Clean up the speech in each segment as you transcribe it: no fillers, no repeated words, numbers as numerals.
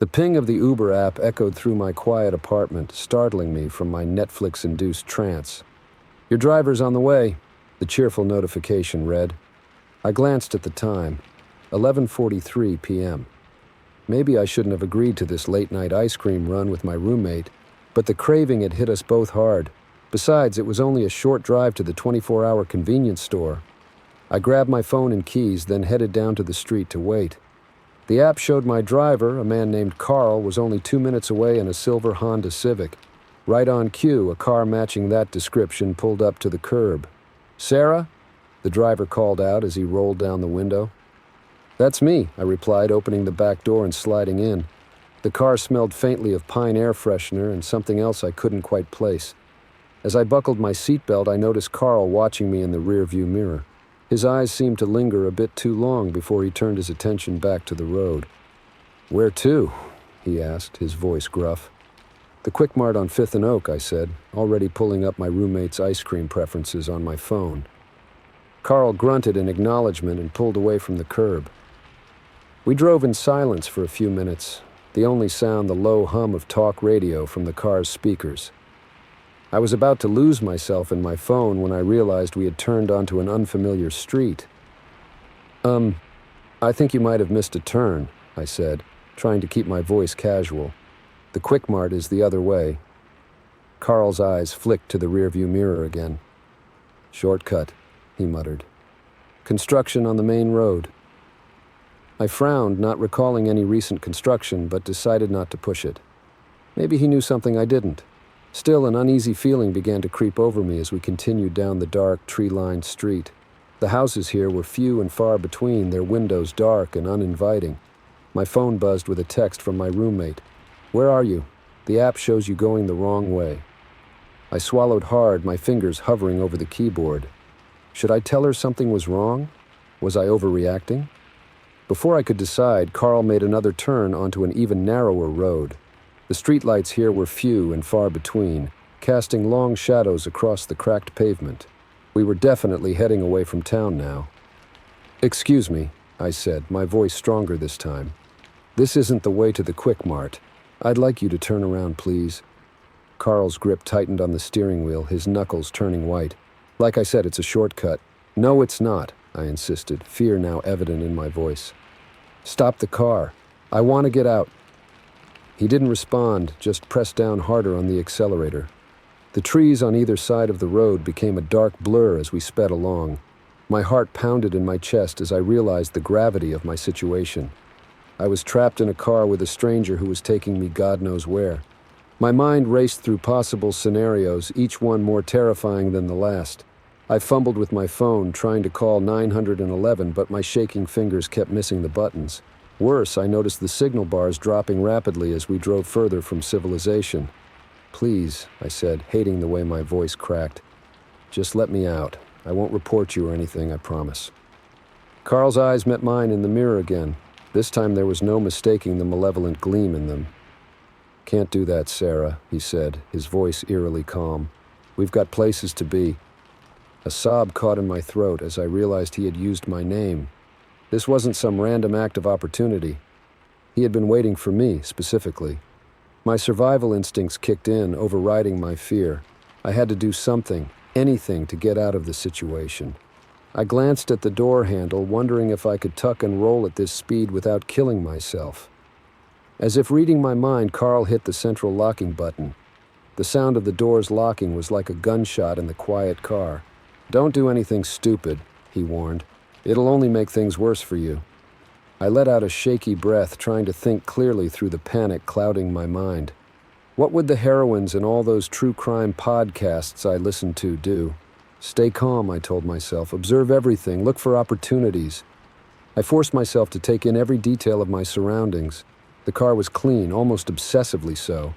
The ping of the Uber app echoed through my quiet apartment, startling me from my Netflix-induced trance. "Your driver's on the way," the cheerful notification read. I glanced at the time, 11:43 p.m. Maybe I shouldn't have agreed to this late-night ice cream run with my roommate, but the craving had hit us both hard. Besides, it was only a short drive to the 24-hour convenience store. I grabbed my phone and keys, then headed down to the street to wait. The app showed my driver, a man named Carl, was only 2 minutes away in a silver Honda Civic. Right on cue, a car matching that description pulled up to the curb. "Sarah?" the driver called out as he rolled down the window. "That's me," I replied, opening the back door and sliding in. The car smelled faintly of pine air freshener and something else I couldn't quite place. As I buckled my seatbelt, I noticed Carl watching me in the rearview mirror. His eyes seemed to linger a bit too long before he turned his attention back to the road. "Where to?" he asked, his voice gruff. "The Quick Mart on 5th and Oak," I said, already pulling up my roommate's ice cream preferences on my phone. Carl grunted in acknowledgement and pulled away from the curb. We drove in silence for a few minutes, the only sound the low hum of talk radio from the car's speakers. I was about to lose myself in my phone when I realized we had turned onto an unfamiliar street. I think you might have missed a turn," I said, trying to keep my voice casual. "The Quick Mart is the other way." Carl's eyes flicked to the rearview mirror again. "Shortcut," he muttered. "Construction on the main road." I frowned, not recalling any recent construction, but decided not to push it. Maybe he knew something I didn't. Still, an uneasy feeling began to creep over me as we continued down the dark, tree-lined street. The houses here were few and far between, their windows dark and uninviting. My phone buzzed with a text from my roommate. "Where are you? The app shows you going the wrong way." I swallowed hard, my fingers hovering over the keyboard. Should I tell her something was wrong? Was I overreacting? Before I could decide, Carl made another turn onto an even narrower road. The streetlights here were few and far between, casting long shadows across the cracked pavement. We were definitely heading away from town now. "Excuse me," I said, my voice stronger this time. "This isn't the way to the Quick Mart. I'd like you to turn around, please." Carl's grip tightened on the steering wheel, his knuckles turning white. "Like I said, it's a shortcut." "No, it's not," I insisted, fear now evident in my voice. "Stop the car. I want to get out." He didn't respond, just pressed down harder on the accelerator. The trees on either side of the road became a dark blur as we sped along. My heart pounded in my chest as I realized the gravity of my situation. I was trapped in a car with a stranger who was taking me God knows where. My mind raced through possible scenarios, each one more terrifying than the last. I fumbled with my phone, trying to call 911, but my shaking fingers kept missing the buttons. Worse, I noticed the signal bars dropping rapidly as we drove further from civilization. "Please," I said, hating the way my voice cracked. "Just let me out. I won't report you or anything, I promise." Carl's eyes met mine in the mirror again. This time there was no mistaking the malevolent gleam in them. "Can't do that, Sarah," he said, his voice eerily calm. "We've got places to be." A sob caught in my throat as I realized he had used my name. This wasn't some random act of opportunity. He had been waiting for me, specifically. My survival instincts kicked in, overriding my fear. I had to do something, anything, to get out of the situation. I glanced at the door handle, wondering if I could tuck and roll at this speed without killing myself. As if reading my mind, Carl hit the central locking button. The sound of the doors locking was like a gunshot in the quiet car. "Don't do anything stupid," he warned. "It'll only make things worse for you." I let out a shaky breath, trying to think clearly through the panic clouding my mind. What would the heroines in all those true crime podcasts I listened to do? Stay calm, I told myself. Observe everything. Look for opportunities. I forced myself to take in every detail of my surroundings. The car was clean, almost obsessively so.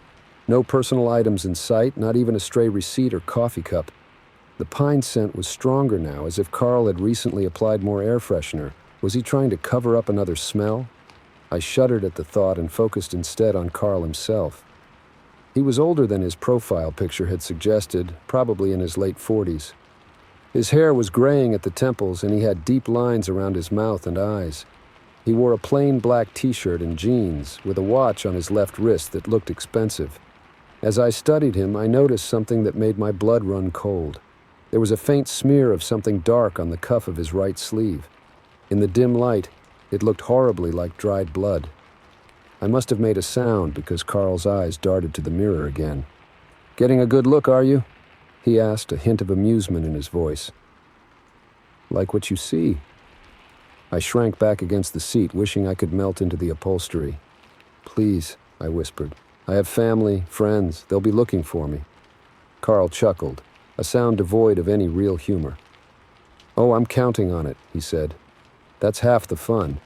No personal items in sight, not even a stray receipt or coffee cup. The pine scent was stronger now, as if Carl had recently applied more air freshener. Was he trying to cover up another smell? I shuddered at the thought and focused instead on Carl himself. He was older than his profile picture had suggested, probably in his late 40s. His hair was graying at the temples, and he had deep lines around his mouth and eyes. He wore a plain black t-shirt and jeans with a watch on his left wrist that looked expensive. As I studied him, I noticed something that made my blood run cold. There was a faint smear of something dark on the cuff of his right sleeve. In the dim light, it looked horribly like dried blood. I must have made a sound because Carl's eyes darted to the mirror again. "Getting a good look, are you?" he asked, a hint of amusement in his voice. "Like what you see." I shrank back against the seat, wishing I could melt into the upholstery. "Please," I whispered. "I have family, friends. They'll be looking for me." Carl chuckled, a sound devoid of any real humor. "Oh, I'm counting on it," he said. "That's half the fun."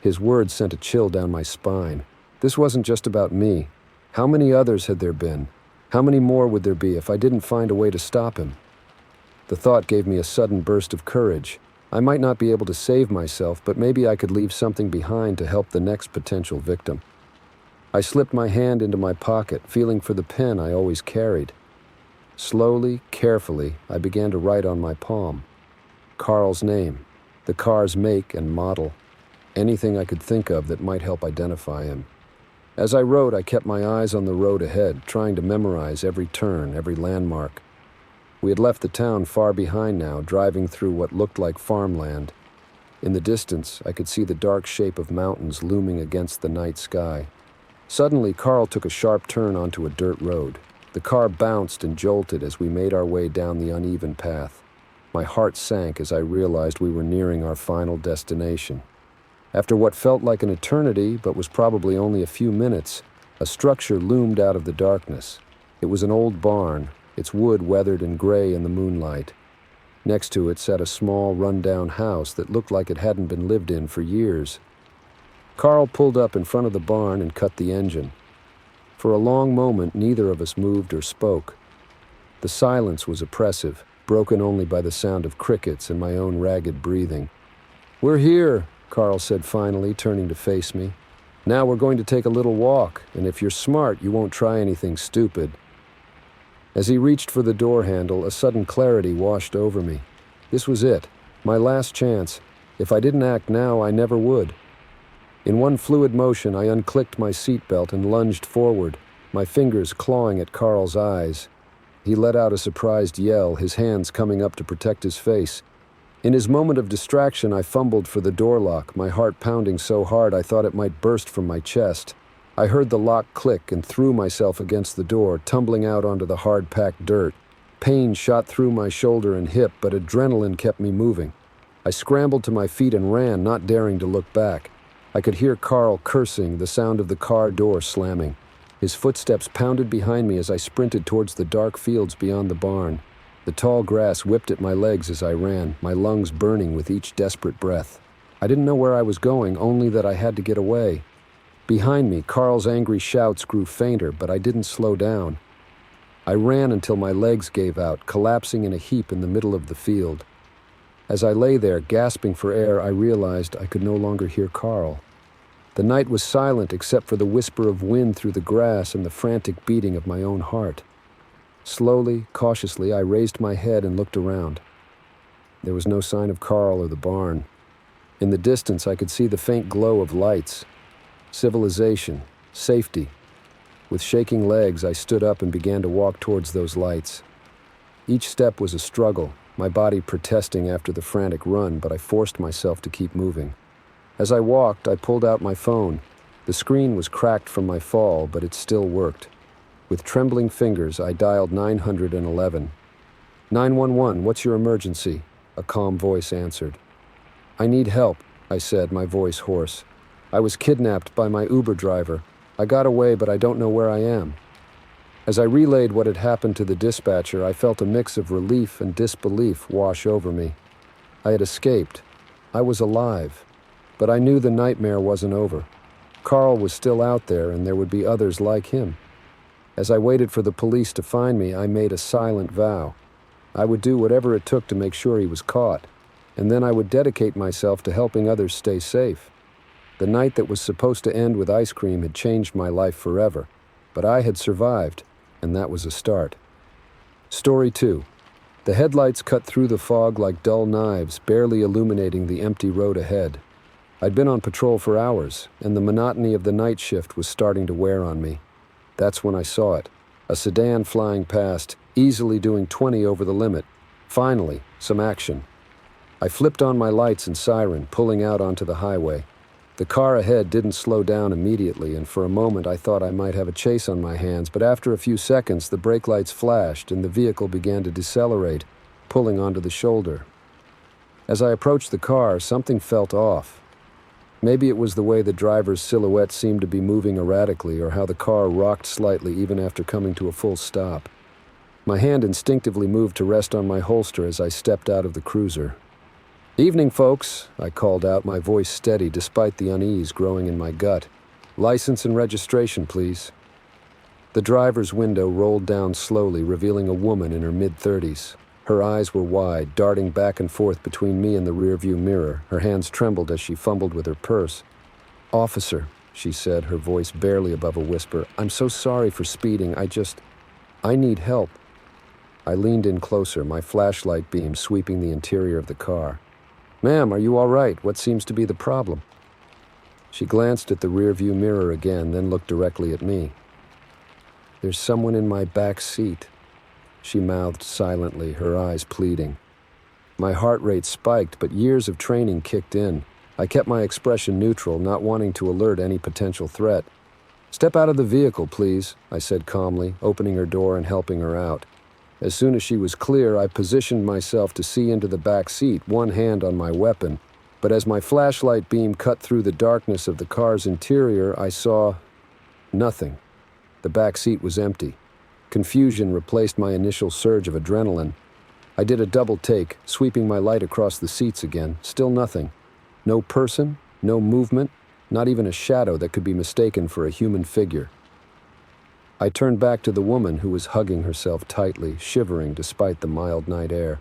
His words sent a chill down my spine. This wasn't just about me. How many others had there been? How many more would there be if I didn't find a way to stop him? The thought gave me a sudden burst of courage. I might not be able to save myself, but maybe I could leave something behind to help the next potential victim. I slipped my hand into my pocket, feeling for the pen I always carried. Slowly, carefully, I began to write on my palm. Carl's name, the car's make and model, anything I could think of that might help identify him. As I wrote, I kept my eyes on the road ahead, trying to memorize every turn, every landmark. We had left the town far behind now, driving through what looked like farmland. In the distance, I could see the dark shape of mountains looming against the night sky. Suddenly, Carl took a sharp turn onto a dirt road. The car bounced and jolted as we made our way down the uneven path. My heart sank as I realized we were nearing our final destination. After what felt like an eternity, but was probably only a few minutes, a structure loomed out of the darkness. It was an old barn, its wood weathered and gray in the moonlight. Next to it sat a small, run-down house that looked like it hadn't been lived in for years. Carl pulled up in front of the barn and cut the engine. For a long moment, neither of us moved or spoke. The silence was oppressive, broken only by the sound of crickets and my own ragged breathing. "We're here," Carl said finally, turning to face me. "Now we're going to take a little walk, and if you're smart, you won't try anything stupid." As he reached for the door handle, a sudden clarity washed over me. This was it, my last chance. If I didn't act now, I never would. In one fluid motion, I unclicked my seatbelt and lunged forward, my fingers clawing at Carl's eyes. He let out a surprised yell, his hands coming up to protect his face. In his moment of distraction, I fumbled for the door lock, my heart pounding so hard I thought it might burst from my chest. I heard the lock click and threw myself against the door, tumbling out onto the hard-packed dirt. Pain shot through my shoulder and hip, but adrenaline kept me moving. I scrambled to my feet and ran, not daring to look back. I could hear Carl cursing, the sound of the car door slamming. His footsteps pounded behind me as I sprinted towards the dark fields beyond the barn. The tall grass whipped at my legs as I ran, my lungs burning with each desperate breath. I didn't know where I was going, only that I had to get away. Behind me, Carl's angry shouts grew fainter, but I didn't slow down. I ran until my legs gave out, collapsing in a heap in the middle of the field. As I lay there, gasping for air, I realized I could no longer hear Carl. The night was silent except for the whisper of wind through the grass and the frantic beating of my own heart. Slowly, cautiously, I raised my head and looked around. There was no sign of Carl or the barn. In the distance, I could see the faint glow of lights. Civilization, safety. With shaking legs, I stood up and began to walk towards those lights. Each step was a struggle, my body protesting after the frantic run, but I forced myself to keep moving. As I walked, I pulled out my phone. The screen was cracked from my fall, but it still worked. With trembling fingers, I dialed 911. 911, what's your emergency? A calm voice answered. I need help, I said, my voice hoarse. I was kidnapped by my Uber driver. I got away, but I don't know where I am. As I relayed what had happened to the dispatcher, I felt a mix of relief and disbelief wash over me. I had escaped. I was alive. But I knew the nightmare wasn't over. Carl was still out there, and there would be others like him. As I waited for the police to find me, I made a silent vow. I would do whatever it took to make sure he was caught, and then I would dedicate myself to helping others stay safe. The night that was supposed to end with ice cream had changed my life forever, but I had survived, and that was a start. Story 2. The headlights cut through the fog like dull knives, barely illuminating the empty road ahead. I'd been on patrol for hours, and the monotony of the night shift was starting to wear on me. That's when I saw it. A sedan flying past, easily doing 20 over the limit. Finally, some action. I flipped on my lights and siren, pulling out onto the highway. The car ahead didn't slow down immediately, and for a moment I thought I might have a chase on my hands, but after a few seconds the brake lights flashed and the vehicle began to decelerate, pulling onto the shoulder. As I approached the car, something felt off. Maybe it was the way the driver's silhouette seemed to be moving erratically, or how the car rocked slightly even after coming to a full stop. My hand instinctively moved to rest on my holster as I stepped out of the cruiser. "Evening, folks," I called out, my voice steady despite the unease growing in my gut. "License and registration, please." The driver's window rolled down slowly, revealing a woman in her mid-30s. Her eyes were wide, darting back and forth between me and the rearview mirror. Her hands trembled as she fumbled with her purse. "Officer," she said, her voice barely above a whisper, "I'm so sorry for speeding. I need help." I leaned in closer, my flashlight beam sweeping the interior of the car. "Ma'am, are you all right? What seems to be the problem?" She glanced at the rearview mirror again, then looked directly at me. "There's someone in my back seat," she mouthed silently, her eyes pleading. My heart rate spiked, but years of training kicked in. I kept my expression neutral, not wanting to alert any potential threat. "Step out of the vehicle, please," I said calmly, opening her door and helping her out. As soon as she was clear, I positioned myself to see into the back seat, one hand on my weapon. But as my flashlight beam cut through the darkness of the car's interior, I saw nothing. The back seat was empty. Confusion replaced my initial surge of adrenaline. I did a double take, sweeping my light across the seats again. Still nothing. No person, no movement, not even a shadow that could be mistaken for a human figure. I turned back to the woman who was hugging herself tightly, shivering despite the mild night air.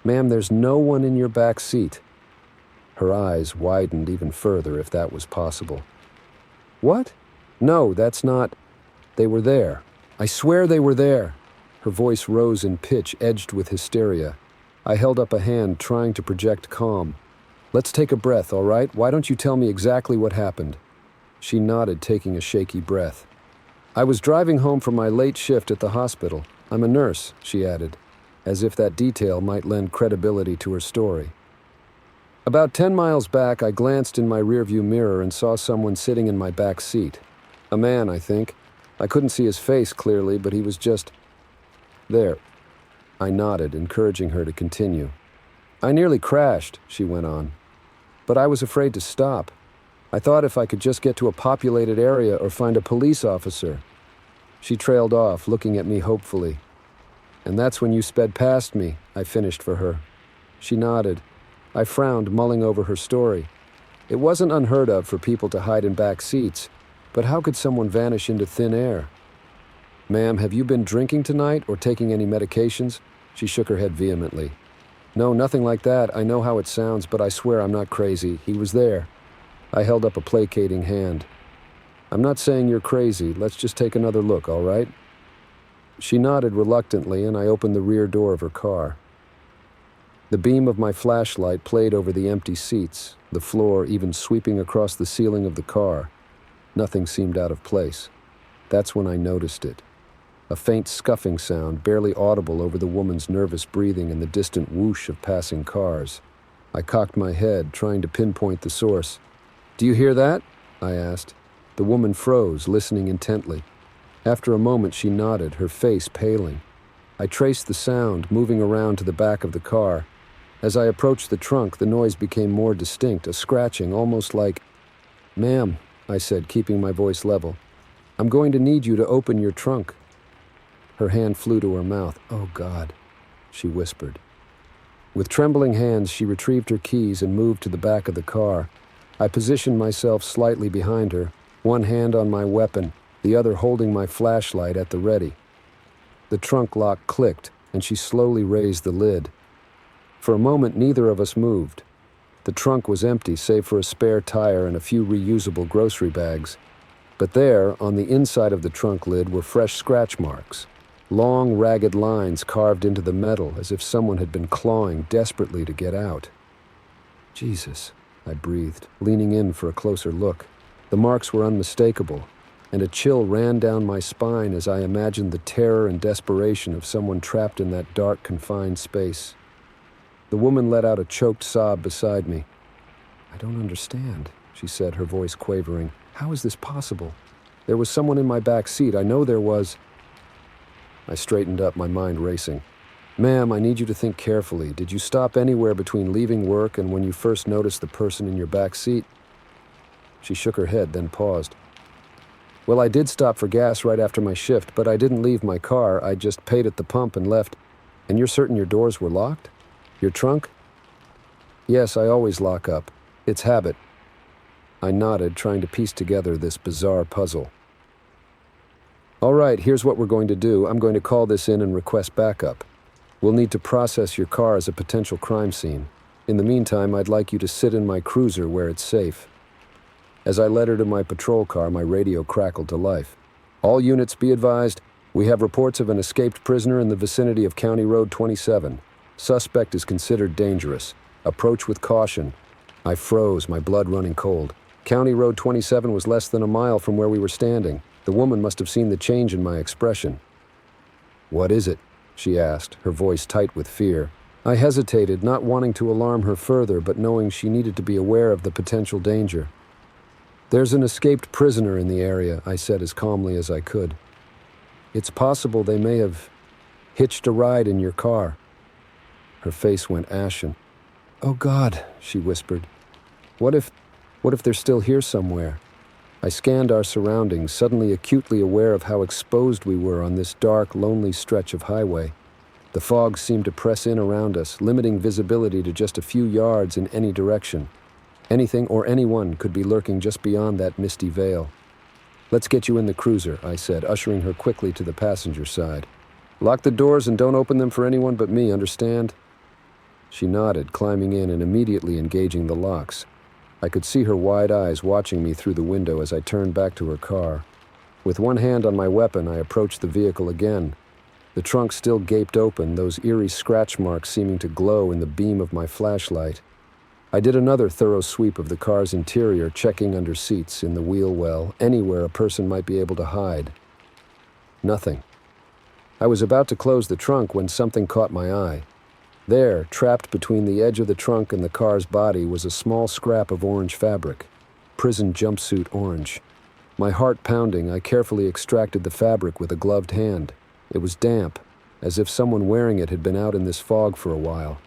"Ma'am, there's no one in your back seat." Her eyes widened even further, if that was possible. "What? No, that's not—" "They were there. I swear they were there." Her voice rose in pitch, edged with hysteria. I held up a hand, trying to project calm. "Let's take a breath, all right? Why don't you tell me exactly what happened?" She nodded, taking a shaky breath. "I was driving home from my late shift at the hospital. I'm a nurse," she added, as if that detail might lend credibility to her story. "About 10 miles back, I glanced in my rearview mirror and saw someone sitting in my back seat. A man, I think. I couldn't see his face clearly, but he was just there." I nodded, encouraging her to continue. "I nearly crashed," she went on, "but I was afraid to stop. I thought if I could just get to a populated area or find a police officer." She trailed off, looking at me hopefully. "And that's when you sped past me," I finished for her. She nodded. I frowned, mulling over her story. It wasn't unheard of for people to hide in back seats, but how could someone vanish into thin air? "Ma'am, have you been drinking tonight or taking any medications?" She shook her head vehemently. "No, nothing like that. I know how it sounds, but I swear I'm not crazy. He was there." I held up a placating hand. "I'm not saying you're crazy. Let's just take another look, all right?" She nodded reluctantly, and I opened the rear door of her car. The beam of my flashlight played over the empty seats, the floor even sweeping across the ceiling of the car. Nothing seemed out of place. That's when I noticed it. A faint scuffing sound, barely audible over the woman's nervous breathing and the distant whoosh of passing cars. I cocked my head, trying to pinpoint the source. "Do you hear that?" I asked. The woman froze, listening intently. After a moment, she nodded, her face paling. I traced the sound, moving around to the back of the car. As I approached the trunk, the noise became more distinct, a scratching, almost like— "Ma'am," I said, keeping my voice level, "I'm going to need you to open your trunk." Her hand flew to her mouth. "Oh, God," she whispered. With trembling hands, she retrieved her keys and moved to the back of the car. I positioned myself slightly behind her, one hand on my weapon, the other holding my flashlight at the ready. The trunk lock clicked, and she slowly raised the lid. For a moment, neither of us moved. The trunk was empty, save for a spare tire and a few reusable grocery bags. But there, on the inside of the trunk lid, were fresh scratch marks. Long, ragged lines carved into the metal, as if someone had been clawing desperately to get out. Jesus. I breathed, leaning in for a closer look. The marks were unmistakable, and a chill ran down my spine as I imagined the terror and desperation of someone trapped in that dark, confined space. The woman let out a choked sob beside me. "I don't understand," she said, her voice quavering. "How is this possible? There was someone in my back seat. I know there was." I straightened up, my mind racing. "Ma'am, I need you to think carefully. Did you stop anywhere between leaving work and when you first noticed the person in your back seat?" She shook her head, then paused. "Well, I did stop for gas right after my shift, but I didn't leave my car. I just paid at the pump and left." "And you're certain your doors were locked? Your trunk?" "Yes, I always lock up. It's habit." I nodded, trying to piece together this bizarre puzzle. "All right, here's what we're going to do. I'm going to call this in and request backup. We'll need to process your car as a potential crime scene. In the meantime, I'd like you to sit in my cruiser where it's safe." As I led her to my patrol car, my radio crackled to life. "All units be advised, we have reports of an escaped prisoner in the vicinity of County Road 27. Suspect is considered dangerous. Approach with caution." I froze, my blood running cold. County Road 27 was less than a mile from where we were standing. The woman must have seen the change in my expression. "What is it?" she asked, her voice tight with fear. I hesitated, not wanting to alarm her further, but knowing she needed to be aware of the potential danger. "There's an escaped prisoner in the area," I said as calmly as I could. "It's possible they may have hitched a ride in your car." Her face went ashen. "Oh God," she whispered. What if they're still here somewhere?" I scanned our surroundings, suddenly acutely aware of how exposed we were on this dark, lonely stretch of highway. The fog seemed to press in around us, limiting visibility to just a few yards in any direction. Anything or anyone could be lurking just beyond that misty veil. "Let's get you in the cruiser," I said, ushering her quickly to the passenger side. "Lock the doors and don't open them for anyone but me, understand?" She nodded, climbing in and immediately engaging the locks. I could see her wide eyes watching me through the window as I turned back to her car. With one hand on my weapon, I approached the vehicle again. The trunk still gaped open, those eerie scratch marks seeming to glow in the beam of my flashlight. I did another thorough sweep of the car's interior, checking under seats, in the wheel well, anywhere a person might be able to hide. Nothing. I was about to close the trunk when something caught my eye. There, trapped between the edge of the trunk and the car's body, was a small scrap of orange fabric. Prison jumpsuit orange. My heart pounding, I carefully extracted the fabric with a gloved hand. It was damp, as if someone wearing it had been out in this fog for a while.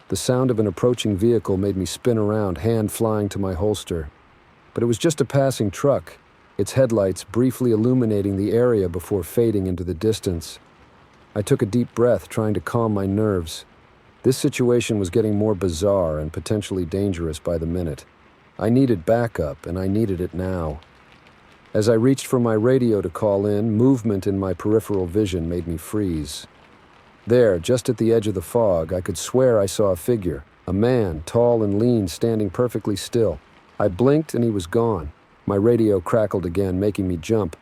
The sound of an approaching vehicle made me spin around, hand flying to my holster. But it was just a passing truck, its headlights briefly illuminating the area before fading into the distance. I took a deep breath, trying to calm my nerves. This situation was getting more bizarre and potentially dangerous by the minute. I needed backup, and I needed it now. As I reached for my radio to call in, movement in my peripheral vision made me freeze. There, just at the edge of the fog, I could swear I saw a figure, a man, tall and lean, standing perfectly still. I blinked and he was gone. My radio crackled again, making me jump.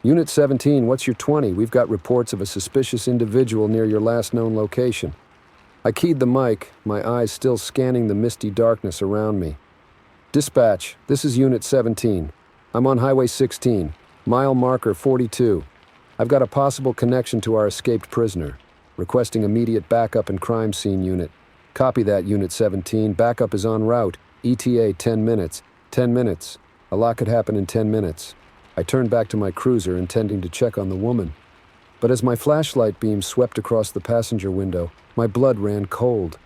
"Unit 17, what's your 20? We've got reports of a suspicious individual near your last known location." I keyed the mic, my eyes still scanning the misty darkness around me. "Dispatch, this is Unit 17. I'm on Highway 16, mile marker 42. I've got a possible connection to our escaped prisoner. Requesting immediate backup and crime scene unit. Copy that, Unit 17. Backup is en route. ETA 10 minutes. 10 minutes. A lot could happen in 10 minutes. I turned back to my cruiser, intending to check on the woman. But as my flashlight beam swept across the passenger window, my blood ran cold.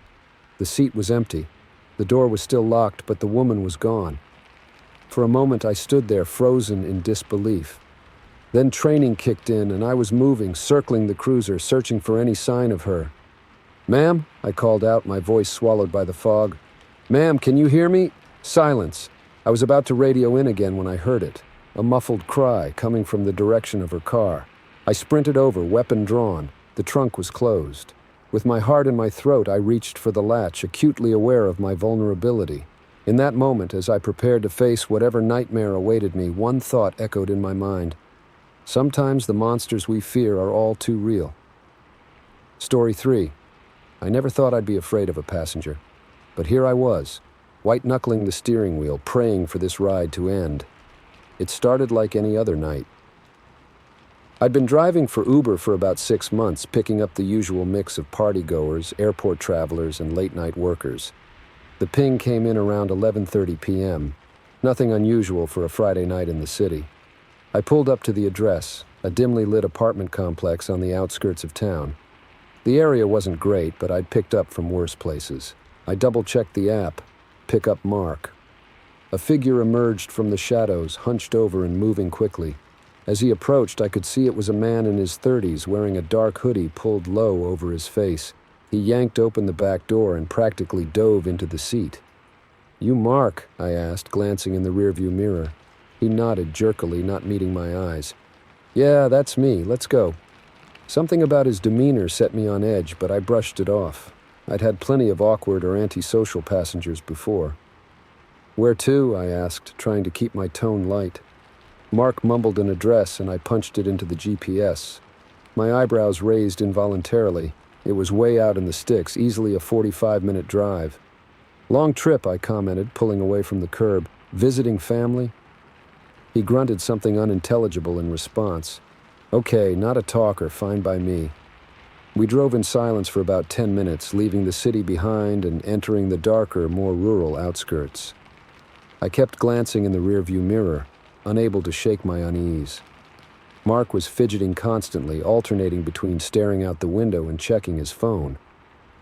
The seat was empty. The door was still locked, but the woman was gone. For a moment, I stood there, frozen in disbelief. Then training kicked in, and I was moving, circling the cruiser, searching for any sign of her. "Ma'am?" I called out, my voice swallowed by the fog. "Ma'am, can you hear me?" Silence. I was about to radio in again when I heard it. A muffled cry coming from the direction of her car. I sprinted over, weapon drawn. The trunk was closed. With my heart in my throat, I reached for the latch, acutely aware of my vulnerability. In that moment, as I prepared to face whatever nightmare awaited me, one thought echoed in my mind. Sometimes the monsters we fear are all too real. Story 3. I never thought I'd be afraid of a passenger, but here I was, white-knuckling the steering wheel, praying for this ride to end. It started like any other night. I'd been driving for Uber for about 6 months, picking up the usual mix of partygoers, airport travelers, and late-night workers. The ping came in around 11:30 p.m., nothing unusual for a Friday night in the city. I pulled up to the address, a dimly lit apartment complex on the outskirts of town. The area wasn't great, but I'd picked up from worse places. I double-checked the app. Pick up Mark. A figure emerged from the shadows, hunched over and moving quickly. As he approached, I could see it was a man in his 30s wearing a dark hoodie pulled low over his face. He yanked open the back door and practically dove into the seat. "You Mark?" I asked, glancing in the rearview mirror. He nodded jerkily, not meeting my eyes. "Yeah, that's me. Let's go." Something about his demeanor set me on edge, but I brushed it off. I'd had plenty of awkward or antisocial passengers before. "Where to?" I asked, trying to keep my tone light. Mark mumbled an address, and I punched it into the GPS. My eyebrows raised involuntarily. It was way out in the sticks, easily a 45-minute drive. "Long trip," I commented, pulling away from the curb. "Visiting family?" He grunted something unintelligible in response. "Okay, not a talker, fine by me." We drove in silence for about 10 minutes, leaving the city behind and entering the darker, more rural outskirts. I kept glancing in the rearview mirror, unable to shake my unease. Mark was fidgeting constantly, alternating between staring out the window and checking his phone.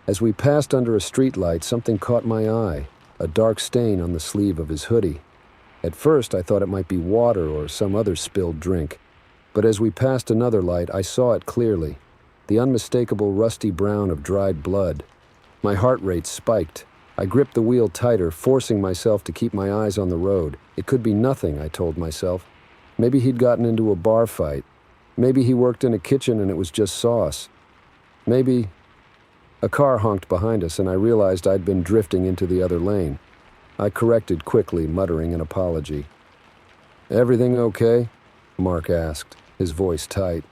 As we passed under a streetlight, something caught my eye, a dark stain on the sleeve of his hoodie. At first, I thought it might be water or some other spilled drink, but as we passed another light, I saw it clearly, the unmistakable rusty brown of dried blood. My heart rate spiked. I gripped the wheel tighter, forcing myself to keep my eyes on the road. It could be nothing, I told myself. Maybe he'd gotten into a bar fight. Maybe he worked in a kitchen and it was just sauce. Maybe... A car honked behind us, and I realized I'd been drifting into the other lane. I corrected quickly, muttering an apology. "Everything okay?" Mark asked, his voice tight.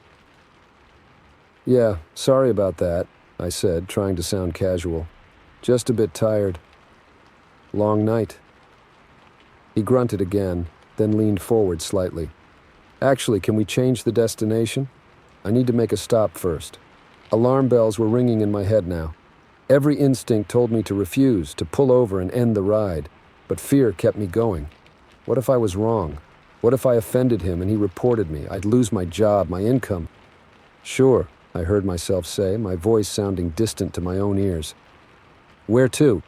"Yeah, sorry about that," I said, trying to sound casual. "Just a bit tired." "Long night?" He grunted again, then leaned forward slightly. "Actually, can we change the destination? I need to make a stop first." Alarm bells were ringing in my head now. Every instinct told me to refuse, to pull over and end the ride, but fear kept me going. What if I was wrong? What if I offended him and he reported me? I'd lose my job, my income. "Sure," I heard myself say, my voice sounding distant to my own ears. "Where to?"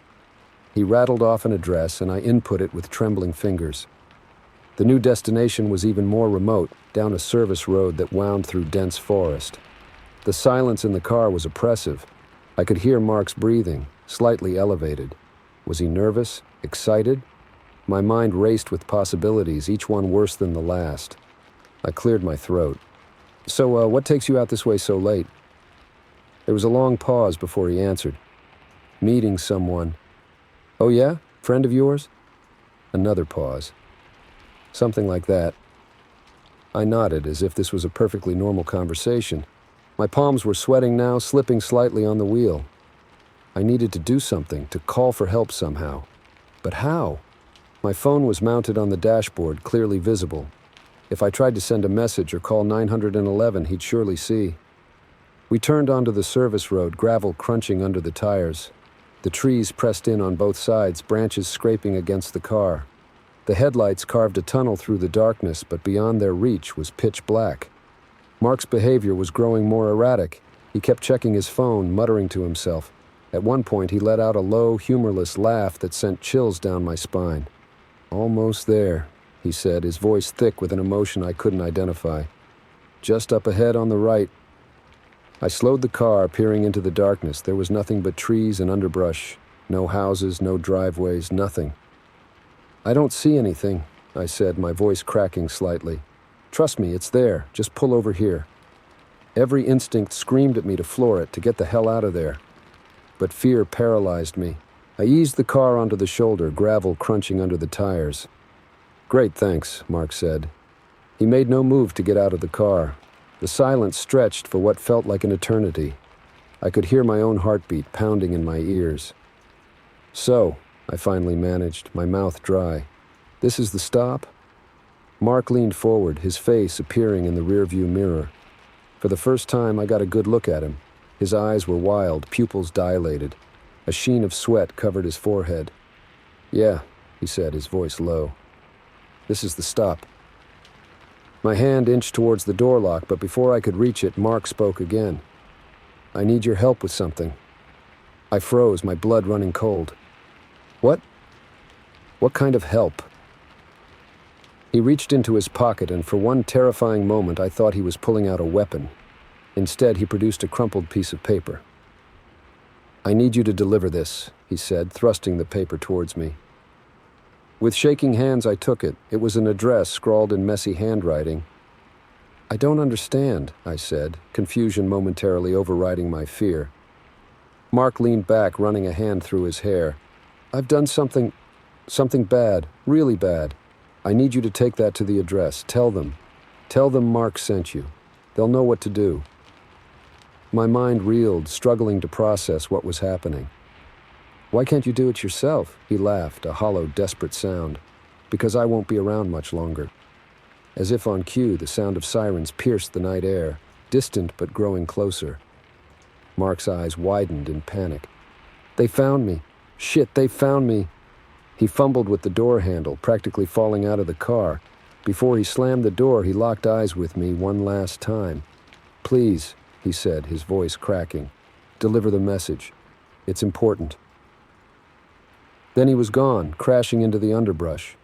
He rattled off an address, and I input it with trembling fingers. The new destination was even more remote, down a service road that wound through dense forest. The silence in the car was oppressive. I could hear Mark's breathing, slightly elevated. Was he nervous? Excited? My mind raced with possibilities, each one worse than the last. I cleared my throat. "So, what takes you out this way so late?" There was a long pause before he answered. "Meeting someone." "Oh yeah? Friend of yours?" Another pause. "Something like that." I nodded, as if this was a perfectly normal conversation. My palms were sweating now, slipping slightly on the wheel. I needed to do something, to call for help somehow. But how? My phone was mounted on the dashboard, clearly visible. If I tried to send a message or call 911, he'd surely see. We turned onto the service road, gravel crunching under the tires. The trees pressed in on both sides, branches scraping against the car. The headlights carved a tunnel through the darkness, but beyond their reach was pitch black. Mark's behavior was growing more erratic. He kept checking his phone, muttering to himself. At one point, he let out a low, humorless laugh that sent chills down my spine. "Almost there," he said, his voice thick with an emotion I couldn't identify. "Just up ahead on the right." I slowed the car, peering into the darkness. There was nothing but trees and underbrush. No houses, no driveways, nothing. "I don't see anything," I said, my voice cracking slightly. "Trust me, it's there. Just pull over here." Every instinct screamed at me to floor it, to get the hell out of there. But fear paralyzed me. I eased the car onto the shoulder, gravel crunching under the tires. "Great, thanks," Mark said. He made no move to get out of the car. The silence stretched for what felt like an eternity. I could hear my own heartbeat pounding in my ears. "So," I finally managed, my mouth dry. "This is the stop?" Mark leaned forward, his face appearing in the rearview mirror. For the first time, I got a good look at him. His eyes were wild, pupils dilated. A sheen of sweat covered his forehead. "Yeah," he said, his voice low. "This is the stop." My hand inched towards the door lock, but before I could reach it, Mark spoke again. "I need your help with something." I froze, my blood running cold. "What? What kind of help?" He reached into his pocket, and for one terrifying moment I thought he was pulling out a weapon. Instead, he produced a crumpled piece of paper. "I need you to deliver this," he said, thrusting the paper towards me. With shaking hands, I took it. It was an address scrawled in messy handwriting. "I don't understand," I said, confusion momentarily overriding my fear. Mark leaned back, running a hand through his hair. "I've done something bad, really bad. I need you to take that to the address. Tell them Mark sent you. They'll know what to do." My mind reeled, struggling to process what was happening. "Why can't you do it yourself?" He laughed, a hollow, desperate sound. "Because I won't be around much longer." As if on cue, the sound of sirens pierced the night air, distant but growing closer. Mark's eyes widened in panic. "They found me. Shit, they found me." He fumbled with the door handle, practically falling out of the car. Before he slammed the door, he locked eyes with me one last time. "Please," he said, his voice cracking. "Deliver the message. It's important." Then he was gone, crashing into the underbrush.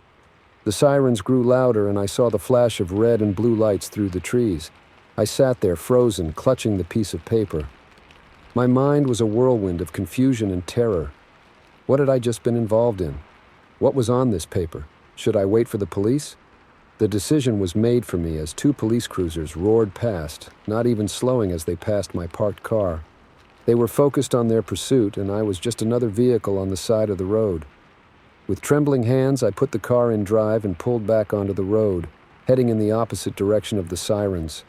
The sirens grew louder, and I saw the flash of red and blue lights through the trees. I sat there, frozen, clutching the piece of paper. My mind was a whirlwind of confusion and terror. What had I just been involved in? What was on this paper? Should I wait for the police? The decision was made for me as two police cruisers roared past, not even slowing as they passed my parked car. They were focused on their pursuit, and I was just another vehicle on the side of the road. With trembling hands, I put the car in drive and pulled back onto the road, heading in the opposite direction of the sirens.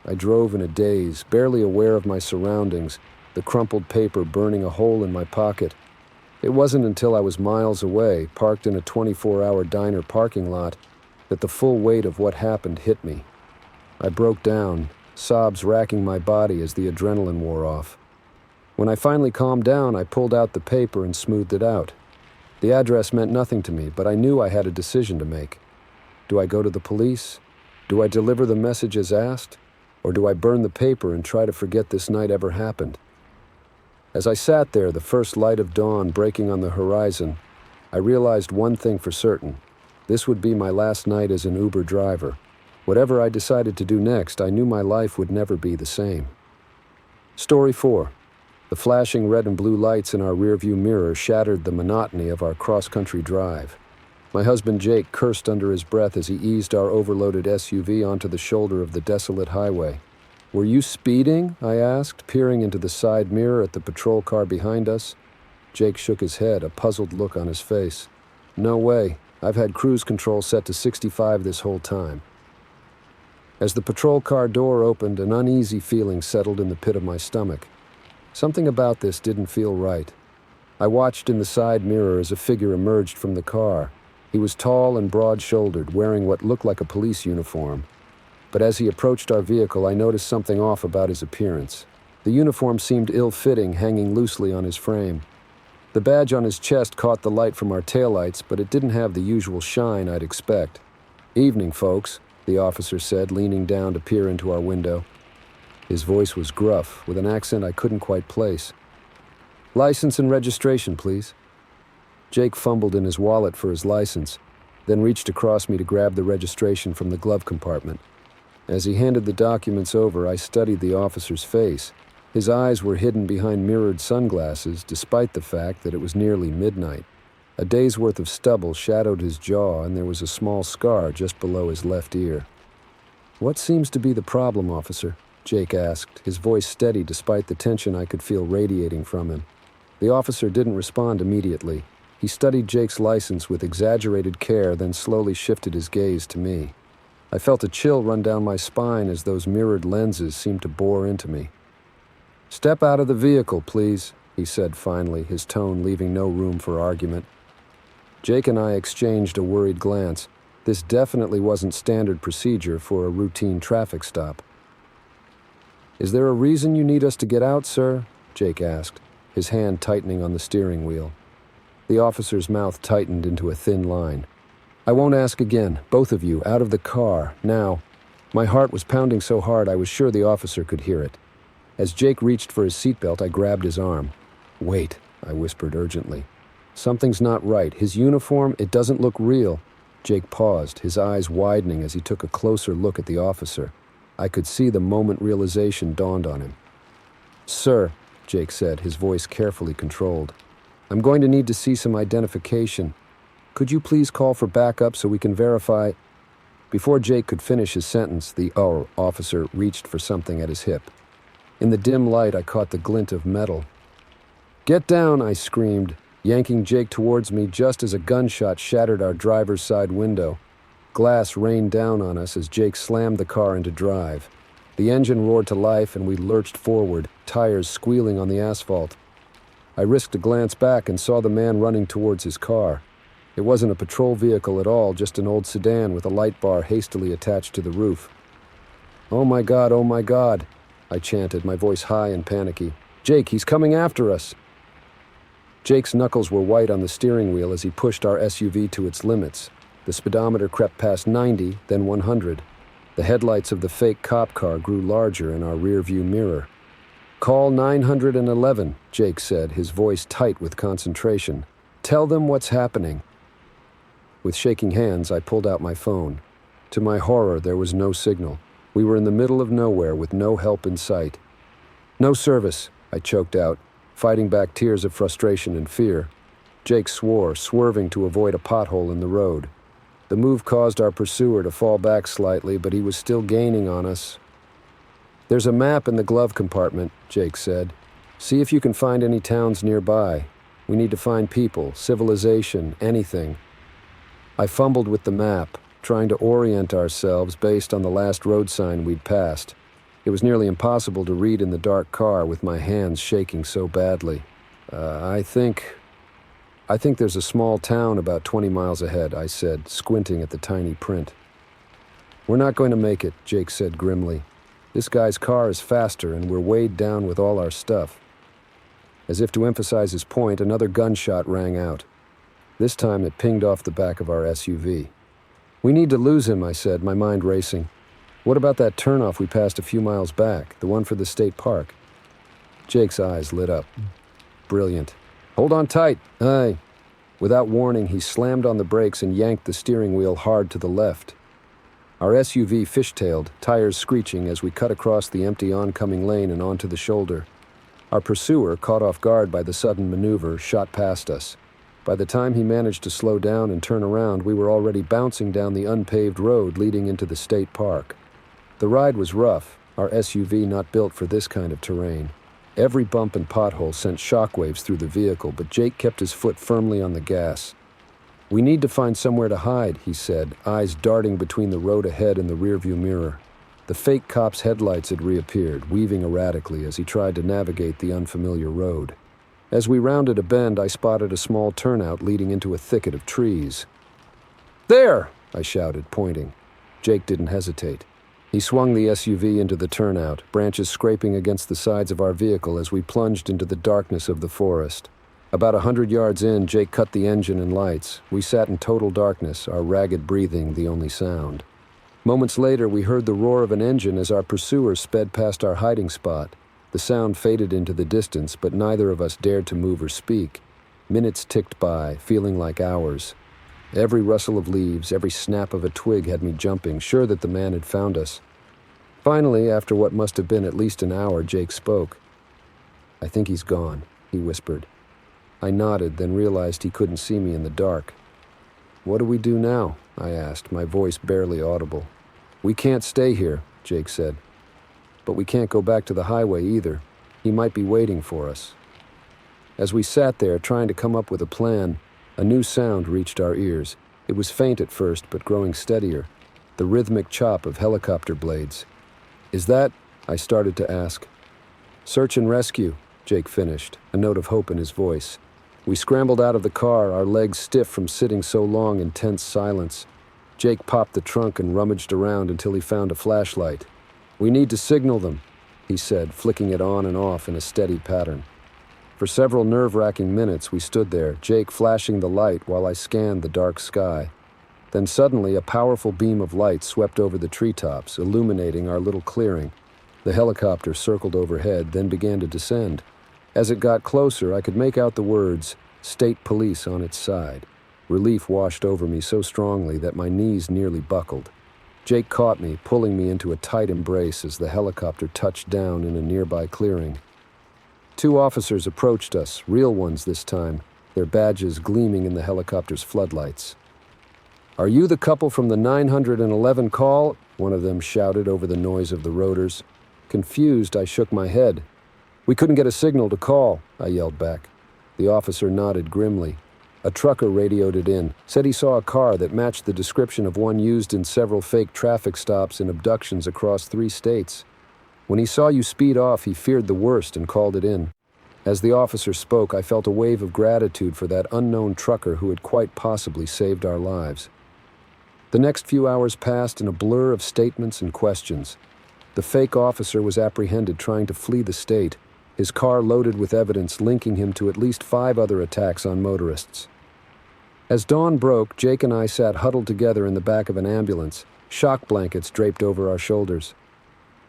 I drove in a daze, barely aware of my surroundings, the crumpled paper burning a hole in my pocket. It wasn't until I was miles away, parked in a 24-hour diner parking lot, that the full weight of what happened hit me. I broke down, sobs racking my body as the adrenaline wore off. When I finally calmed down, I pulled out the paper and smoothed it out. The address meant nothing to me, but I knew I had a decision to make. Do I go to the police? Do I deliver the message as asked? Or do I burn the paper and try to forget this night ever happened? As I sat there, the first light of dawn breaking on the horizon, I realized one thing for certain. This would be my last night as an Uber driver. Whatever I decided to do next, I knew my life would never be the same. Story 4. The flashing red and blue lights in our rearview mirror shattered the monotony of our cross-country drive. My husband Jake cursed under his breath as he eased our overloaded SUV onto the shoulder of the desolate highway. "Were you speeding?" I asked, peering into the side mirror at the patrol car behind us. Jake shook his head, a puzzled look on his face. "No way. I've had cruise control set to 65 this whole time." As the patrol car door opened, an uneasy feeling settled in the pit of my stomach. Something about this didn't feel right. I watched in the side mirror as a figure emerged from the car. He was tall and broad-shouldered, wearing what looked like a police uniform. But as he approached our vehicle, I noticed something off about his appearance. The uniform seemed ill-fitting, hanging loosely on his frame. The badge on his chest caught the light from our taillights, but it didn't have the usual shine I'd expect. "Evening, folks," the officer said, leaning down to peer into our window. His voice was gruff, with an accent I couldn't quite place. "License and registration, please." Jake fumbled in his wallet for his license, then reached across me to grab the registration from the glove compartment. As he handed the documents over, I studied the officer's face. His eyes were hidden behind mirrored sunglasses, despite the fact that it was nearly midnight. A day's worth of stubble shadowed his jaw, and there was a small scar just below his left ear. "What seems to be the problem, officer?" Jake asked, his voice steady despite the tension I could feel radiating from him. The officer didn't respond immediately. He studied Jake's license with exaggerated care, then slowly shifted his gaze to me. I felt a chill run down my spine as those mirrored lenses seemed to bore into me. "Step out of the vehicle, please," he said finally, his tone leaving no room for argument. Jake and I exchanged a worried glance. This definitely wasn't standard procedure for a routine traffic stop. "Is there a reason you need us to get out, sir?" Jake asked, his hand tightening on the steering wheel. The officer's mouth tightened into a thin line. "I won't ask again. Both of you, out of the car, now." My heart was pounding so hard I was sure the officer could hear it. As Jake reached for his seatbelt, I grabbed his arm. "Wait," I whispered urgently. "Something's not right. His uniform, it doesn't look real." Jake paused, his eyes widening as he took a closer look at the officer. I could see the moment realization dawned on him. "Sir," Jake said, his voice carefully controlled, "I'm going to need to see some identification. Could you please call for backup so we can verify—" Before Jake could finish his sentence, the officer reached for something at his hip. In the dim light, I caught the glint of metal. "Get down," I screamed, yanking Jake towards me just as a gunshot shattered our driver's side window. Glass rained down on us as Jake slammed the car into drive. The engine roared to life and we lurched forward, tires squealing on the asphalt. I risked a glance back and saw the man running towards his car. It wasn't a patrol vehicle at all, just an old sedan with a light bar hastily attached to the roof. "Oh my God," I chanted, my voice high and panicky. "Jake, he's coming after us!" Jake's knuckles were white on the steering wheel as he pushed our SUV to its limits. The speedometer crept past 90, then 100. The headlights of the fake cop car grew larger in our rearview mirror. "Call 911, Jake said, his voice tight with concentration. "Tell them what's happening." With shaking hands, I pulled out my phone. To my horror, there was no signal. We were in the middle of nowhere with no help in sight. "No service," I choked out, fighting back tears of frustration and fear. Jake swore, swerving to avoid a pothole in the road. The move caused our pursuer to fall back slightly, but he was still gaining on us. "There's a map in the glove compartment," Jake said. "See if you can find any towns nearby. We need to find people, civilization, anything." I fumbled with the map, trying to orient ourselves based on the last road sign we'd passed. It was nearly impossible to read in the dark car with my hands shaking so badly. I think there's a small town about 20 miles ahead," I said, squinting at the tiny print. "We're not going to make it," Jake said grimly. "This guy's car is faster and we're weighed down with all our stuff." As if to emphasize his point, another gunshot rang out. This time it pinged off the back of our SUV. "We need to lose him," I said, my mind racing. "What about that turnoff we passed a few miles back, the one for the state park?" Jake's eyes lit up. "Brilliant. Hold on tight. Aye." Without warning, he slammed on the brakes and yanked the steering wheel hard to the left. Our SUV fishtailed, tires screeching as we cut across the empty oncoming lane and onto the shoulder. Our pursuer, caught off guard by the sudden maneuver, shot past us. By the time he managed to slow down and turn around, we were already bouncing down the unpaved road leading into the state park. The ride was rough, our SUV not built for this kind of terrain. Every bump and pothole sent shockwaves through the vehicle, but Jake kept his foot firmly on the gas. "We need to find somewhere to hide," he said, eyes darting between the road ahead and the rearview mirror. The fake cop's headlights had reappeared, weaving erratically as he tried to navigate the unfamiliar road. As we rounded a bend, I spotted a small turnout leading into a thicket of trees. "There!" I shouted, pointing. Jake didn't hesitate. He swung the SUV into the turnout, branches scraping against the sides of our vehicle as we plunged into the darkness of the forest. About 100 yards in, Jake cut the engine and lights. We sat in total darkness, our ragged breathing the only sound. Moments later, we heard the roar of an engine as our pursuer sped past our hiding spot. The sound faded into the distance, but neither of us dared to move or speak. Minutes ticked by, feeling like hours. Every rustle of leaves, every snap of a twig had me jumping, sure that the man had found us. Finally, after what must have been at least an hour, Jake spoke. "I think he's gone," he whispered. I nodded, then realized he couldn't see me in the dark. "What do we do now?" I asked, my voice barely audible. "We can't stay here," Jake said. "But we can't go back to the highway either. He might be waiting for us." As we sat there, trying to come up with a plan, a new sound reached our ears. It was faint at first, but growing steadier. The rhythmic chop of helicopter blades. "Is that?" I started to ask. "Search and rescue," Jake finished, a note of hope in his voice. We scrambled out of the car, our legs stiff from sitting so long in tense silence. Jake popped the trunk and rummaged around until he found a flashlight. "We need to signal them," he said, flicking it on and off in a steady pattern. For several nerve-wracking minutes we stood there, Jake flashing the light while I scanned the dark sky. Then suddenly a powerful beam of light swept over the treetops, illuminating our little clearing. The helicopter circled overhead, then began to descend. As it got closer, I could make out the words, "State Police" on its side. Relief washed over me so strongly that my knees nearly buckled. Jake caught me, pulling me into a tight embrace as the helicopter touched down in a nearby clearing. 2 officers approached us, real ones this time, their badges gleaming in the helicopter's floodlights. "Are you the couple from the 911 call?" one of them shouted over the noise of the rotors. Confused, I shook my head. "We couldn't get a signal to call," I yelled back. The officer nodded grimly. A trucker radioed it in, said he saw a car that matched the description of one used in several fake traffic stops and abductions across 3 states. When he saw you speed off, he feared the worst and called it in. As the officer spoke, I felt a wave of gratitude for that unknown trucker who had quite possibly saved our lives. The next few hours passed in a blur of statements and questions. The fake officer was apprehended trying to flee the state, his car loaded with evidence linking him to at least 5 other attacks on motorists. As dawn broke, Jake and I sat huddled together in the back of an ambulance, shock blankets draped over our shoulders.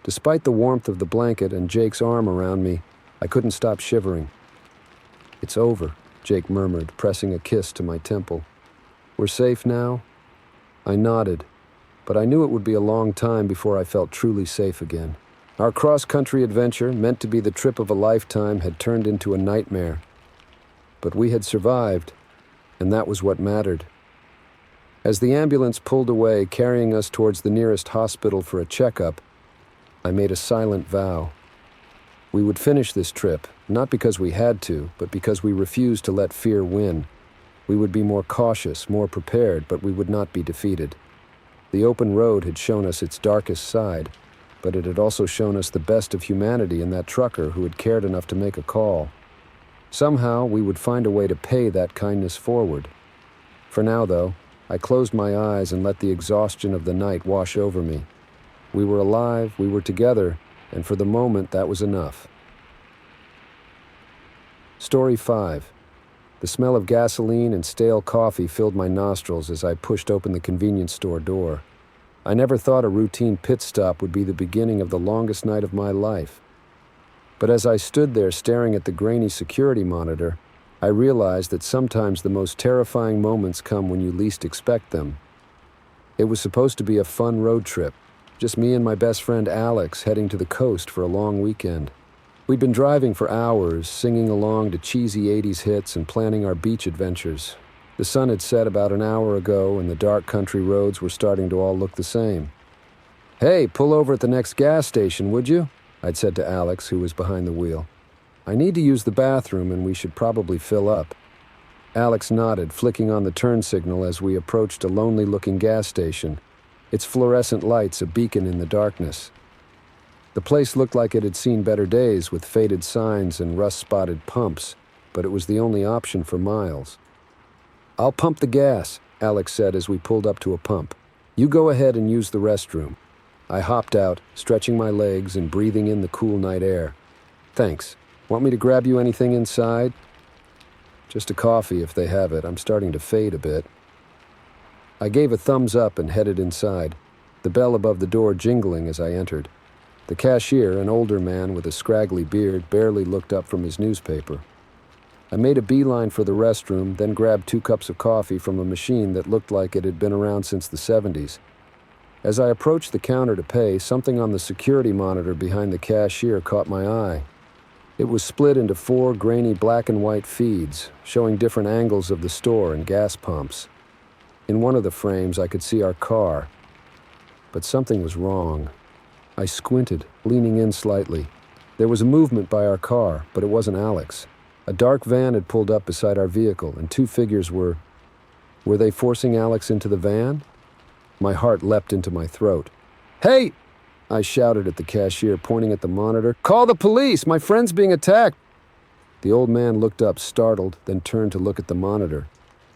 Despite the warmth of the blanket and Jake's arm around me, I couldn't stop shivering. "It's over," Jake murmured, pressing a kiss to my temple. "We're safe now?" I nodded, but I knew it would be a long time before I felt truly safe again. Our cross-country adventure, meant to be the trip of a lifetime, had turned into a nightmare. But we had survived, and that was what mattered. As the ambulance pulled away, carrying us towards the nearest hospital for a checkup, I made a silent vow. We would finish this trip, not because we had to, but because we refused to let fear win. We would be more cautious, more prepared, but we would not be defeated. The open road had shown us its darkest side, but it had also shown us the best of humanity in that trucker who had cared enough to make a call. Somehow, we would find a way to pay that kindness forward. For now, though, I closed my eyes and let the exhaustion of the night wash over me. We were alive, we were together, and for the moment, that was enough. Story 5. The smell of gasoline and stale coffee filled my nostrils as I pushed open the convenience store door. I never thought a routine pit stop would be the beginning of the longest night of my life. But as I stood there staring at the grainy security monitor, I realized that sometimes the most terrifying moments come when you least expect them. It was supposed to be a fun road trip, just me and my best friend Alex heading to the coast for a long weekend. We'd been driving for hours, singing along to cheesy 80s hits and planning our beach adventures. The sun had set about an hour ago, and the dark country roads were starting to all look the same. "Hey, pull over at the next gas station, would you?" I'd said to Alex, who was behind the wheel. "I need to use the bathroom, and we should probably fill up." Alex nodded, flicking on the turn signal as we approached a lonely-looking gas station, its fluorescent lights a beacon in the darkness. The place looked like it had seen better days, with faded signs and rust-spotted pumps, but it was the only option for miles. "I'll pump the gas," Alex said as we pulled up to a pump. "You go ahead and use the restroom." I hopped out, stretching my legs and breathing in the cool night air. "Thanks. Want me to grab you anything inside?" "Just a coffee if they have it. I'm starting to fade a bit." I gave a thumbs up and headed inside, the bell above the door jingling as I entered. The cashier, an older man with a scraggly beard, barely looked up from his newspaper. I made a beeline for the restroom, then grabbed 2 cups of coffee from a machine that looked like it had been around since the 70s. As I approached the counter to pay, something on the security monitor behind the cashier caught my eye. It was split into 4 grainy black and white feeds, showing different angles of the store and gas pumps. In one of the frames, I could see our car. But something was wrong. I squinted, leaning in slightly. There was a movement by our car, but it wasn't Alex. A dark van had pulled up beside our vehicle, and 2 figures were... Were they forcing Alex into the van? My heart leapt into my throat. "Hey!" I shouted at the cashier, pointing at the monitor. "Call the police! My friend's being attacked!" The old man looked up, startled, then turned to look at the monitor.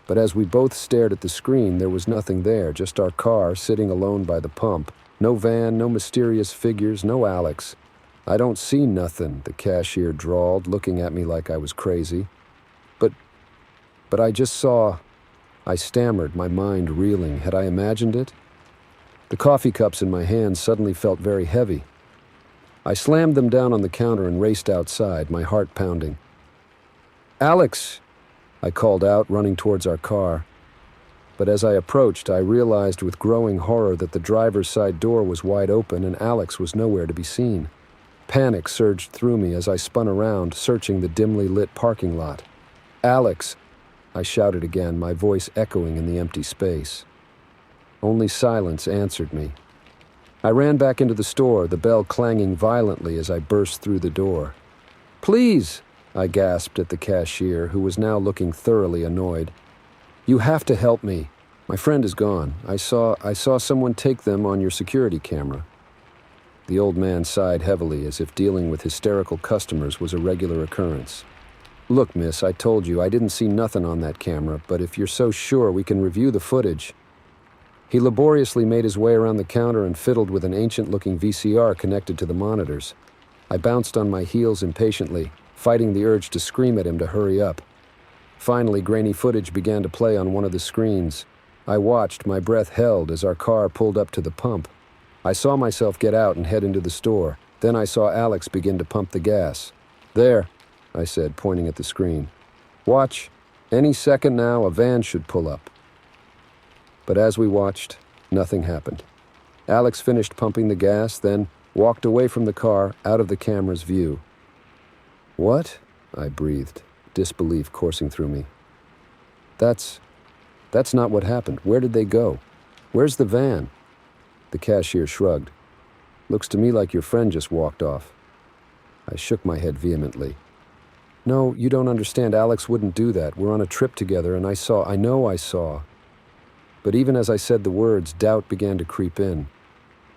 But as we both stared at the screen, there was nothing there, just our car sitting alone by the pump. No van, no mysterious figures, no Alex. "I don't see nothing," the cashier drawled, looking at me like I was crazy. But I just saw. I stammered, my mind reeling. Had I imagined it? The coffee cups in my hands suddenly felt very heavy. I slammed them down on the counter and raced outside, my heart pounding. "Alex!" I called out, running towards our car. But as I approached, I realized with growing horror that the driver's side door was wide open and Alex was nowhere to be seen. Panic surged through me as I spun around, searching the dimly lit parking lot. "Alex!" I shouted again, my voice echoing in the empty space. Only silence answered me. I ran back into the store, the bell clanging violently as I burst through the door. "Please!" I gasped at the cashier, who was now looking thoroughly annoyed. "You have to help me. My friend is gone. I saw someone take them on your security camera." The old man sighed heavily, as if dealing with hysterical customers was a regular occurrence. "Look, miss, I told you I didn't see nothing on that camera, but if you're so sure, we can review the footage." He laboriously made his way around the counter and fiddled with an ancient-looking VCR connected to the monitors. I bounced on my heels impatiently, fighting the urge to scream at him to hurry up. Finally, grainy footage began to play on one of the screens. I watched, my breath held, as our car pulled up to the pump. I saw myself get out and head into the store. Then I saw Alex begin to pump the gas. "There," I said, pointing at the screen. "Watch. Any second now, a van should pull up." But as we watched, nothing happened. Alex finished pumping the gas, then walked away from the car, out of the camera's view. "What?" I breathed, disbelief coursing through me. That's not what happened. Where did they go? Where's the van?" The cashier shrugged. "Looks to me like your friend just walked off." I shook my head vehemently. "No, you don't understand. Alex wouldn't do that. We're on a trip together, and I know I saw. But even as I said the words, doubt began to creep in.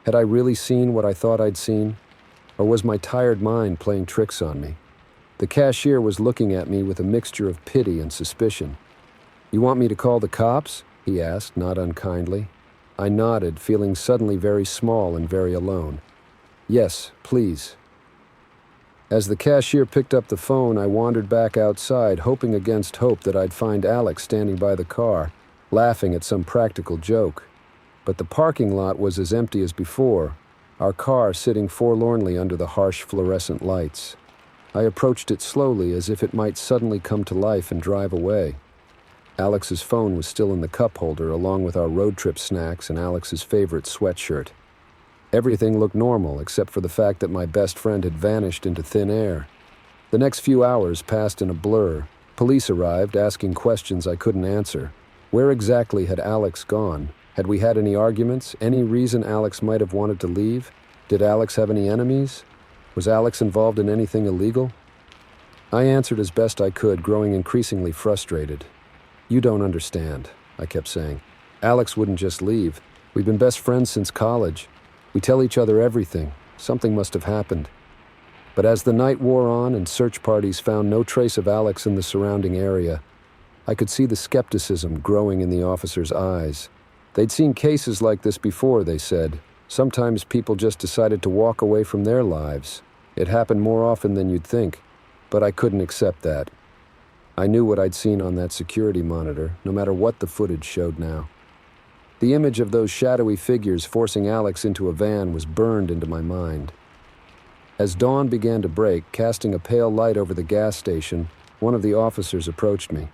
Had I really seen what I thought I'd seen? Or was my tired mind playing tricks on me? The cashier was looking at me with a mixture of pity and suspicion. "You want me to call the cops?" he asked, not unkindly. I nodded, feeling suddenly very small and very alone. "Yes, please." As the cashier picked up the phone, I wandered back outside, hoping against hope that I'd find Alex standing by the car, laughing at some practical joke. But the parking lot was as empty as before, our car sitting forlornly under the harsh fluorescent lights. I approached it slowly, as if it might suddenly come to life and drive away. Alex's phone was still in the cup holder, along with our road trip snacks and Alex's favorite sweatshirt. Everything looked normal, except for the fact that my best friend had vanished into thin air. The next few hours passed in a blur. Police arrived, asking questions I couldn't answer. Where exactly had Alex gone? Had we had any arguments? Any reason Alex might have wanted to leave? Did Alex have any enemies? Was Alex involved in anything illegal? I answered as best I could, growing increasingly frustrated. "You don't understand," I kept saying. "Alex wouldn't just leave. We've been best friends since college. We tell each other everything. Something must have happened." But as the night wore on and search parties found no trace of Alex in the surrounding area, I could see the skepticism growing in the officers' eyes. They'd seen cases like this before, they said. Sometimes people just decided to walk away from their lives. It happened more often than you'd think, but I couldn't accept that. I knew what I'd seen on that security monitor, no matter what the footage showed now. The image of those shadowy figures forcing Alex into a van was burned into my mind. As dawn began to break, casting a pale light over the gas station, one of the officers approached me.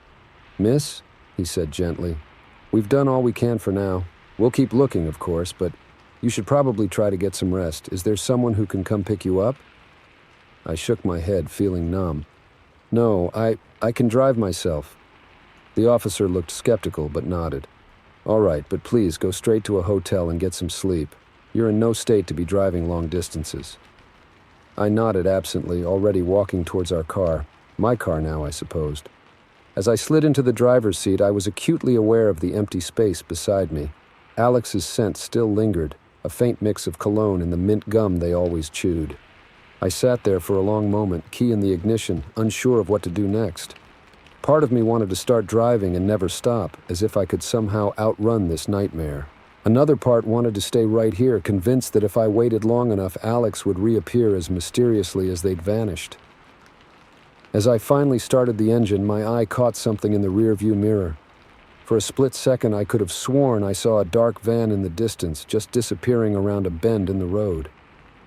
"Miss," he said gently, "we've done all we can for now. We'll keep looking, of course, but you should probably try to get some rest. Is there someone who can come pick you up?" I shook my head, feeling numb. "No, I can drive myself." The officer looked skeptical but nodded. "All right, but please go straight to a hotel and get some sleep. You're in no state to be driving long distances." I nodded absently, already walking towards our car. My car now, I supposed. As I slid into the driver's seat, I was acutely aware of the empty space beside me. Alex's scent still lingered, a faint mix of cologne and the mint gum they always chewed. I sat there for a long moment, key in the ignition, unsure of what to do next. Part of me wanted to start driving and never stop, as if I could somehow outrun this nightmare. Another part wanted to stay right here, convinced that if I waited long enough, Alex would reappear as mysteriously as they'd vanished. As I finally started the engine, my eye caught something in the rearview mirror. For a split second, I could have sworn I saw a dark van in the distance, just disappearing around a bend in the road.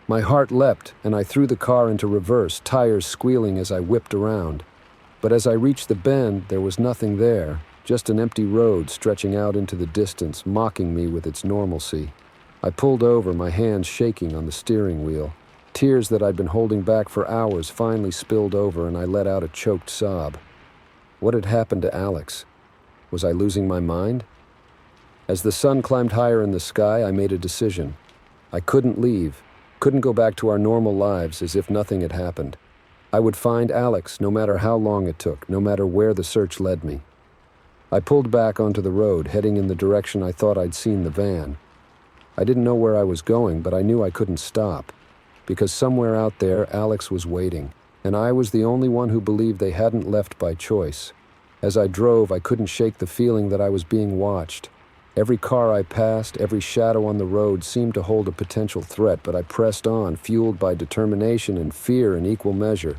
My heart leapt, and I threw the car into reverse, tires squealing as I whipped around. But as I reached the bend, there was nothing there, just an empty road stretching out into the distance, mocking me with its normalcy. I pulled over, my hands shaking on the steering wheel. Tears that I'd been holding back for hours finally spilled over, and I let out a choked sob. What had happened to Alex? Was I losing my mind? As the sun climbed higher in the sky, I made a decision. I couldn't leave, couldn't go back to our normal lives as if nothing had happened. I would find Alex no matter how long it took, no matter where the search led me. I pulled back onto the road, heading in the direction I thought I'd seen the van. I didn't know where I was going, but I knew I couldn't stop, because somewhere out there, Alex was waiting, and I was the only one who believed they hadn't left by choice. As I drove, I couldn't shake the feeling that I was being watched. Every car I passed, every shadow on the road seemed to hold a potential threat, but I pressed on, fueled by determination and fear in equal measure.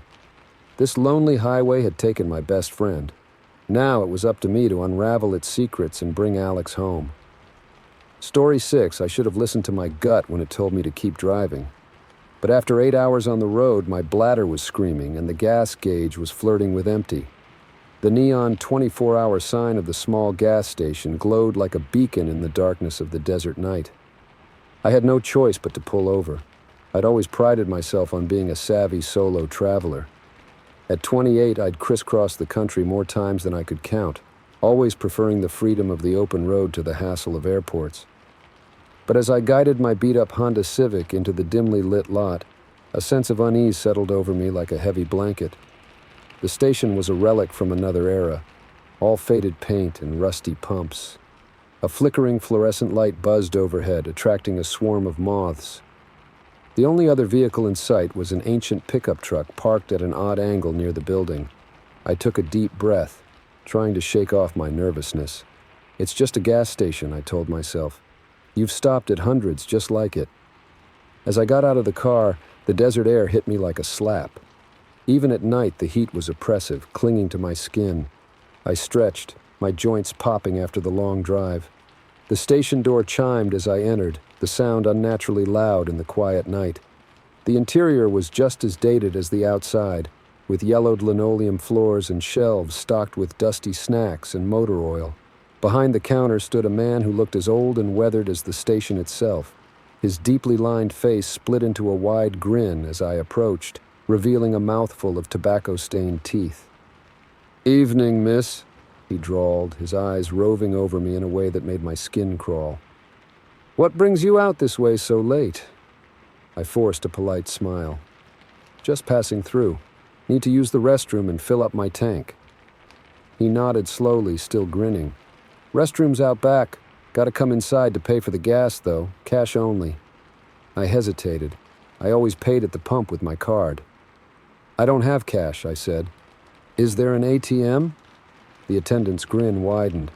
This lonely highway had taken my best friend. Now it was up to me to unravel its secrets and bring Alex home. Story 6, I should have listened to my gut when it told me to keep driving. But after 8 hours on the road, my bladder was screaming and the gas gauge was flirting with empty. The neon 24-hour sign of the small gas station glowed like a beacon in the darkness of the desert night. I had no choice but to pull over. I'd always prided myself on being a savvy solo traveler. At 28, I'd crisscrossed the country more times than I could count, always preferring the freedom of the open road to the hassle of airports. But as I guided my beat-up Honda Civic into the dimly lit lot, a sense of unease settled over me like a heavy blanket. The station was a relic from another era, all faded paint and rusty pumps. A flickering fluorescent light buzzed overhead, attracting a swarm of moths. The only other vehicle in sight was an ancient pickup truck parked at an odd angle near the building. I took a deep breath, trying to shake off my nervousness. It's just a gas station, I told myself. You've stopped at hundreds just like it. As I got out of the car, the desert air hit me like a slap. Even at night, the heat was oppressive, clinging to my skin. I stretched, my joints popping after the long drive. The station door chimed as I entered, the sound unnaturally loud in the quiet night. The interior was just as dated as the outside, with yellowed linoleum floors and shelves stocked with dusty snacks and motor oil. Behind the counter stood a man who looked as old and weathered as the station itself. His deeply lined face split into a wide grin as I approached, revealing a mouthful of tobacco-stained teeth. "Evening, miss," he drawled, his eyes roving over me in a way that made my skin crawl. "What brings you out this way so late?" I forced a polite smile. "Just passing through. Need to use the restroom and fill up my tank." He nodded slowly, still grinning. "Restroom's out back. Gotta come inside to pay for the gas, though. Cash only." I hesitated. I always paid at the pump with my card. "I don't have cash," I said. "Is there an ATM?" The attendant's grin widened.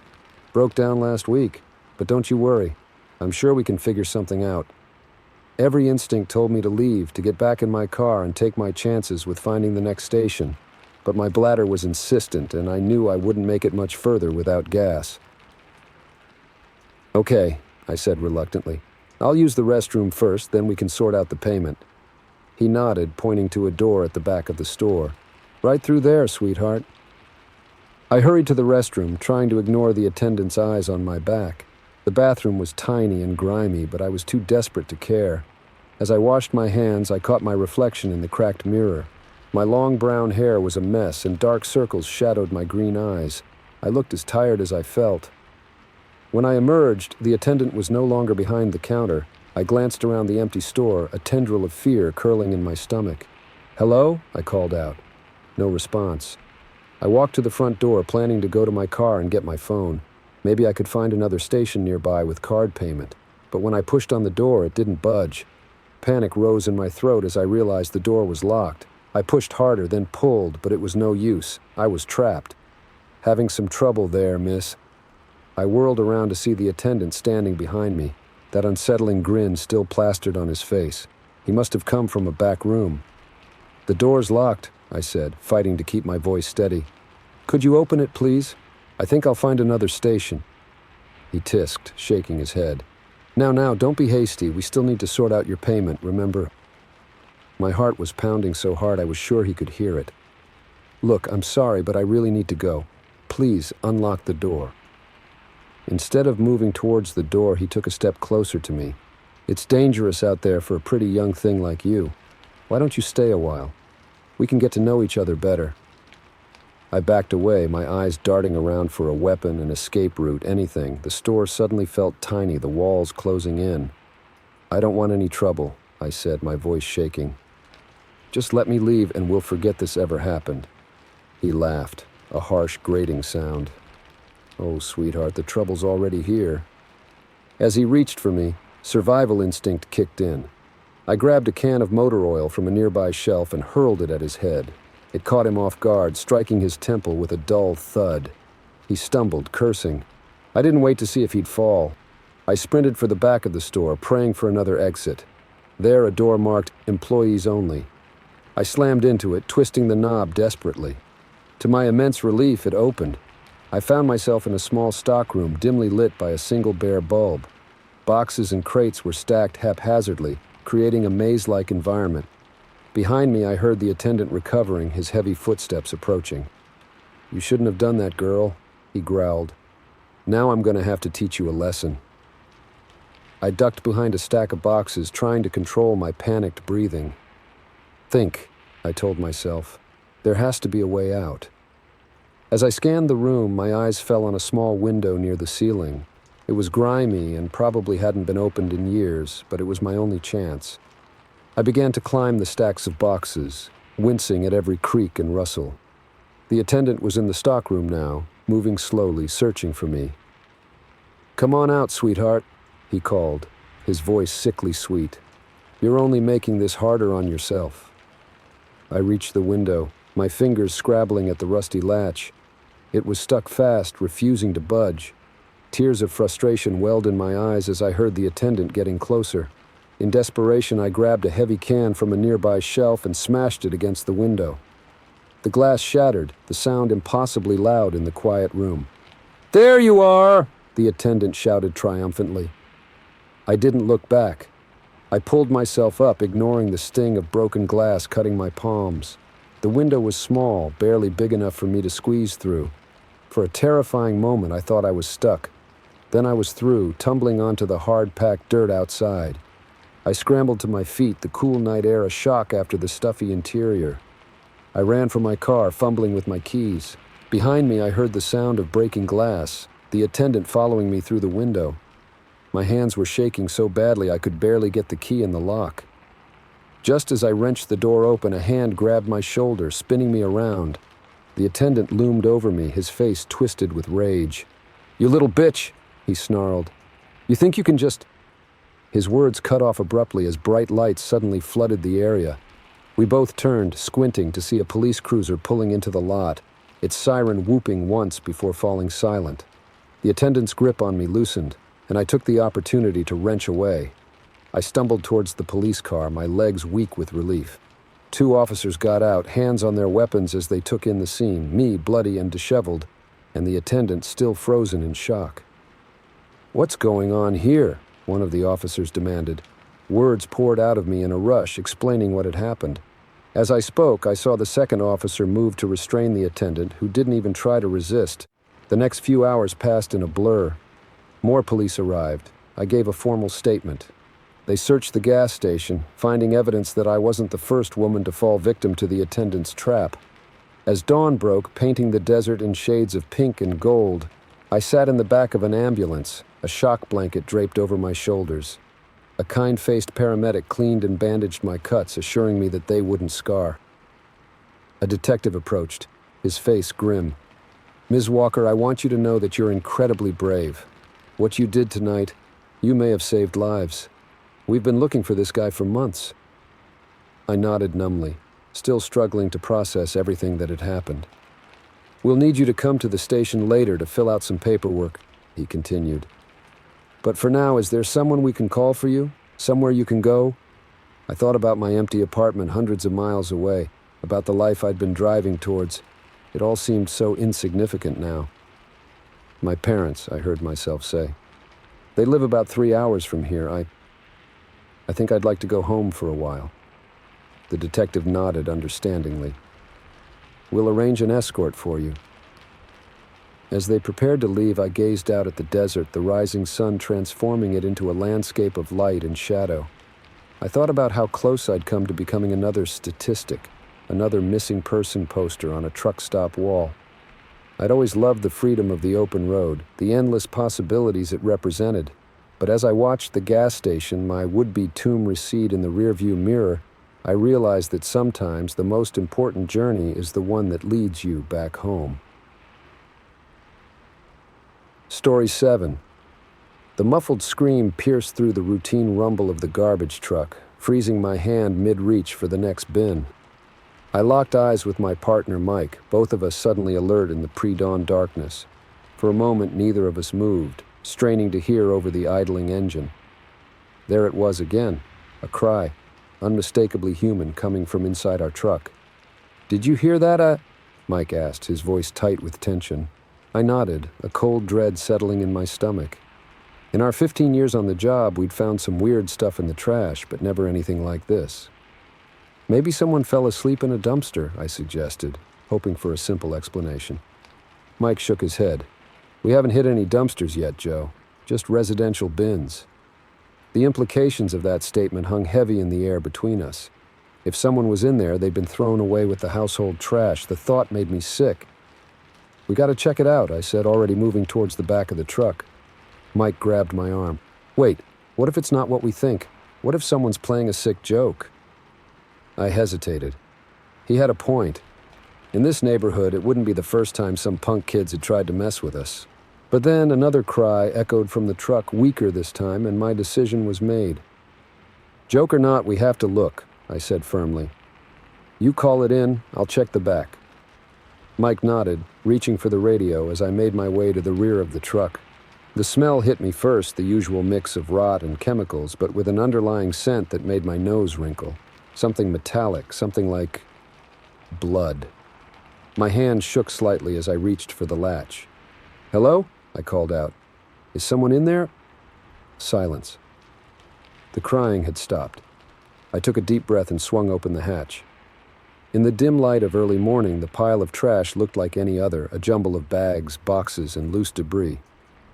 "Broke down last week, but don't you worry. I'm sure we can figure something out." Every instinct told me to leave, to get back in my car and take my chances with finding the next station. But my bladder was insistent, and I knew I wouldn't make it much further without gas. "Okay," I said reluctantly. "I'll use the restroom first, then we can sort out the payment." He nodded, pointing to a door at the back of the store. "Right through there, sweetheart." I hurried to the restroom, trying to ignore the attendant's eyes on my back. The bathroom was tiny and grimy, but I was too desperate to care. As I washed my hands, I caught my reflection in the cracked mirror. My long brown hair was a mess, and dark circles shadowed my green eyes. I looked as tired as I felt. When I emerged, the attendant was no longer behind the counter. I glanced around the empty store, a tendril of fear curling in my stomach. "Hello?" I called out. No response. I walked to the front door, planning to go to my car and get my phone. Maybe I could find another station nearby with card payment. But when I pushed on the door, it didn't budge. Panic rose in my throat as I realized the door was locked. I pushed harder, then pulled, but it was no use. I was trapped. "Having some trouble there, miss." I whirled around to see the attendant standing behind me, that unsettling grin still plastered on his face. He must have come from a back room. "The door's locked," I said, fighting to keep my voice steady. "Could you open it, please? I think I'll find another station." He tisked, shaking his head. Now, don't be hasty. We still need to sort out your payment, remember?" My heart was pounding so hard I was sure he could hear it. "Look, I'm sorry, but I really need to go. Please unlock the door." Instead of moving towards the door, he took a step closer to me. "It's dangerous out there for a pretty young thing like you. Why don't you stay a while? We can get to know each other better." I backed away, my eyes darting around for a weapon, an escape route, anything. The store suddenly felt tiny, the walls closing in. "I don't want any trouble," I said, my voice shaking. "Just let me leave and we'll forget this ever happened." He laughed, a harsh, grating sound. "Oh, sweetheart, the trouble's already here." As he reached for me, survival instinct kicked in. I grabbed a can of motor oil from a nearby shelf and hurled it at his head. It caught him off guard, striking his temple with a dull thud. He stumbled, cursing. I didn't wait to see if he'd fall. I sprinted for the back of the store, praying for another exit. There, a door marked "Employees Only." I slammed into it, twisting the knob desperately. To my immense relief, it opened. I found myself in a small stockroom, dimly lit by a single bare bulb. Boxes and crates were stacked haphazardly, creating a maze-like environment. Behind me, I heard the attendant recovering, his heavy footsteps approaching. "You shouldn't have done that, girl," he growled. "Now I'm going to have to teach you a lesson." I ducked behind a stack of boxes, trying to control my panicked breathing. "Think," I told myself. "There has to be a way out." As I scanned the room, my eyes fell on a small window near the ceiling. It was grimy and probably hadn't been opened in years, but it was my only chance. I began to climb the stacks of boxes, wincing at every creak and rustle. The attendant was in the stockroom now, moving slowly, searching for me. "Come on out, sweetheart," he called, his voice sickly sweet. "You're only making this harder on yourself." I reached the window, my fingers scrabbling at the rusty latch. It was stuck fast, refusing to budge. Tears of frustration welled in my eyes as I heard the attendant getting closer. In desperation, I grabbed a heavy can from a nearby shelf and smashed it against the window. The glass shattered, the sound impossibly loud in the quiet room. "There you are!" the attendant shouted triumphantly. I didn't look back. I pulled myself up, ignoring the sting of broken glass cutting my palms. The window was small, barely big enough for me to squeeze through. For a terrifying moment, I thought I was stuck. Then I was through, tumbling onto the hard-packed dirt outside. I scrambled to my feet, the cool night air a shock after the stuffy interior. I ran for my car, fumbling with my keys. Behind me, I heard the sound of breaking glass, the attendant following me through the window. My hands were shaking so badly I could barely get the key in the lock. Just as I wrenched the door open, a hand grabbed my shoulder, spinning me around. The attendant loomed over me, his face twisted with rage. "You little bitch," he snarled. "You think you can just—" His words cut off abruptly as bright lights suddenly flooded the area. We both turned, squinting, to see a police cruiser pulling into the lot, its siren whooping once before falling silent. The attendant's grip on me loosened, and I took the opportunity to wrench away. I stumbled towards the police car, my legs weak with relief. 2 officers got out, hands on their weapons as they took in the scene, me bloody and disheveled, and the attendant still frozen in shock. "What's going on here?" one of the officers demanded. Words poured out of me in a rush, explaining what had happened. As I spoke, I saw the second officer move to restrain the attendant, who didn't even try to resist. The next few hours passed in a blur. More police arrived. I gave a formal statement. They searched the gas station, finding evidence that I wasn't the first woman to fall victim to the attendant's trap. As dawn broke, painting the desert in shades of pink and gold, I sat in the back of an ambulance, a shock blanket draped over my shoulders. A kind-faced paramedic cleaned and bandaged my cuts, assuring me that they wouldn't scar. A detective approached, his face grim. "Ms. Walker, I want you to know that you're incredibly brave. What you did tonight, you may have saved lives. We've been looking for this guy for months." I nodded numbly, still struggling to process everything that had happened. "We'll need you to come to the station later to fill out some paperwork," he continued. "But for now, is there someone we can call for you? Somewhere you can go?" I thought about my empty apartment hundreds of miles away, about the life I'd been driving towards. It all seemed so insignificant now. "My parents," I heard myself say. "They live about 3 hours from here. I think I'd like to go home for a while." The detective nodded understandingly. "We'll arrange an escort for you." As they prepared to leave, I gazed out at the desert, the rising sun transforming it into a landscape of light and shadow. I thought about how close I'd come to becoming another statistic, another missing person poster on a truck stop wall. I'd always loved the freedom of the open road, the endless possibilities it represented. But as I watched the gas station, my would-be tomb recede in the rearview mirror, I realized that sometimes the most important journey is the one that leads you back home. Story 7. The muffled scream pierced through the routine rumble of the garbage truck, freezing my hand mid-reach for the next bin. I locked eyes with my partner, Mike, both of us suddenly alert in the pre-dawn darkness. For a moment, neither of us moved, straining to hear over the idling engine. There it was again, a cry, unmistakably human, coming from inside our truck. "Did you hear that, Mike asked, his voice tight with tension. I nodded, a cold dread settling in my stomach. In our 15 years on the job, we'd found some weird stuff in the trash, but never anything like this. "Maybe someone fell asleep in a dumpster," I suggested, hoping for a simple explanation. Mike shook his head. "We haven't hit any dumpsters yet, Joe. Just residential bins." The implications of that statement hung heavy in the air between us. If someone was in there, they'd been thrown away with the household trash. The thought made me sick. "We gotta check it out," I said, already moving towards the back of the truck. Mike grabbed my arm. "Wait, what if it's not what we think? What if someone's playing a sick joke?" I hesitated. He had a point. In this neighborhood, it wouldn't be the first time some punk kids had tried to mess with us. But then another cry echoed from the truck, weaker this time, and my decision was made. "Joke or not, we have to look," I said firmly. "You call it in, I'll check the back." Mike nodded, reaching for the radio as I made my way to the rear of the truck. The smell hit me first, the usual mix of rot and chemicals, but with an underlying scent that made my nose wrinkle. Something metallic, something like blood. My hand shook slightly as I reached for the latch. "Hello?" I called out. "Is someone in there?" Silence. The crying had stopped. I took a deep breath and swung open the hatch. In the dim light of early morning, the pile of trash looked like any other, a jumble of bags, boxes, and loose debris.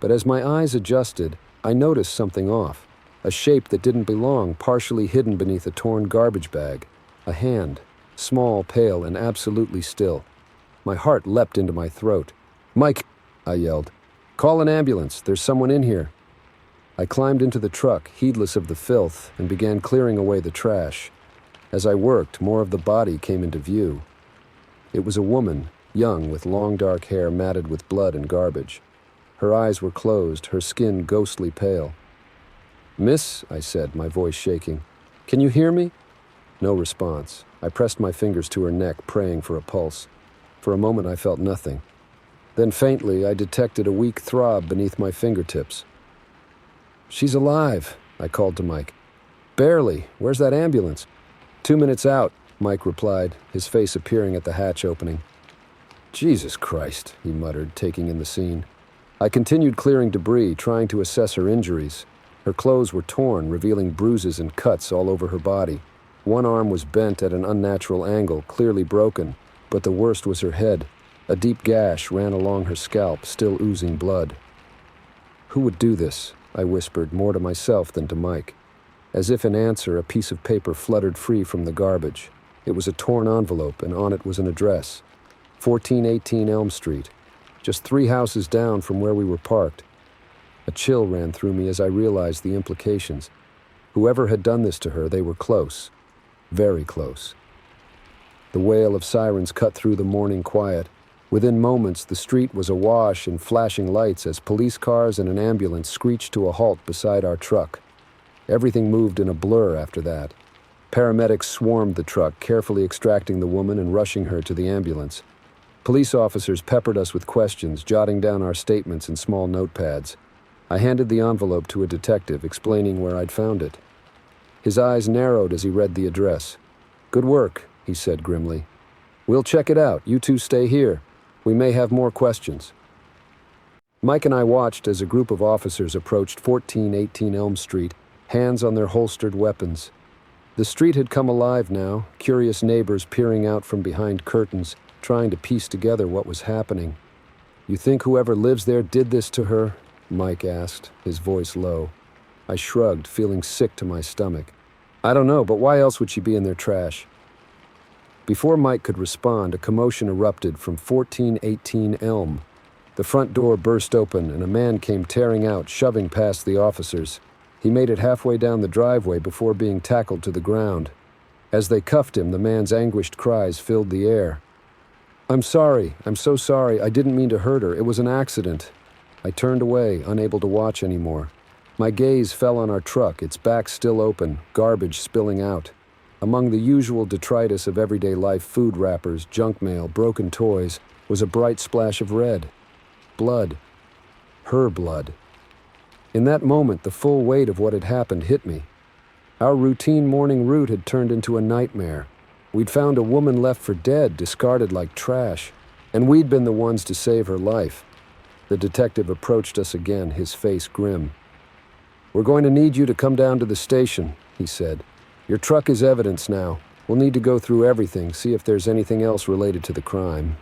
But as my eyes adjusted, I noticed something off. A shape that didn't belong, partially hidden beneath a torn garbage bag. A hand, small, pale, and absolutely still. My heart leapt into my throat. "Mike!" I yelled. "Call an ambulance. There's someone in here." I climbed into the truck, heedless of the filth, and began clearing away the trash. As I worked, more of the body came into view. It was a woman, young, with long dark hair matted with blood and garbage. Her eyes were closed, her skin ghostly pale. "Miss," I said, my voice shaking, "can you hear me?" No response. I pressed my fingers to her neck, praying for a pulse. For a moment I felt nothing. Then faintly I detected a weak throb beneath my fingertips. "She's alive," I called to Mike. "Barely. Where's that ambulance?" 2 minutes out, Mike replied, his face appearing at the hatch opening. "Jesus Christ," he muttered, taking in the scene. I continued clearing debris, trying to assess her injuries. Her clothes were torn, revealing bruises and cuts all over her body. One arm was bent at an unnatural angle, clearly broken, but the worst was her head. A deep gash ran along her scalp, still oozing blood. "Who would do this?" I whispered, more to myself than to Mike. As if in answer, a piece of paper fluttered free from the garbage. It was a torn envelope, and on it was an address. 1418 Elm Street. Just 3 houses down from where we were parked. A chill ran through me as I realized the implications. Whoever had done this to her, they were close. Very close. The wail of sirens cut through the morning quiet. Within moments, the street was awash in flashing lights as police cars and an ambulance screeched to a halt beside our truck. Everything moved in a blur after that. Paramedics swarmed the truck, carefully extracting the woman and rushing her to the ambulance. Police officers peppered us with questions, jotting down our statements in small notepads. I handed the envelope to a detective, explaining where I'd found it. His eyes narrowed as he read the address. "Good work," he said grimly. "We'll check it out. You two stay here. We may have more questions." Mike and I watched as a group of officers approached 1418 Elm Street, hands on their holstered weapons. The street had come alive now, curious neighbors peering out from behind curtains, trying to piece together what was happening. "You think whoever lives there did this to her?" Mike asked, his voice low. I shrugged, feeling sick to my stomach. "I don't know, but why else would she be in their trash?" Before Mike could respond, a commotion erupted from 1418 Elm. The front door burst open, and a man came tearing out, shoving past the officers. He made it halfway down the driveway before being tackled to the ground. As they cuffed him, the man's anguished cries filled the air. "I'm sorry. I'm so sorry. I didn't mean to hurt her. It was an accident." I turned away, unable to watch anymore. My gaze fell on our truck, its back still open, garbage spilling out. Among the usual detritus of everyday life, food wrappers, junk mail, broken toys, was a bright splash of red. Blood. Her blood. In that moment, the full weight of what had happened hit me. Our routine morning route had turned into a nightmare. We'd found a woman left for dead, discarded like trash, and we'd been the ones to save her life. The detective approached us again, his face grim. "We're going to need you to come down to the station," he said. "Your truck is evidence now. We'll need to go through everything, see if there's anything else related to the crime."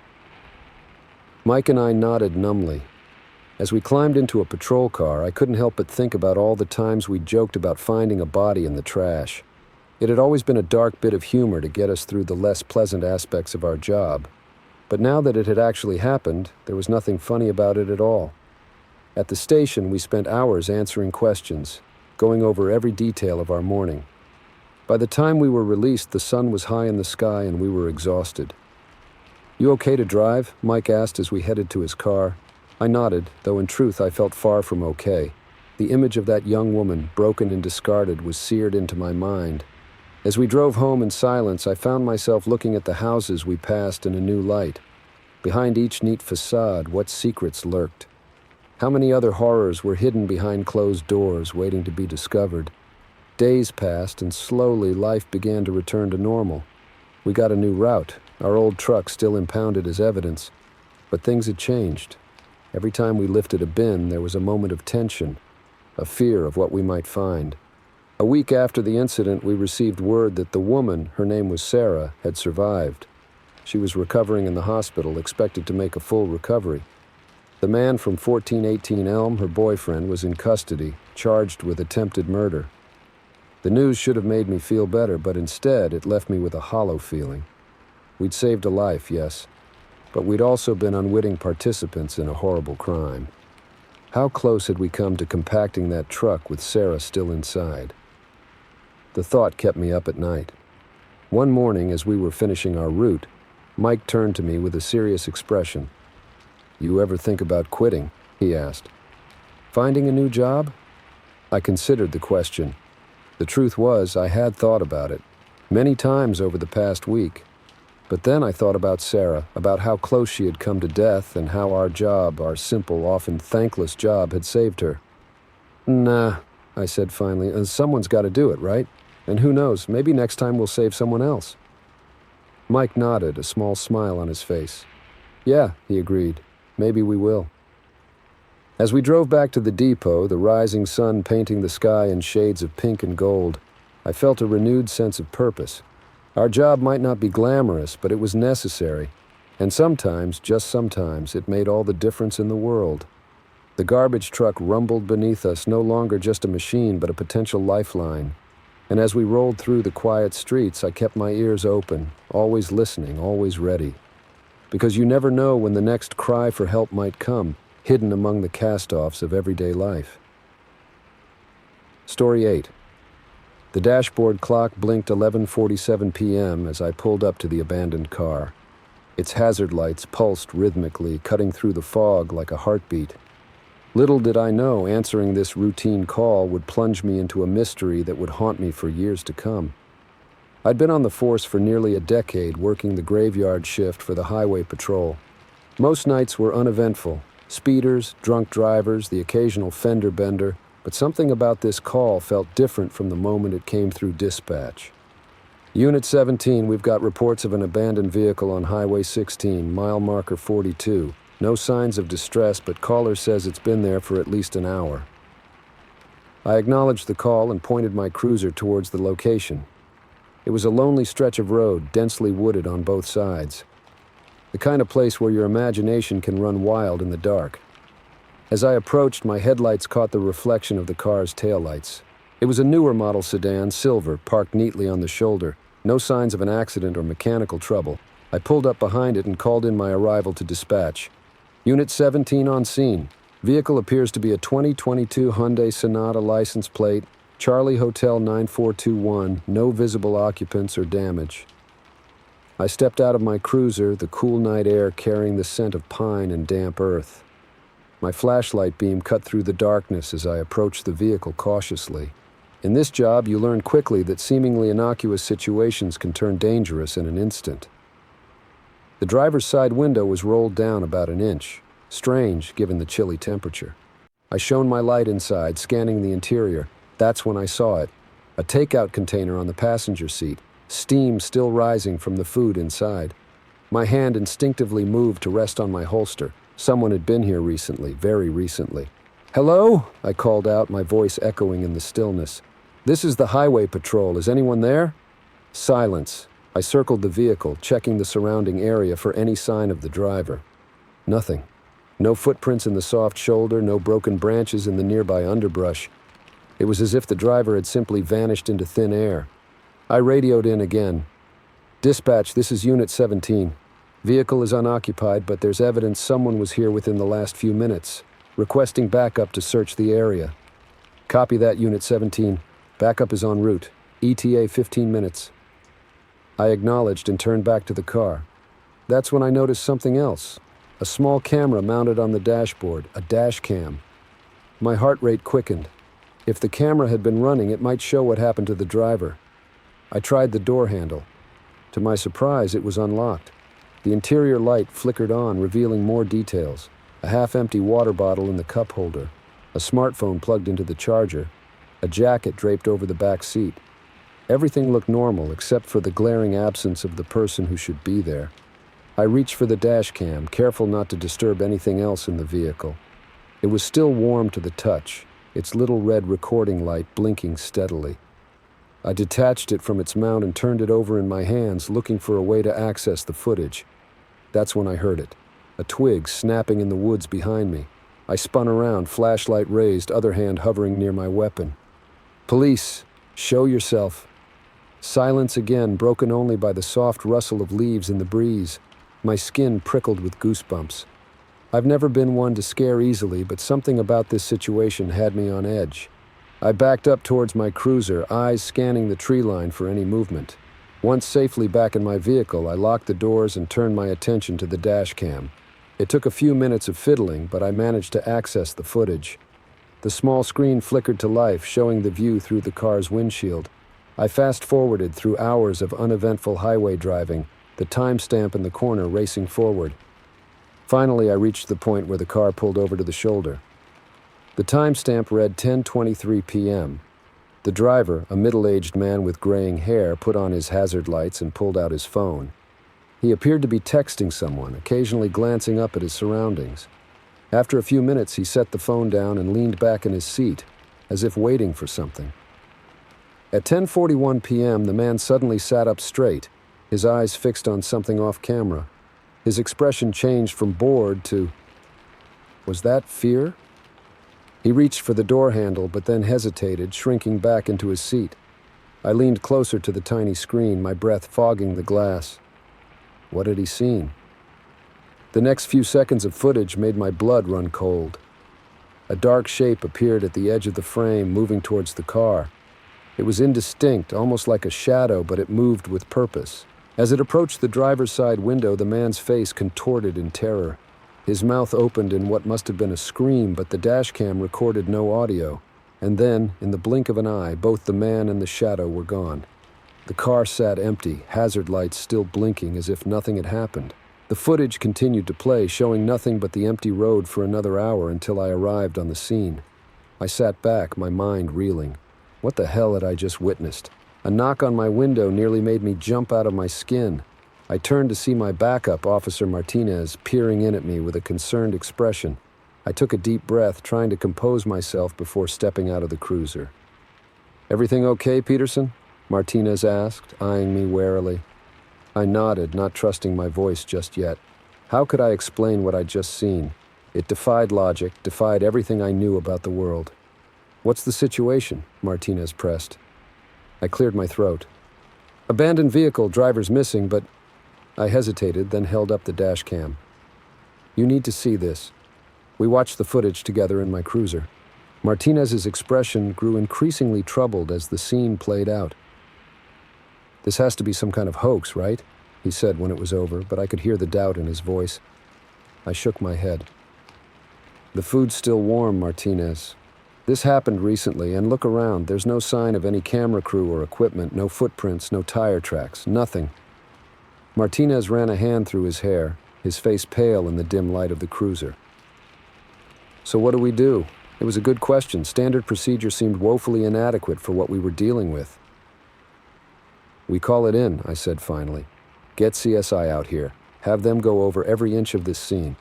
Mike and I nodded numbly. As we climbed into a patrol car, I couldn't help but think about all the times we'd joked about finding a body in the trash. It had always been a dark bit of humor to get us through the less pleasant aspects of our job. But now that it had actually happened, there was nothing funny about it at all. At the station, we spent hours answering questions, going over every detail of our morning. By the time we were released, the sun was high in the sky and we were exhausted. "You okay to drive?" Mike asked as we headed to his car. I nodded, though in truth I felt far from okay. The image of that young woman, broken and discarded, was seared into my mind. As we drove home in silence, I found myself looking at the houses we passed in a new light. Behind each neat facade, what secrets lurked? How many other horrors were hidden behind closed doors, waiting to be discovered? Days passed, and slowly life began to return to normal. We got a new route, our old truck still impounded as evidence. But things had changed. Every time we lifted a bin, there was a moment of tension, a fear of what we might find. A week after the incident, we received word that the woman, her name was Sarah, had survived. She was recovering in the hospital, expected to make a full recovery. The man from 1418 Elm, her boyfriend, was in custody, charged with attempted murder. The news should have made me feel better, but instead it left me with a hollow feeling. We'd saved a life, yes, but we'd also been unwitting participants in a horrible crime. How close had we come to compacting that truck with Sarah still inside? The thought kept me up at night. One morning, as we were finishing our route, Mike turned to me with a serious expression. "You ever think about quitting?" he asked. "Finding a new job?" I considered the question. The truth was, I had thought about it, many times over the past week. But then I thought about Sarah, about how close she had come to death and how our job, our simple, often thankless job, had saved her. "Nah," I said finally, "someone's got to do it, right? And who knows, maybe next time we'll save someone else." Mike nodded, a small smile on his face. "Yeah," he agreed, "maybe we will." As we drove back to the depot, the rising sun painting the sky in shades of pink and gold, I felt a renewed sense of purpose. Our job might not be glamorous, but it was necessary, and sometimes, just sometimes, it made all the difference in the world. The garbage truck rumbled beneath us, no longer just a machine, but a potential lifeline. And as we rolled through the quiet streets, I kept my ears open, always listening, always ready. Because you never know when the next cry for help might come, hidden among the cast-offs of everyday life. Story 8. The dashboard clock blinked 11:47 p.m. as I pulled up to the abandoned car. Its hazard lights pulsed rhythmically, cutting through the fog like a heartbeat. Little did I know answering this routine call would plunge me into a mystery that would haunt me for years to come. I'd been on the force for nearly a decade, working the graveyard shift for the highway patrol. Most nights were uneventful. Speeders, drunk drivers, the occasional fender bender, but something about this call felt different from the moment it came through dispatch. Unit 17, we've got reports of an abandoned vehicle on Highway 16, mile marker 42. No signs of distress, but caller says it's been there for at least an hour. I acknowledged the call and pointed my cruiser towards the location. It was a lonely stretch of road, densely wooded on both sides. The kind of place where your imagination can run wild in the dark. As I approached, my headlights caught the reflection of the car's taillights. It was a newer model sedan, silver, parked neatly on the shoulder. No signs of an accident or mechanical trouble. I pulled up behind it and called in my arrival to dispatch. Unit 17 on scene. Vehicle appears to be a 2022 Hyundai Sonata license plate, Charlie Hotel 9421, no visible occupants or damage. I stepped out of my cruiser, the cool night air carrying the scent of pine and damp earth. My flashlight beam cut through the darkness as I approached the vehicle cautiously. In this job, you learn quickly that seemingly innocuous situations can turn dangerous in an instant. The driver's side window was rolled down about an inch. Strange, given the chilly temperature. I shone my light inside, scanning the interior. That's when I saw it. A takeout container on the passenger seat, steam still rising from the food inside. My hand instinctively moved to rest on my holster. Someone had been here recently, very recently. "Hello?" I called out, my voice echoing in the stillness. "This is the highway patrol. Is anyone there?" Silence. I circled the vehicle, checking the surrounding area for any sign of the driver. Nothing. No footprints in the soft shoulder, no broken branches in the nearby underbrush. It was as if the driver had simply vanished into thin air. I radioed in again. "Dispatch, this is Unit 17. Vehicle is unoccupied, but there's evidence someone was here within the last few minutes. Requesting backup to search the area." "Copy that, Unit 17. Backup is en route. ETA 15 minutes. I acknowledged and turned back to the car. That's when I noticed something else. A small camera mounted on the dashboard, a dash cam. My heart rate quickened. If the camera had been running, it might show what happened to the driver. I tried the door handle. To my surprise, it was unlocked. The interior light flickered on, revealing more details. A half-empty water bottle in the cup holder, a smartphone plugged into the charger, a jacket draped over the back seat. Everything looked normal except for the glaring absence of the person who should be there. I reached for the dash cam, careful not to disturb anything else in the vehicle. It was still warm to the touch, its little red recording light blinking steadily. I detached it from its mount and turned it over in my hands, looking for a way to access the footage. That's when I heard it, a twig snapping in the woods behind me. I spun around, flashlight raised, other hand hovering near my weapon. "Police, show yourself." Silence again, broken only by the soft rustle of leaves in the breeze. My skin prickled with goosebumps. I've never been one to scare easily, but something about this situation had me on edge. I backed up towards my cruiser, eyes scanning the tree line for any movement. Once safely back in my vehicle, I locked the doors and turned my attention to the dash cam. It took a few minutes of fiddling, but I managed to access the footage. The small screen flickered to life, showing the view through the car's windshield. I fast-forwarded through hours of uneventful highway driving, the timestamp in the corner racing forward. Finally, I reached the point where the car pulled over to the shoulder. The timestamp read 10:23 p.m. The driver, a middle-aged man with graying hair, put on his hazard lights and pulled out his phone. He appeared to be texting someone, occasionally glancing up at his surroundings. After a few minutes, he set the phone down and leaned back in his seat, as if waiting for something. At 10:41 p.m., the man suddenly sat up straight, his eyes fixed on something off camera. His expression changed from bored to... was that fear? He reached for the door handle, but then hesitated, shrinking back into his seat. I leaned closer to the tiny screen, my breath fogging the glass. What had he seen? The next few seconds of footage made my blood run cold. A dark shape appeared at the edge of the frame, moving towards the car. It was indistinct, almost like a shadow, but it moved with purpose. As it approached the driver's side window, the man's face contorted in terror. His mouth opened in what must have been a scream, but the dashcam recorded no audio. And then, in the blink of an eye, both the man and the shadow were gone. The car sat empty, hazard lights still blinking as if nothing had happened. The footage continued to play, showing nothing but the empty road for another hour until I arrived on the scene. I sat back, my mind reeling. What the hell had I just witnessed? A knock on my window nearly made me jump out of my skin. I turned to see my backup, Officer Martinez, peering in at me with a concerned expression. I took a deep breath, trying to compose myself before stepping out of the cruiser. "Everything okay, Peterson?" Martinez asked, eyeing me warily. I nodded, not trusting my voice just yet. How could I explain what I'd just seen? It defied logic, defied everything I knew about the world. "What's the situation?" Martinez pressed. I cleared my throat. "Abandoned vehicle, driver's missing, but..." I hesitated, then held up the dash cam. "You need to see this." We watched the footage together in my cruiser. Martinez's expression grew increasingly troubled as the scene played out. "This has to be some kind of hoax, right?" he said when it was over, but I could hear the doubt in his voice. I shook my head. "The food's still warm, Martinez. This happened recently, and look around. There's no sign of any camera crew or equipment, no footprints, no tire tracks, nothing." Martinez ran a hand through his hair, his face pale in the dim light of the cruiser. "So what do we do?" It was a good question. Standard procedure seemed woefully inadequate for what we were dealing with. "We call it in," I said finally. "Get CSI out here. Have them go over every inch of this scene.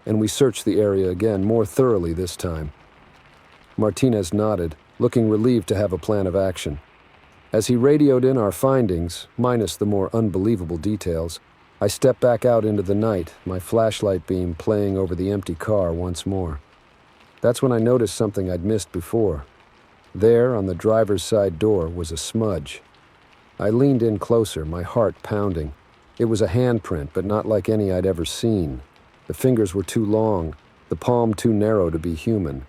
And we search the area again, more thoroughly this time." Martinez nodded, looking relieved to have a plan of action. As he radioed in our findings, minus the more unbelievable details, I stepped back out into the night, my flashlight beam playing over the empty car once more. That's when I noticed something I'd missed before. There, on the driver's side door, was a smudge. I leaned in closer, my heart pounding. It was a handprint, but not like any I'd ever seen. The fingers were too long, the palm too narrow to be human,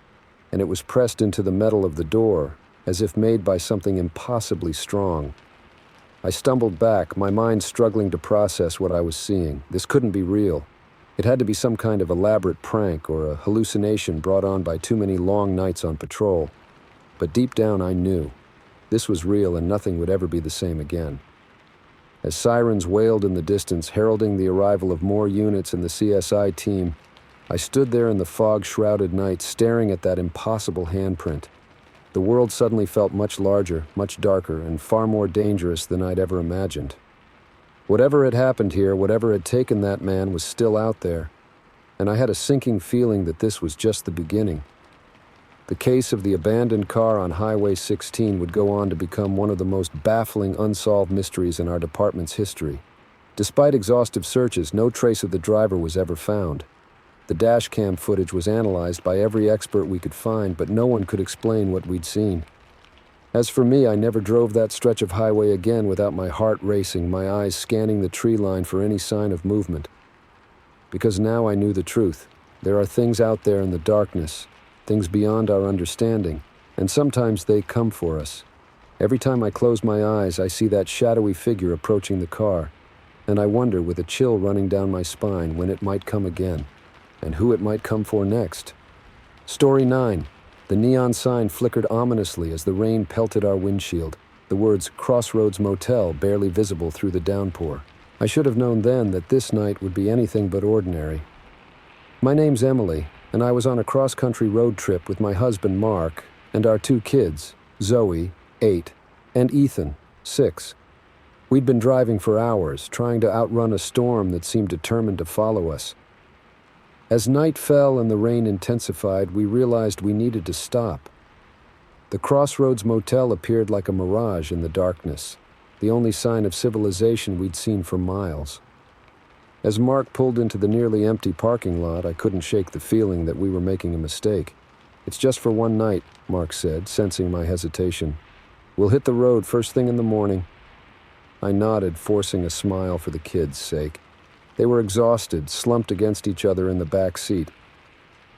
and it was pressed into the metal of the door, as if made by something impossibly strong. I stumbled back, my mind struggling to process what I was seeing. This couldn't be real. It had to be some kind of elaborate prank or a hallucination brought on by too many long nights on patrol. But deep down I knew. This was real and nothing would ever be the same again. As sirens wailed in the distance, heralding the arrival of more units in the CSI team, I stood there in the fog-shrouded night, staring at that impossible handprint. The world suddenly felt much larger, much darker, and far more dangerous than I'd ever imagined. Whatever had happened here, whatever had taken that man, was still out there, and I had a sinking feeling that this was just the beginning. The case of the abandoned car on Highway 16 would go on to become one of the most baffling unsolved mysteries in our department's history. Despite exhaustive searches, no trace of the driver was ever found. The dash cam footage was analyzed by every expert we could find, but no one could explain what we'd seen. As for me, I never drove that stretch of highway again without my heart racing, my eyes scanning the tree line for any sign of movement. Because now I knew the truth. There are things out there in the darkness, things beyond our understanding, and sometimes they come for us. Every time I close my eyes, I see that shadowy figure approaching the car, and I wonder, with a chill running down my spine, when it might come again. And who it might come for next. Story 9. The neon sign flickered ominously as the rain pelted our windshield, the words Crossroads Motel barely visible through the downpour. I should have known then that this night would be anything but ordinary. My name's Emily, and I was on a cross-country road trip with my husband Mark and our 2 kids, Zoe, 8, and Ethan, 6. We'd been driving for hours, trying to outrun a storm that seemed determined to follow us. As night fell and the rain intensified, we realized we needed to stop. The Crossroads Motel appeared like a mirage in the darkness, the only sign of civilization we'd seen for miles. As Mark pulled into the nearly empty parking lot, I couldn't shake the feeling that we were making a mistake. "It's just for one night," Mark said, sensing my hesitation. "We'll hit the road first thing in the morning." I nodded, forcing a smile for the kids' sake. They were exhausted, slumped against each other in the back seat.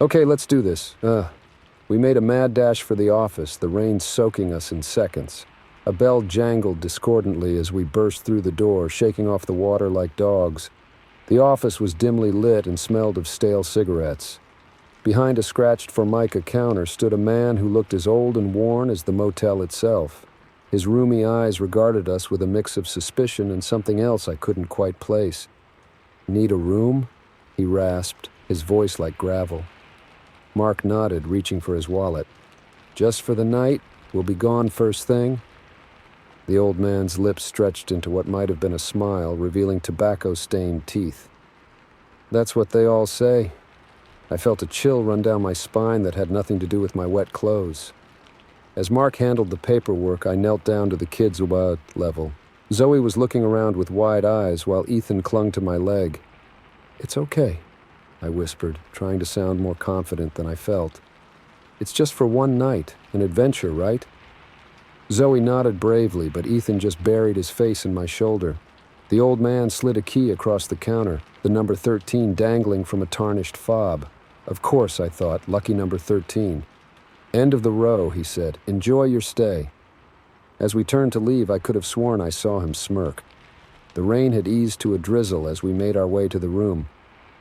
"Okay, let's do this." We made a mad dash for the office, the rain soaking us in seconds. A bell jangled discordantly as we burst through the door, shaking off the water like dogs. The office was dimly lit and smelled of stale cigarettes. Behind a scratched Formica counter stood a man who looked as old and worn as the motel itself. His roomy eyes regarded us with a mix of suspicion and something else I couldn't quite place. "Need a room?" he rasped, his voice like gravel. Mark nodded, reaching for his wallet. "Just for the night? We'll be gone first thing?" The old man's lips stretched into what might have been a smile, revealing tobacco-stained teeth. "That's what they all say." I felt a chill run down my spine that had nothing to do with my wet clothes. As Mark handled the paperwork, I knelt down to the kids' level. Zoe was looking around with wide eyes while Ethan clung to my leg. "It's okay," I whispered, trying to sound more confident than I felt. "It's just for one night, an adventure, right?" Zoe nodded bravely, but Ethan just buried his face in my shoulder. The old man slid a key across the counter, the number 13 dangling from a tarnished fob. Of course, I thought, lucky number 13. "End of the row," he said. "Enjoy your stay." As we turned to leave, I could have sworn I saw him smirk. The rain had eased to a drizzle as we made our way to the room.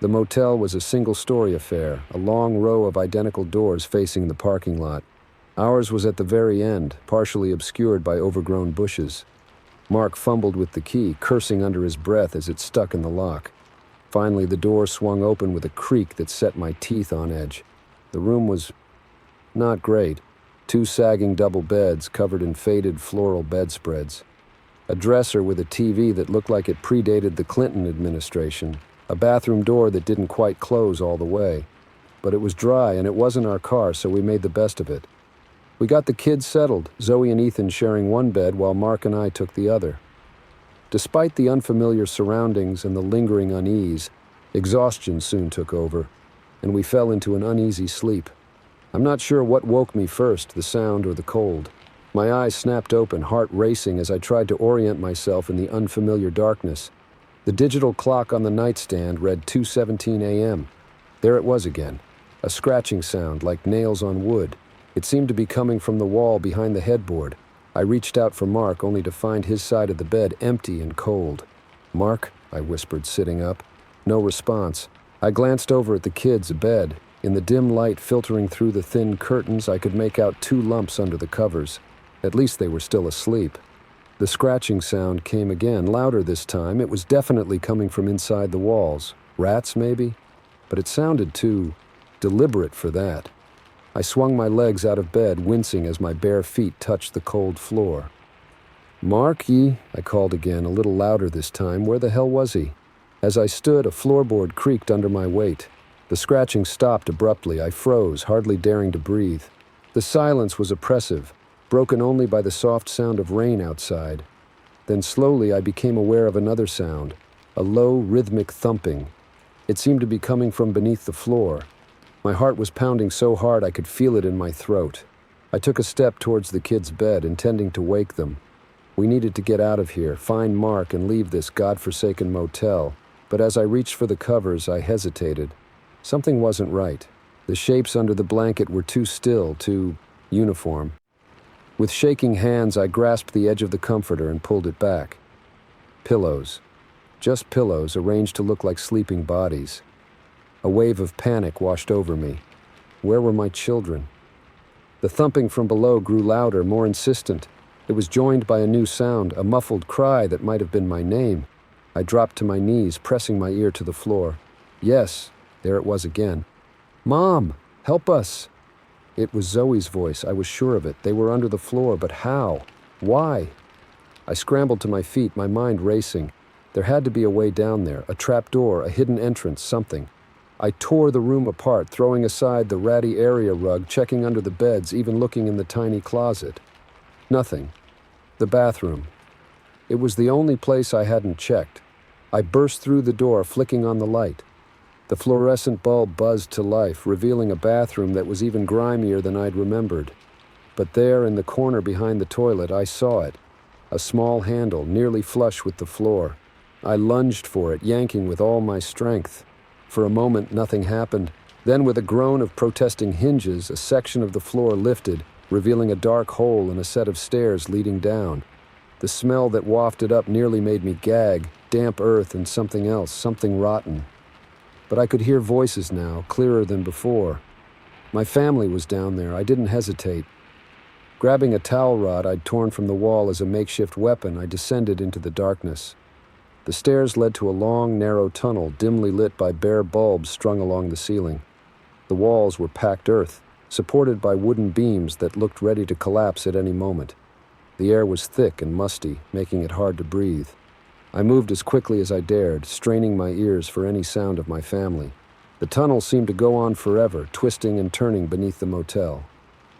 The motel was a single-story affair, a long row of identical doors facing the parking lot. Ours was at the very end, partially obscured by overgrown bushes. Mark fumbled with the key, cursing under his breath as it stuck in the lock. Finally, the door swung open with a creak that set my teeth on edge. The room was not great. 2 sagging double beds covered in faded floral bedspreads. A dresser with a TV that looked like it predated the Clinton administration. A bathroom door that didn't quite close all the way. But it was dry and it wasn't our car, so we made the best of it. We got the kids settled, Zoe and Ethan sharing one bed while Mark and I took the other. Despite the unfamiliar surroundings and the lingering unease, exhaustion soon took over, and we fell into an uneasy sleep. I'm not sure what woke me first, the sound or the cold. My eyes snapped open, heart racing as I tried to orient myself in the unfamiliar darkness. The digital clock on the nightstand read 2:17 a.m. There it was again, a scratching sound like nails on wood. It seemed to be coming from the wall behind the headboard. I reached out for Mark, only to find his side of the bed empty and cold. "Mark?" I whispered, sitting up. No response. I glanced over at the kids' bed. In the dim light filtering through the thin curtains, I could make out 2 lumps under the covers. At least they were still asleep. The scratching sound came again, louder this time. It was definitely coming from inside the walls. Rats, maybe? But it sounded too deliberate for that. I swung my legs out of bed, wincing as my bare feet touched the cold floor. "Marky," I called again, a little louder this time. Where the hell was he? As I stood, a floorboard creaked under my weight. The scratching stopped abruptly. I froze, hardly daring to breathe. The silence was oppressive, broken only by the soft sound of rain outside. Then slowly I became aware of another sound, a low, rhythmic thumping. It seemed to be coming from beneath the floor. My heart was pounding so hard I could feel it in my throat. I took a step towards the kids' bed, intending to wake them. We needed to get out of here, find Mark, and leave this godforsaken motel. But as I reached for the covers, I hesitated. Something wasn't right. The shapes under the blanket were too still, too uniform. With shaking hands, I grasped the edge of the comforter and pulled it back. Pillows. Just pillows, arranged to look like sleeping bodies. A wave of panic washed over me. Where were my children? The thumping from below grew louder, more insistent. It was joined by a new sound, a muffled cry that might have been my name. I dropped to my knees, pressing my ear to the floor. Yes, there it was again. "Mom, help us!" It was Zoe's voice, I was sure of it. They were under the floor, but how? Why? I scrambled to my feet, my mind racing. There had to be a way down there, a trap door, a hidden entrance, something. I tore the room apart, throwing aside the ratty area rug, checking under the beds, even looking in the tiny closet. Nothing. The bathroom. It was the only place I hadn't checked. I burst through the door, flicking on the light. The fluorescent bulb buzzed to life, revealing a bathroom that was even grimier than I'd remembered. But there, in the corner behind the toilet, I saw it. A small handle, nearly flush with the floor. I lunged for it, yanking with all my strength. For a moment, nothing happened. Then, with a groan of protesting hinges, a section of the floor lifted, revealing a dark hole and a set of stairs leading down. The smell that wafted up nearly made me gag, damp earth and something else, something rotten. But I could hear voices now, clearer than before. My family was down there. I didn't hesitate. Grabbing a towel rod I'd torn from the wall as a makeshift weapon, I descended into the darkness. The stairs led to a long, narrow tunnel, dimly lit by bare bulbs strung along the ceiling. The walls were packed earth, supported by wooden beams that looked ready to collapse at any moment. The air was thick and musty, making it hard to breathe. I moved as quickly as I dared, straining my ears for any sound of my family. The tunnel seemed to go on forever, twisting and turning beneath the motel.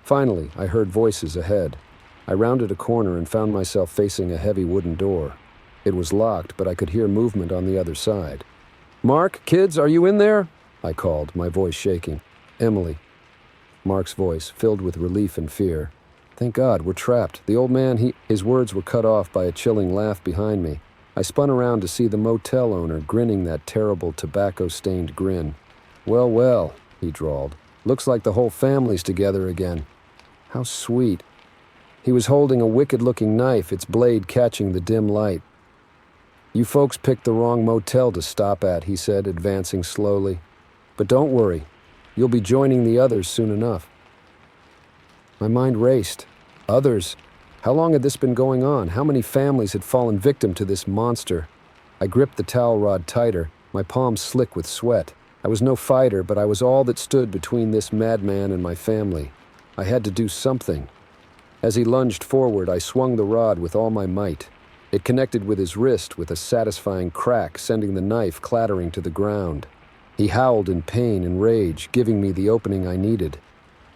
Finally, I heard voices ahead. I rounded a corner and found myself facing a heavy wooden door. It was locked, but I could hear movement on the other side. "Mark, kids, are you in there?" I called, my voice shaking. "Emily." Mark's voice, filled with relief and fear. "Thank God, we're trapped. The old man, His words were cut off by a chilling laugh behind me. I spun around to see the motel owner grinning that terrible tobacco-stained grin. "Well, well," he drawled. "Looks like the whole family's together again. How sweet." He was holding a wicked-looking knife, its blade catching the dim light. "You folks picked the wrong motel to stop at," he said, advancing slowly. "But don't worry. You'll be joining the others soon enough." My mind raced. Others? How long had this been going on? How many families had fallen victim to this monster? I gripped the towel rod tighter, my palms slick with sweat. I was no fighter, but I was all that stood between this madman and my family. I had to do something. As he lunged forward, I swung the rod with all my might. It connected with his wrist with a satisfying crack, sending the knife clattering to the ground. He howled in pain and rage, giving me the opening I needed.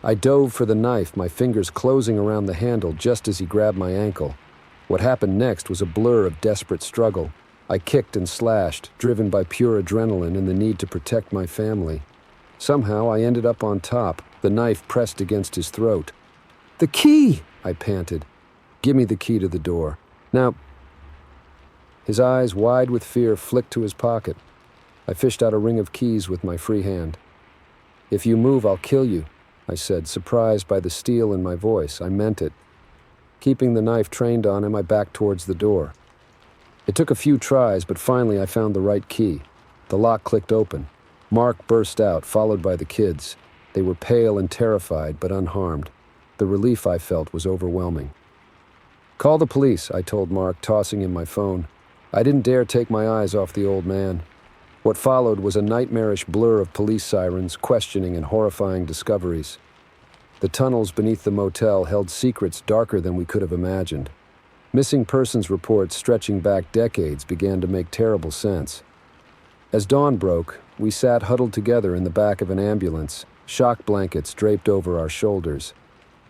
I dove for the knife, my fingers closing around the handle just as he grabbed my ankle. What happened next was a blur of desperate struggle. I kicked and slashed, driven by pure adrenaline and the need to protect my family. Somehow I ended up on top, the knife pressed against his throat. "The key!" I panted. "Give me the key to the door. Now..." His eyes, wide with fear, flicked to his pocket. I fished out a ring of keys with my free hand. "If you move, I'll kill you," I said, surprised by the steel in my voice. I meant it. Keeping the knife trained on him, I backed towards the door. It took a few tries, but finally I found the right key. The lock clicked open. Mark burst out, followed by the kids. They were pale and terrified, but unharmed. The relief I felt was overwhelming. "Call the police," I told Mark, tossing him my phone. I didn't dare take my eyes off the old man. What followed was a nightmarish blur of police sirens, questioning and horrifying discoveries. The tunnels beneath the motel held secrets darker than we could have imagined. Missing persons reports stretching back decades began to make terrible sense. As dawn broke, we sat huddled together in the back of an ambulance, shock blankets draped over our shoulders.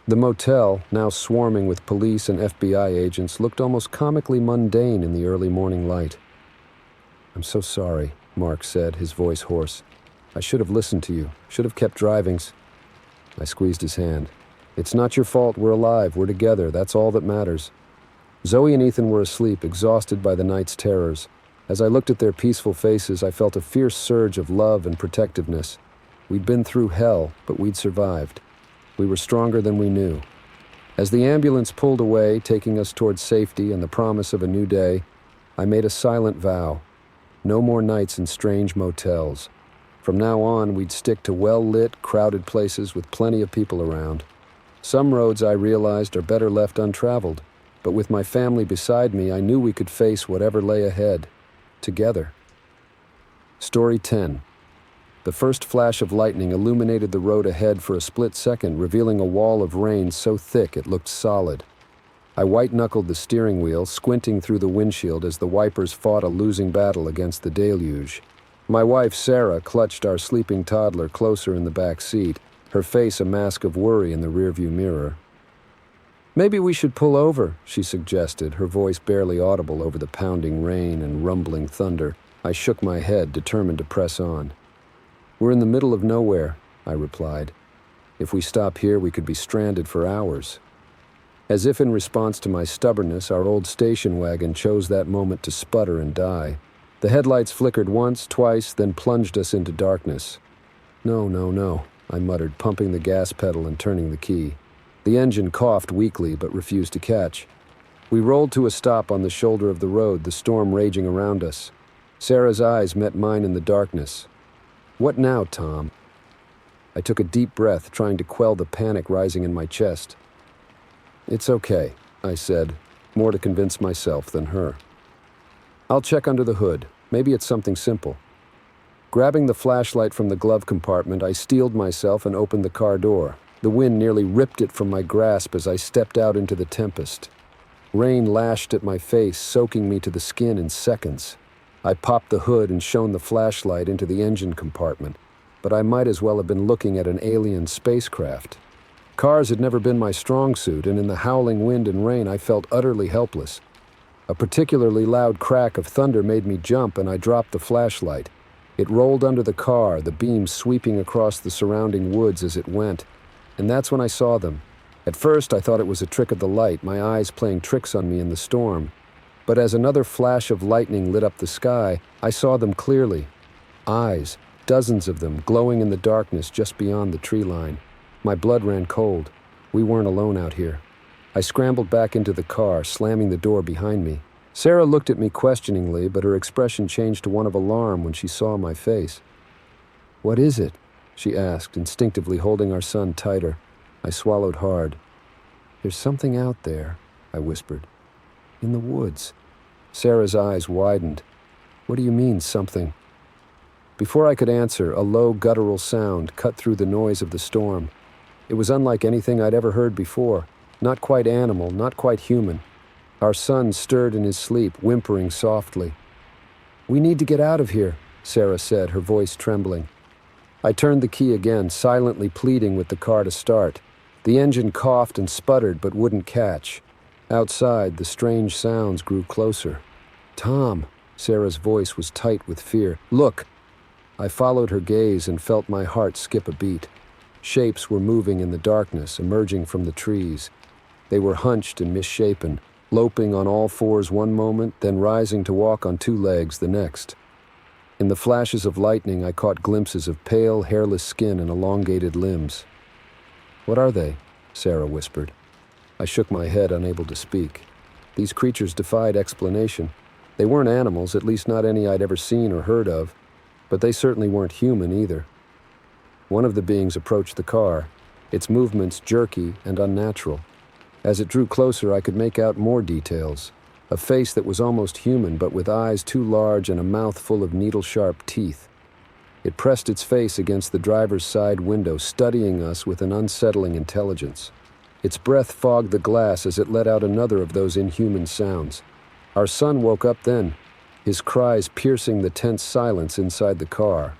The motel, now swarming with police and FBI agents, looked almost comically mundane in the early morning light. "I'm so sorry," Mark said, his voice hoarse. "I should have listened to you, should have kept driving." I squeezed his hand. "It's not your fault we're alive, we're together, that's all that matters." Zoe and Ethan were asleep, exhausted by the night's terrors. As I looked at their peaceful faces, I felt a fierce surge of love and protectiveness. We'd been through hell, but we'd survived. We were stronger than we knew. As the ambulance pulled away, taking us towards safety and the promise of a new day, I made a silent vow. No more nights in strange motels. From now on, we'd stick to well-lit, crowded places with plenty of people around. Some roads, I realized, are better left untraveled, but with my family beside me, I knew we could face whatever lay ahead, together. Story 10. The first flash of lightning illuminated the road ahead for a split second, revealing a wall of rain so thick it looked solid. I white-knuckled the steering wheel, squinting through the windshield as the wipers fought a losing battle against the deluge. My wife, Sarah, clutched our sleeping toddler closer in the back seat, her face a mask of worry in the rearview mirror. "Maybe we should pull over," she suggested, her voice barely audible over the pounding rain and rumbling thunder. I shook my head, determined to press on. "We're in the middle of nowhere," I replied. "If we stop here, we could be stranded for hours." As if in response to my stubbornness, our old station wagon chose that moment to sputter and die. The headlights flickered once, twice, then plunged us into darkness. "No, no, no," I muttered, pumping the gas pedal and turning the key. The engine coughed weakly but refused to catch. We rolled to a stop on the shoulder of the road, the storm raging around us. Sarah's eyes met mine in the darkness. "What now, Tom?" I took a deep breath, trying to quell the panic rising in my chest. "It's okay," I said, more to convince myself than her. "I'll check under the hood. Maybe it's something simple." Grabbing the flashlight from the glove compartment, I steeled myself and opened the car door. The wind nearly ripped it from my grasp as I stepped out into the tempest. Rain lashed at my face, soaking me to the skin in seconds. I popped the hood and shone the flashlight into the engine compartment, but I might as well have been looking at an alien spacecraft. Cars had never been my strong suit, and in the howling wind and rain I felt utterly helpless. A particularly loud crack of thunder made me jump, and I dropped the flashlight. It rolled under the car, the beams sweeping across the surrounding woods as it went. And that's when I saw them. At first I thought it was a trick of the light, my eyes playing tricks on me in the storm. But as another flash of lightning lit up the sky, I saw them clearly. Eyes, dozens of them, glowing in the darkness just beyond the tree line. My blood ran cold. We weren't alone out here. I scrambled back into the car, slamming the door behind me. Sarah looked at me questioningly, but her expression changed to one of alarm when she saw my face. "What is it?" she asked, instinctively holding our son tighter. I swallowed hard. "There's something out there," I whispered. "In the woods." Sarah's eyes widened. "What do you mean, something?" Before I could answer, a low, guttural sound cut through the noise of the storm. It was unlike anything I'd ever heard before. Not quite animal, not quite human. Our son stirred in his sleep, whimpering softly. "We need to get out of here," Sarah said, her voice trembling. I turned the key again, silently pleading with the car to start. The engine coughed and sputtered but wouldn't catch. Outside, the strange sounds grew closer. "Tom," Sarah's voice was tight with fear. "Look." I followed her gaze and felt my heart skip a beat. Shapes were moving in the darkness, emerging from the trees. They were hunched and misshapen, loping on all fours one moment, then rising to walk on two legs the next. In the flashes of lightning, I caught glimpses of pale, hairless skin and elongated limbs. "What are they?" Sarah whispered. I shook my head, unable to speak. These creatures defied explanation. They weren't animals, at least not any I'd ever seen or heard of, but they certainly weren't human either. One of the beings approached the car, its movements jerky and unnatural. As it drew closer, I could make out more details. A face that was almost human, but with eyes too large and a mouth full of needle-sharp teeth. It pressed its face against the driver's side window, studying us with an unsettling intelligence. Its breath fogged the glass as it let out another of those inhuman sounds. Our son woke up then, his cries piercing the tense silence inside the car.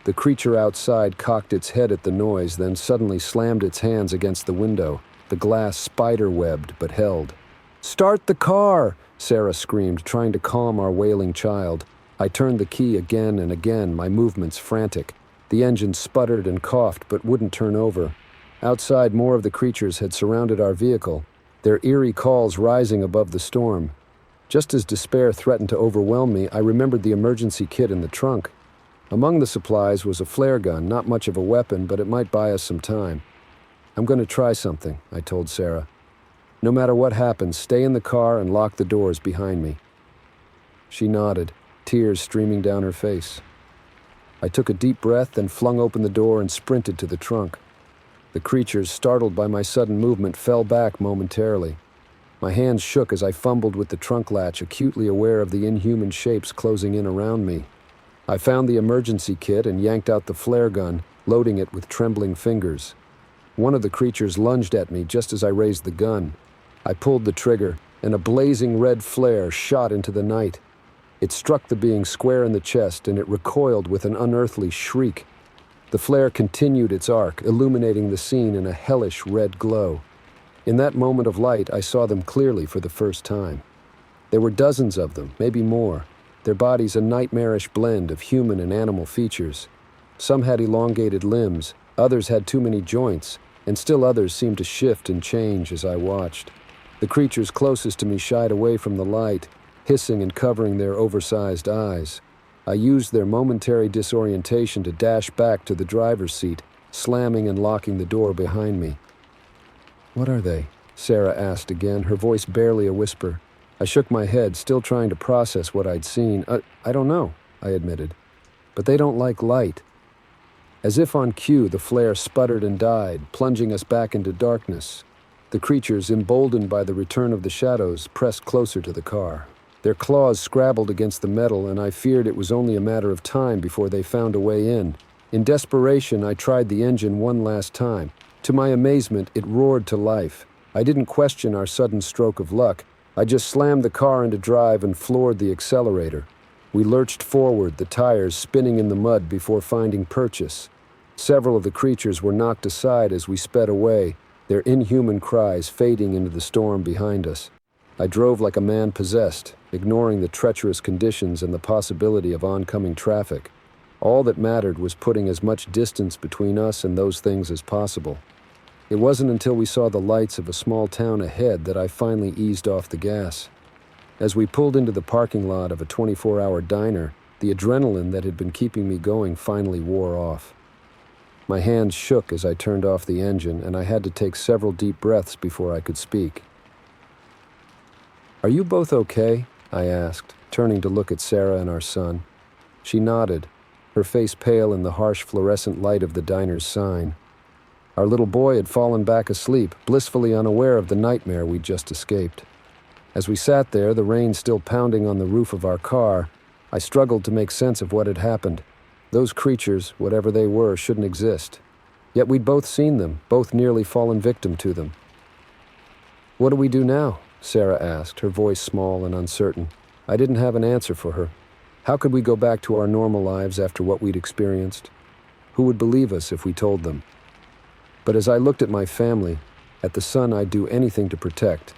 The creature outside cocked its head at the noise, then suddenly slammed its hands against the window. The glass spider-webbed but held. "Start the car!" Sarah screamed, trying to calm our wailing child. I turned the key again and again, my movements frantic. The engine sputtered and coughed but wouldn't turn over. Outside, more of the creatures had surrounded our vehicle, their eerie calls rising above the storm. Just as despair threatened to overwhelm me, I remembered the emergency kit in the trunk. Among the supplies was a flare gun, not much of a weapon, but it might buy us some time. "I'm going to try something," I told Sarah. "No matter what happens, stay in the car and lock the doors behind me." She nodded, tears streaming down her face. I took a deep breath, then flung open the door and sprinted to the trunk. The creatures, startled by my sudden movement, fell back momentarily. My hands shook as I fumbled with the trunk latch, acutely aware of the inhuman shapes closing in around me. I found the emergency kit and yanked out the flare gun, loading it with trembling fingers. One of the creatures lunged at me just as I raised the gun. I pulled the trigger, and a blazing red flare shot into the night. It struck the being square in the chest, and it recoiled with an unearthly shriek. The flare continued its arc, illuminating the scene in a hellish red glow. In that moment of light, I saw them clearly for the first time. There were dozens of them, maybe more, their bodies a nightmarish blend of human and animal features. Some had elongated limbs, others had too many joints, and still others seemed to shift and change as I watched. The creatures closest to me shied away from the light, hissing and covering their oversized eyes. I used their momentary disorientation to dash back to the driver's seat, slamming and locking the door behind me. "What are they?" Sarah asked again, her voice barely a whisper. I shook my head, still trying to process what I'd seen. I don't know, I admitted. But they don't like light. As if on cue, the flare sputtered and died, plunging us back into darkness. The creatures, emboldened by the return of the shadows, pressed closer to the car. Their claws scrabbled against the metal, and I feared it was only a matter of time before they found a way in. In desperation, I tried the engine one last time. To my amazement, it roared to life. I didn't question our sudden stroke of luck. I just slammed the car into drive and floored the accelerator. We lurched forward, the tires spinning in the mud before finding purchase. Several of the creatures were knocked aside as we sped away, their inhuman cries fading into the storm behind us. I drove like a man possessed, ignoring the treacherous conditions and the possibility of oncoming traffic. All that mattered was putting as much distance between us and those things as possible. It wasn't until we saw the lights of a small town ahead that I finally eased off the gas. As we pulled into the parking lot of a 24-hour diner, the adrenaline that had been keeping me going finally wore off. My hands shook as I turned off the engine, and I had to take several deep breaths before I could speak. "Are you both okay?" I asked, turning to look at Sarah and our son. She nodded, her face pale in the harsh fluorescent light of the diner's sign. Our little boy had fallen back asleep, blissfully unaware of the nightmare we'd just escaped. As we sat there, the rain still pounding on the roof of our car, I struggled to make sense of what had happened. Those creatures, whatever they were, shouldn't exist. Yet we'd both seen them, both nearly fallen victim to them. "What do we do now?" Sarah asked, her voice small and uncertain. I didn't have an answer for her. How could we go back to our normal lives after what we'd experienced? Who would believe us if we told them? But as I looked at my family, at the son I'd do anything to protect,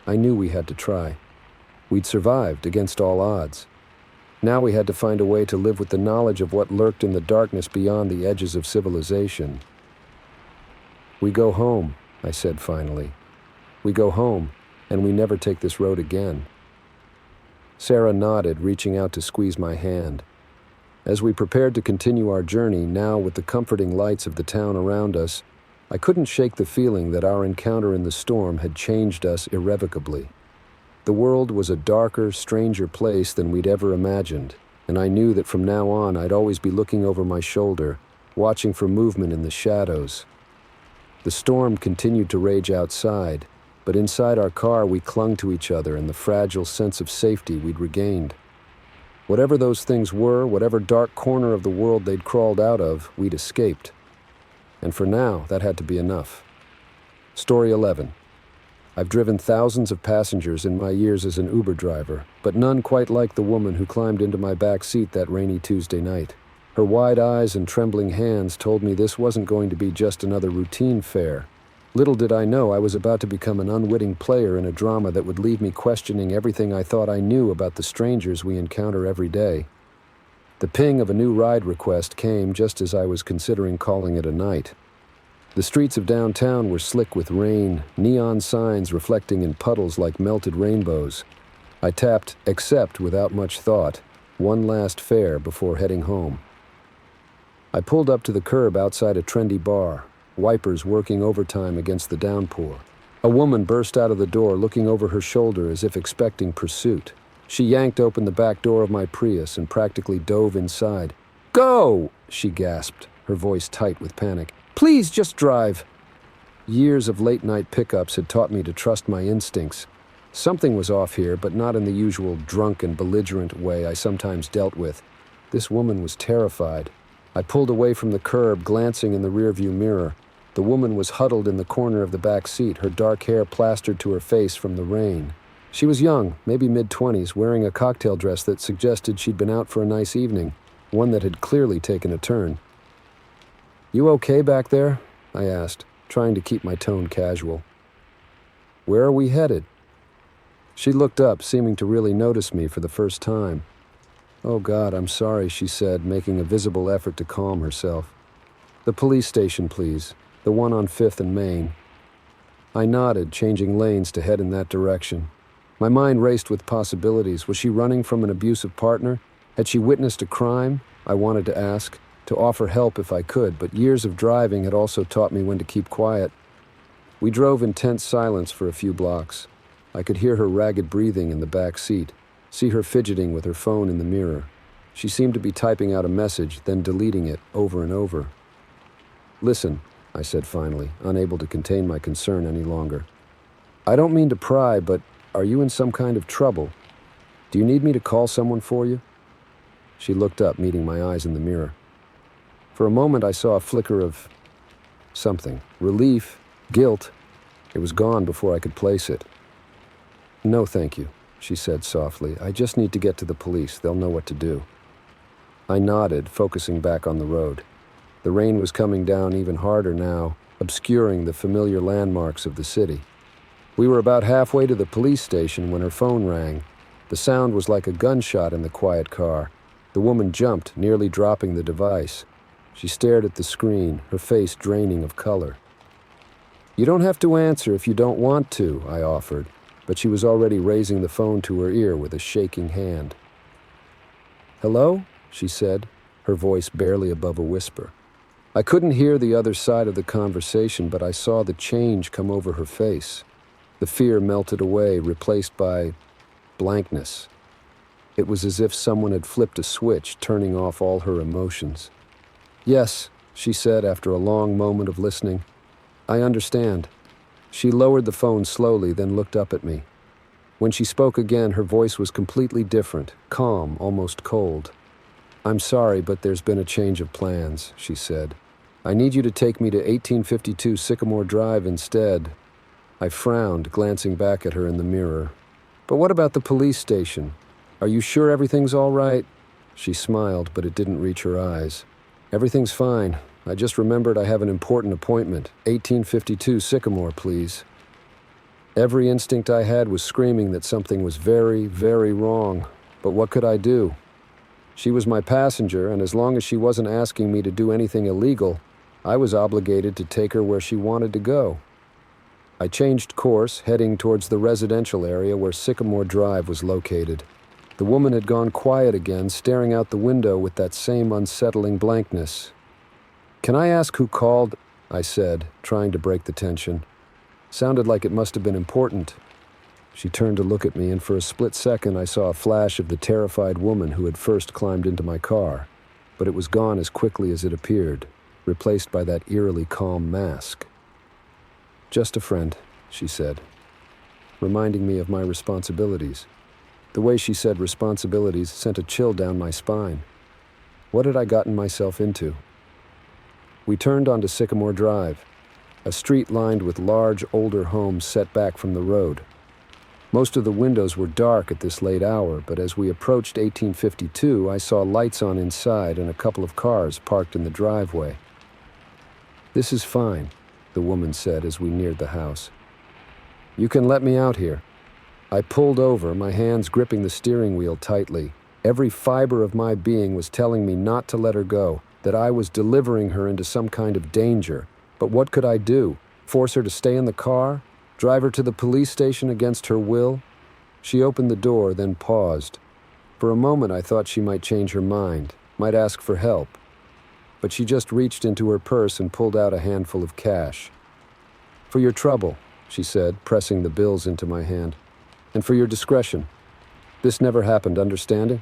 I knew we had to try. We'd survived against all odds. Now we had to find a way to live with the knowledge of what lurked in the darkness beyond the edges of civilization. "We go home," I said finally. "We go home, and we never take this road again." Sarah nodded, reaching out to squeeze my hand. As we prepared to continue our journey, now with the comforting lights of the town around us, I couldn't shake the feeling that our encounter in the storm had changed us irrevocably. The world was a darker, stranger place than we'd ever imagined, and I knew that from now on I'd always be looking over my shoulder, watching for movement in the shadows. The storm continued to rage outside, but inside our car we clung to each other in the fragile sense of safety we'd regained. Whatever those things were, whatever dark corner of the world they'd crawled out of, we'd escaped. And for now, that had to be enough. Story 11. I've driven thousands of passengers in my years as an Uber driver, but none quite like the woman who climbed into my back seat that rainy Tuesday night. Her wide eyes and trembling hands told me this wasn't going to be just another routine fare. Little did I know I was about to become an unwitting player in a drama that would leave me questioning everything I thought I knew about the strangers we encounter every day. The ping of a new ride request came just as I was considering calling it a night. The streets of downtown were slick with rain, neon signs reflecting in puddles like melted rainbows. I tapped accept without much thought, one last fare before heading home. I pulled up to the curb outside a trendy bar, wipers working overtime against the downpour. A woman burst out of the door looking over her shoulder as if expecting pursuit. She yanked open the back door of my Prius and practically dove inside. "Go!" she gasped, her voice tight with panic. "Please just drive." Years of late-night pickups had taught me to trust my instincts. Something was off here, but not in the usual drunk and belligerent way I sometimes dealt with. This woman was terrified. I pulled away from the curb, glancing in the rearview mirror. The woman was huddled in the corner of the back seat, her dark hair plastered to her face from the rain. She was young, maybe mid-20s, wearing a cocktail dress that suggested she'd been out for a nice evening, one that had clearly taken a turn. "You okay back there?" I asked, trying to keep my tone casual. "Where are we headed?" She looked up, seeming to really notice me for the first time. "Oh God, I'm sorry," she said, making a visible effort to calm herself. "The police station, please. The one on 5th and Main." I nodded, changing lanes to head in that direction. My mind raced with possibilities. Was she running from an abusive partner? Had she witnessed a crime? I wanted to ask, to offer help if I could, but years of driving had also taught me when to keep quiet. We drove in tense silence for a few blocks. I could hear her ragged breathing in the back seat, see her fidgeting with her phone in the mirror. She seemed to be typing out a message, then deleting it over and over. "Listen," I said finally, unable to contain my concern any longer. "I don't mean to pry, but are you in some kind of trouble? Do you need me to call someone for you?" She looked up, meeting my eyes in the mirror. For a moment, I saw a flicker of something. Relief, guilt. It was gone before I could place it. "No, thank you," she said softly. "I just need to get to the police. They'll know what to do." I nodded, focusing back on the road. The rain was coming down even harder now, obscuring the familiar landmarks of the city. We were about halfway to the police station when her phone rang. The sound was like a gunshot in the quiet car. The woman jumped, nearly dropping the device. She stared at the screen, her face draining of color. "You don't have to answer if you don't want to," I offered, but she was already raising the phone to her ear with a shaking hand. "Hello?" she said, her voice barely above a whisper. I couldn't hear the other side of the conversation, but I saw the change come over her face. The fear melted away, replaced by blankness. It was as if someone had flipped a switch, turning off all her emotions. "Yes," she said after a long moment of listening. "I understand." She lowered the phone slowly, then looked up at me. When she spoke again, her voice was completely different, calm, almost cold. "I'm sorry, but there's been a change of plans," she said. "I need you to take me to 1852 Sycamore Drive instead." I frowned, glancing back at her in the mirror. "But what about the police station? Are you sure everything's all right?" She smiled, but it didn't reach her eyes. "Everything's fine. I just remembered I have an important appointment. 1852 Sycamore, please." Every instinct I had was screaming that something was very, very wrong. But what could I do? She was my passenger, and as long as she wasn't asking me to do anything illegal, I was obligated to take her where she wanted to go. I changed course, heading towards the residential area where Sycamore Drive was located. The woman had gone quiet again, staring out the window with that same unsettling blankness. "Can I ask who called?" I said, trying to break the tension. Sounded like it must have been important. She turned to look at me, and for a split second I saw a flash of the terrified woman who had first climbed into my car, but it was gone as quickly as it appeared, replaced by that eerily calm mask. "Just a friend," she said, reminding me of my responsibilities. The way she said responsibilities sent a chill down my spine. What had I gotten myself into? We turned onto Sycamore Drive, a street lined with large, older homes set back from the road. Most of the windows were dark at this late hour, but as we approached 1852, I saw lights on inside and a couple of cars parked in the driveway. "This is fine," the woman said as we neared the house. "You can let me out here." I pulled over, my hands gripping the steering wheel tightly. Every fiber of my being was telling me not to let her go, that I was delivering her into some kind of danger. But what could I do? Force her to stay in the car? Drive her to the police station against her will? She opened the door, then paused. For a moment I thought she might change her mind, might ask for help. But she just reached into her purse and pulled out a handful of cash. "For your trouble," she said, pressing the bills into my hand. "And for your discretion. This never happened, understanding?"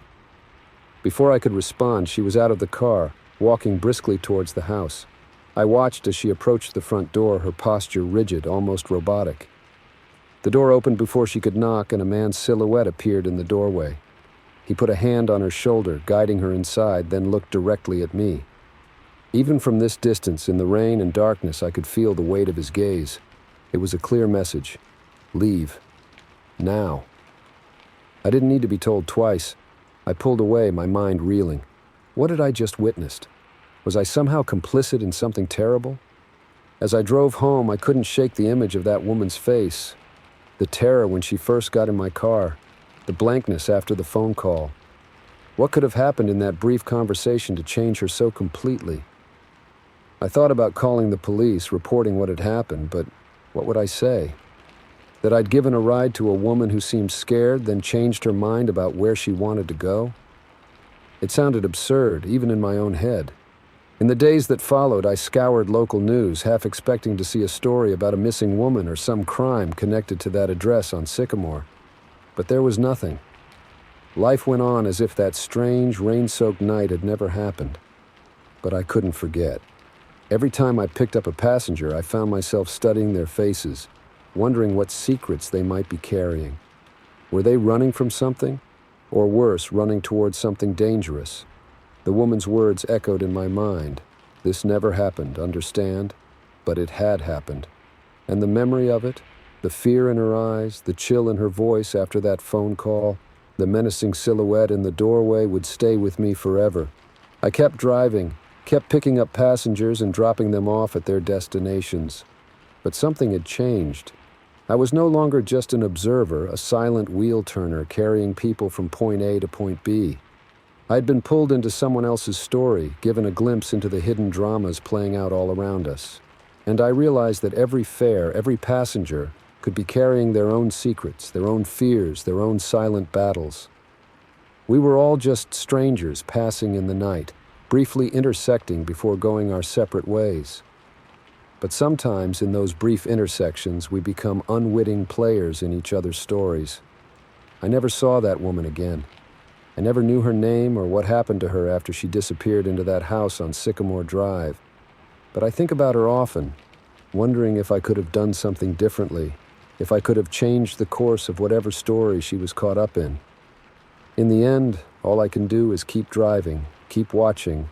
Before I could respond, she was out of the car, walking briskly towards the house. I watched as she approached the front door, her posture rigid, almost robotic. The door opened before she could knock, and a man's silhouette appeared in the doorway. He put a hand on her shoulder, guiding her inside, then looked directly at me. Even from this distance, in the rain and darkness, I could feel the weight of his gaze. It was a clear message. Leave. Now. I didn't need to be told twice. I pulled away, my mind reeling. What had I just witnessed? Was I somehow complicit in something terrible? As I drove home, I couldn't shake the image of that woman's face. The terror when she first got in my car. The blankness after the phone call. What could have happened in that brief conversation to change her so completely? I thought about calling the police, reporting what had happened, but what would I say? That I'd given a ride to a woman who seemed scared, then changed her mind about where she wanted to go? It sounded absurd, even in my own head. In the days that followed, I scoured local news, half expecting to see a story about a missing woman or some crime connected to that address on Sycamore. But there was nothing. Life went on as if that strange, rain-soaked night had never happened. But I couldn't forget. Every time I picked up a passenger, I found myself studying their faces, wondering what secrets they might be carrying. Were they running from something? Or worse, running towards something dangerous? The woman's words echoed in my mind. This never happened, understand? But it had happened. And the memory of it, the fear in her eyes, the chill in her voice after that phone call, the menacing silhouette in the doorway would stay with me forever. I kept driving, kept picking up passengers and dropping them off at their destinations. But something had changed. I was no longer just an observer, a silent wheel turner carrying people from point A to point B. I'd been pulled into someone else's story, given a glimpse into the hidden dramas playing out all around us. And I realized that every fare, every passenger, could be carrying their own secrets, their own fears, their own silent battles. We were all just strangers passing in the night, briefly intersecting before going our separate ways. But sometimes in those brief intersections, we become unwitting players in each other's stories. I never saw that woman again. I never knew her name or what happened to her after she disappeared into that house on Sycamore Drive. But I think about her often, wondering if I could have done something differently, if I could have changed the course of whatever story she was caught up in. In the end, all I can do is keep driving, keep watching,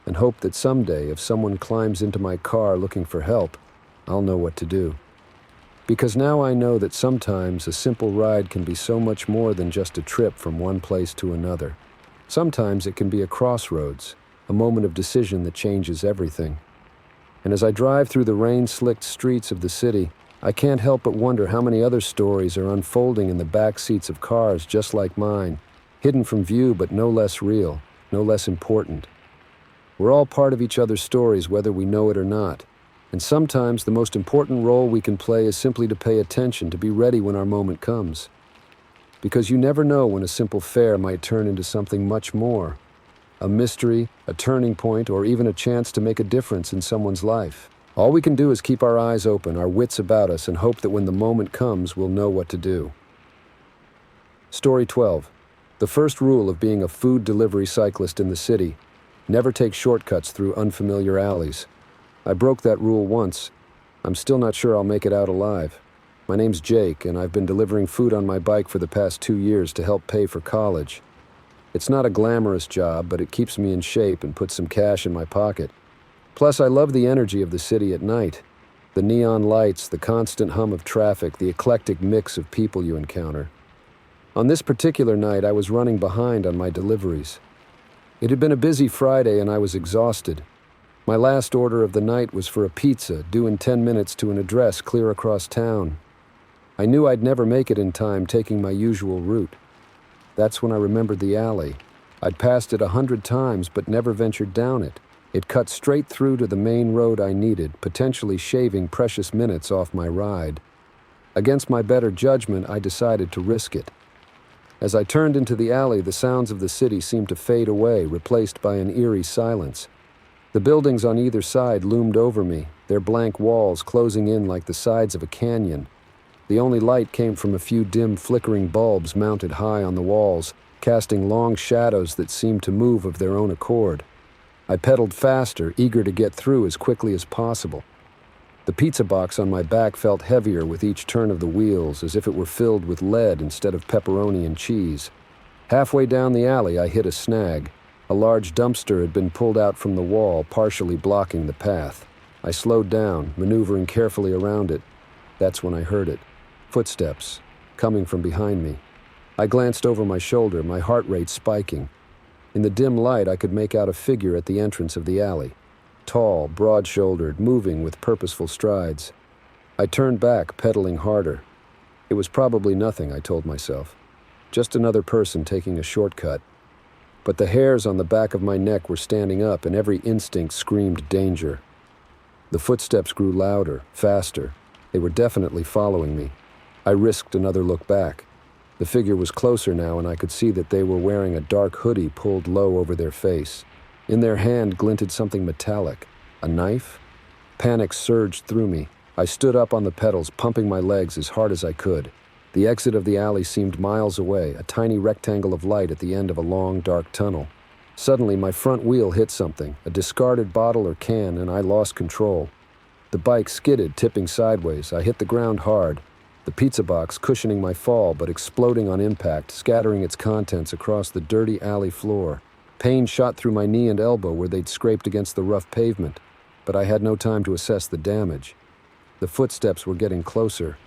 and hope that someday, if someone climbs into my car looking for help, I'll know what to do. Because now I know that sometimes a simple ride can be so much more than just a trip from one place to another. Sometimes it can be a crossroads, a moment of decision that changes everything. And as I drive through the rain-slicked streets of the city, I can't help but wonder how many other stories are unfolding in the back seats of cars just like mine, hidden from view but no less real, no less important. We're all part of each other's stories whether we know it or not. And sometimes the most important role we can play is simply to pay attention, to be ready when our moment comes. Because you never know when a simple fare might turn into something much more. A mystery, a turning point, or even a chance to make a difference in someone's life. All we can do is keep our eyes open, our wits about us, and hope that when the moment comes, we'll know what to do. Story 12. The first rule of being a food delivery cyclist in the city: never take shortcuts through unfamiliar alleys. I broke that rule once. I'm still not sure I'll make it out alive. My name's Jake, and I've been delivering food on my bike for the past 2 years to help pay for college. It's not a glamorous job, but it keeps me in shape and puts some cash in my pocket. Plus, I love the energy of the city at night. The neon lights, the constant hum of traffic, the eclectic mix of people you encounter. On this particular night, I was running behind on my deliveries. It had been a busy Friday and I was exhausted. My last order of the night was for a pizza, due in 10 minutes to an address clear across town. I knew I'd never make it in time taking my usual route. That's when I remembered the alley. I'd passed it 100 times but never ventured down it. It cut straight through to the main road I needed, potentially shaving precious minutes off my ride. Against my better judgment, I decided to risk it. As I turned into the alley, the sounds of the city seemed to fade away, replaced by an eerie silence. The buildings on either side loomed over me, their blank walls closing in like the sides of a canyon. The only light came from a few dim, flickering bulbs mounted high on the walls, casting long shadows that seemed to move of their own accord. I pedaled faster, eager to get through as quickly as possible. The pizza box on my back felt heavier with each turn of the wheels, as if it were filled with lead instead of pepperoni and cheese. Halfway down the alley, I hit a snag. A large dumpster had been pulled out from the wall, partially blocking the path. I slowed down, maneuvering carefully around it. That's when I heard it. Footsteps, coming from behind me. I glanced over my shoulder, my heart rate spiking. In the dim light, I could make out a figure at the entrance of the alley. Tall, broad-shouldered, moving with purposeful strides. I turned back, pedaling harder. It was probably nothing, I told myself. Just another person taking a shortcut. But the hairs on the back of my neck were standing up, and every instinct screamed danger. The footsteps grew louder, faster. They were definitely following me. I risked another look back. The figure was closer now, and I could see that they were wearing a dark hoodie pulled low over their face. In their hand glinted something metallic. A knife? Panic surged through me. I stood up on the pedals, pumping my legs as hard as I could. The exit of the alley seemed miles away, a tiny rectangle of light at the end of a long, dark tunnel. Suddenly, my front wheel hit something, a discarded bottle or can, and I lost control. The bike skidded, tipping sideways. I hit the ground hard, the pizza box cushioning my fall but exploding on impact, scattering its contents across the dirty alley floor. Pain shot through my knee and elbow where they'd scraped against the rough pavement, but I had no time to assess the damage. The footsteps were getting closer.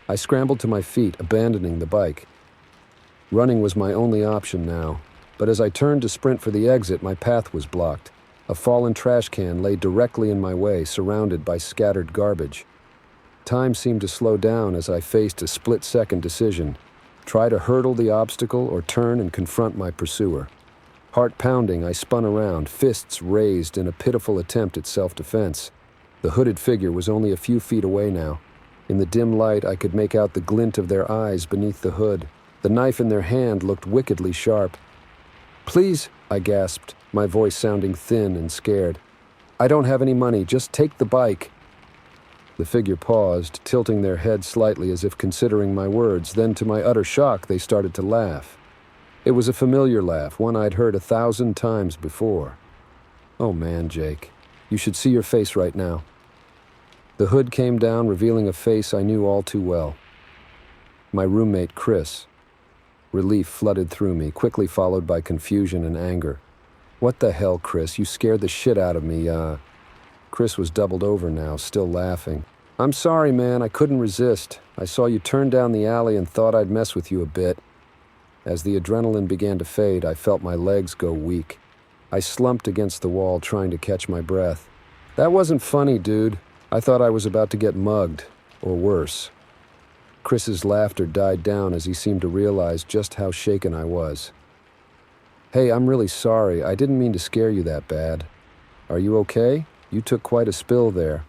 I scrambled to my feet, abandoning the bike. Running was my only option now, but as I turned to sprint for the exit, my path was blocked. A fallen trash can lay directly in my way, surrounded by scattered garbage. Time seemed to slow down as I faced a split-second decision: try to hurdle the obstacle or turn and confront my pursuer. Heart pounding, I spun around, fists raised in a pitiful attempt at self-defense. The hooded figure was only a few feet away now. In the dim light, I could make out the glint of their eyes beneath the hood. The knife in their hand looked wickedly sharp. "Please," I gasped, my voice sounding thin and scared. "I don't have any money. Just take the bike." The figure paused, tilting their head slightly as if considering my words. Then, to my utter shock, they started to laugh. It was a familiar laugh, one I'd heard 1,000 times before. "Oh man, Jake, you should see your face right now." The hood came down, revealing a face I knew all too well. My roommate, Chris. Relief flooded through me, quickly followed by confusion and anger. "What the hell, Chris? You scared the shit out of me, Chris was doubled over now, still laughing. "I'm sorry, man. I couldn't resist. I saw you turn down the alley and thought I'd mess with you a bit." As the adrenaline began to fade, I felt my legs go weak. I slumped against the wall, trying to catch my breath. "That wasn't funny, dude. I thought I was about to get mugged, or worse." Chris's laughter died down as he seemed to realize just how shaken I was. "Hey, I'm really sorry. I didn't mean to scare you that bad. Are you okay? You took quite a spill there."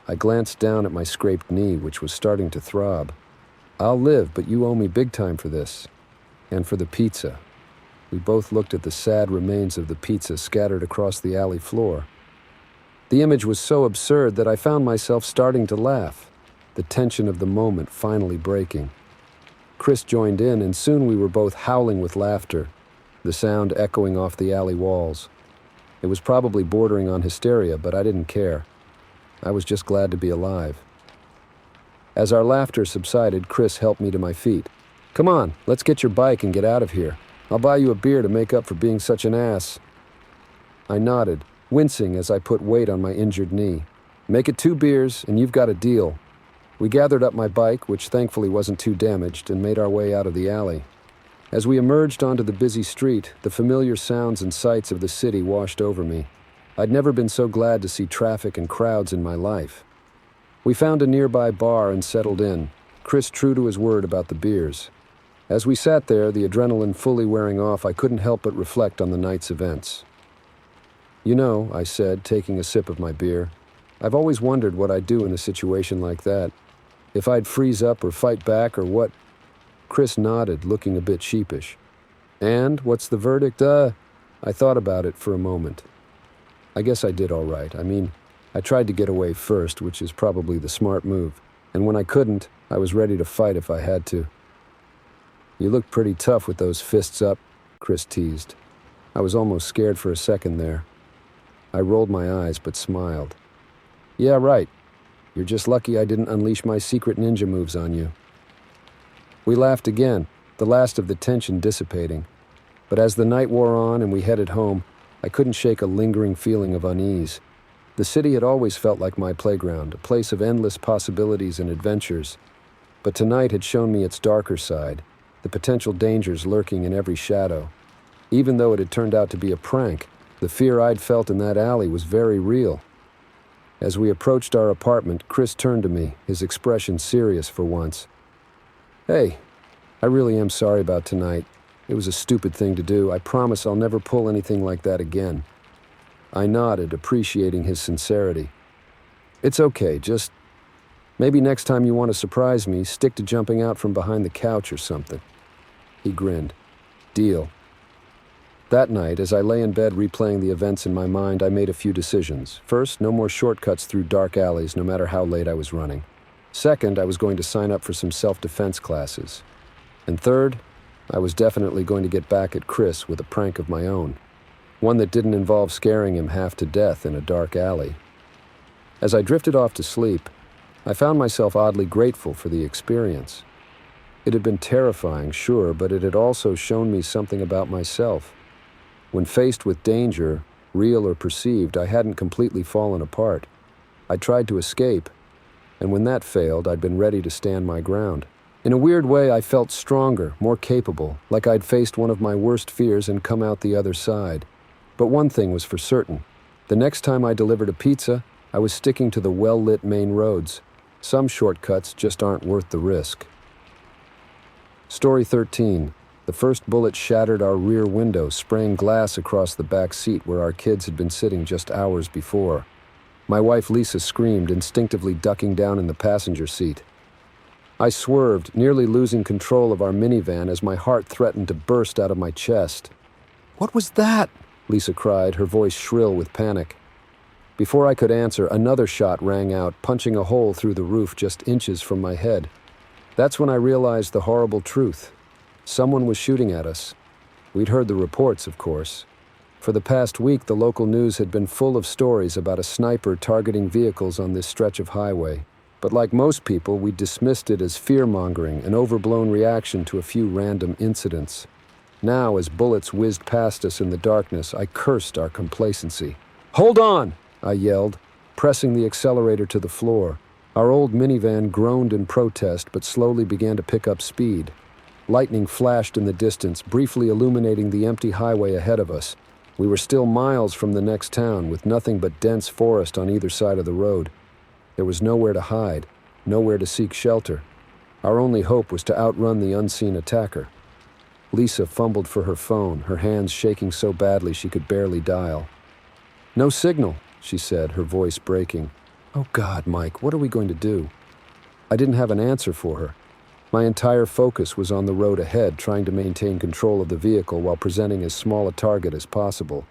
I glanced down at my scraped knee, which was starting to throb. "I'll live, but you owe me big time for this. And for the pizza." We both looked at the sad remains of the pizza scattered across the alley floor. The image was so absurd that I found myself starting to laugh, the tension of the moment finally breaking. Chris joined in, and soon we were both howling with laughter, the sound echoing off the alley walls. It was probably bordering on hysteria, but I didn't care. I was just glad to be alive. As our laughter subsided, Chris helped me to my feet. "Come on, let's get your bike and get out of here. I'll buy you a beer to make up for being such an ass." I nodded, wincing as I put weight on my injured knee. "Make it 2 beers, and you've got a deal." We gathered up my bike, which thankfully wasn't too damaged, and made our way out of the alley. As we emerged onto the busy street, the familiar sounds and sights of the city washed over me. I'd never been so glad to see traffic and crowds in my life. We found a nearby bar and settled in, Chris true to his word about the beers. As we sat there, the adrenaline fully wearing off, I couldn't help but reflect on the night's events. "You know," I said, taking a sip of my beer, "I've always wondered what I'd do in a situation like that. If I'd freeze up or fight back or what." Chris nodded, looking a bit sheepish. "And, what's the verdict?" I thought about it for a moment. I guess I did all right. I mean, I tried to get away first, which is probably the smart move. And when I couldn't, I was ready to fight if I had to. "You looked pretty tough with those fists up," Chris teased. I was almost scared for a second there. I rolled my eyes but smiled. "Yeah, right. You're just lucky I didn't unleash my secret ninja moves on you." We laughed again, the last of the tension dissipating. But as the night wore on and we headed home, I couldn't shake a lingering feeling of unease. The city had always felt like my playground, a place of endless possibilities and adventures. But tonight had shown me its darker side, the potential dangers lurking in every shadow. Even though it had turned out to be a prank, the fear I'd felt in that alley was very real. As we approached our apartment, Chris turned to me, his expression serious for once. "Hey, I really am sorry about tonight. It was a stupid thing to do. I promise I'll never pull anything like that again." I nodded, appreciating his sincerity. "It's okay, just maybe next time you want to surprise me, stick to jumping out from behind the couch or something." He grinned. "Deal." That night, as I lay in bed replaying the events in my mind, I made a few decisions. First, no more shortcuts through dark alleys, no matter how late I was running. Second, I was going to sign up for some self-defense classes. And third, I was definitely going to get back at Chris with a prank of my own. One that didn't involve scaring him half to death in a dark alley. As I drifted off to sleep, I found myself oddly grateful for the experience. It had been terrifying, sure, but it had also shown me something about myself. When faced with danger, real or perceived, I hadn't completely fallen apart. I tried to escape, and when that failed, I'd been ready to stand my ground. In a weird way, I felt stronger, more capable, like I'd faced one of my worst fears and come out the other side. But one thing was for certain. The next time I delivered a pizza, I was sticking to the well-lit main roads. Some shortcuts just aren't worth the risk. Story 13. The first bullet shattered our rear window, spraying glass across the back seat where our kids had been sitting just hours before. My wife Lisa screamed, instinctively ducking down in the passenger seat. I swerved, nearly losing control of our minivan as my heart threatened to burst out of my chest. "What was that?" Lisa cried, her voice shrill with panic. Before I could answer, another shot rang out, punching a hole through the roof just inches from my head. That's when I realized the horrible truth. Someone was shooting at us. We'd heard the reports, of course. For the past week, the local news had been full of stories about a sniper targeting vehicles on this stretch of highway. But like most people, we dismissed it as fear-mongering, an overblown reaction to a few random incidents. Now, as bullets whizzed past us in the darkness, I cursed our complacency. "Hold on!" I yelled, pressing the accelerator to the floor. Our old minivan groaned in protest, but slowly began to pick up speed. Lightning flashed in the distance, briefly illuminating the empty highway ahead of us. We were still miles from the next town, with nothing but dense forest on either side of the road. There was nowhere to hide, nowhere to seek shelter. Our only hope was to outrun the unseen attacker. Lisa fumbled for her phone, her hands shaking so badly she could barely dial. "No signal," she said, her voice breaking. "Oh God, Mike, what are we going to do?" I didn't have an answer for her. My entire focus was on the road ahead, trying to maintain control of the vehicle while presenting as small a target as possible.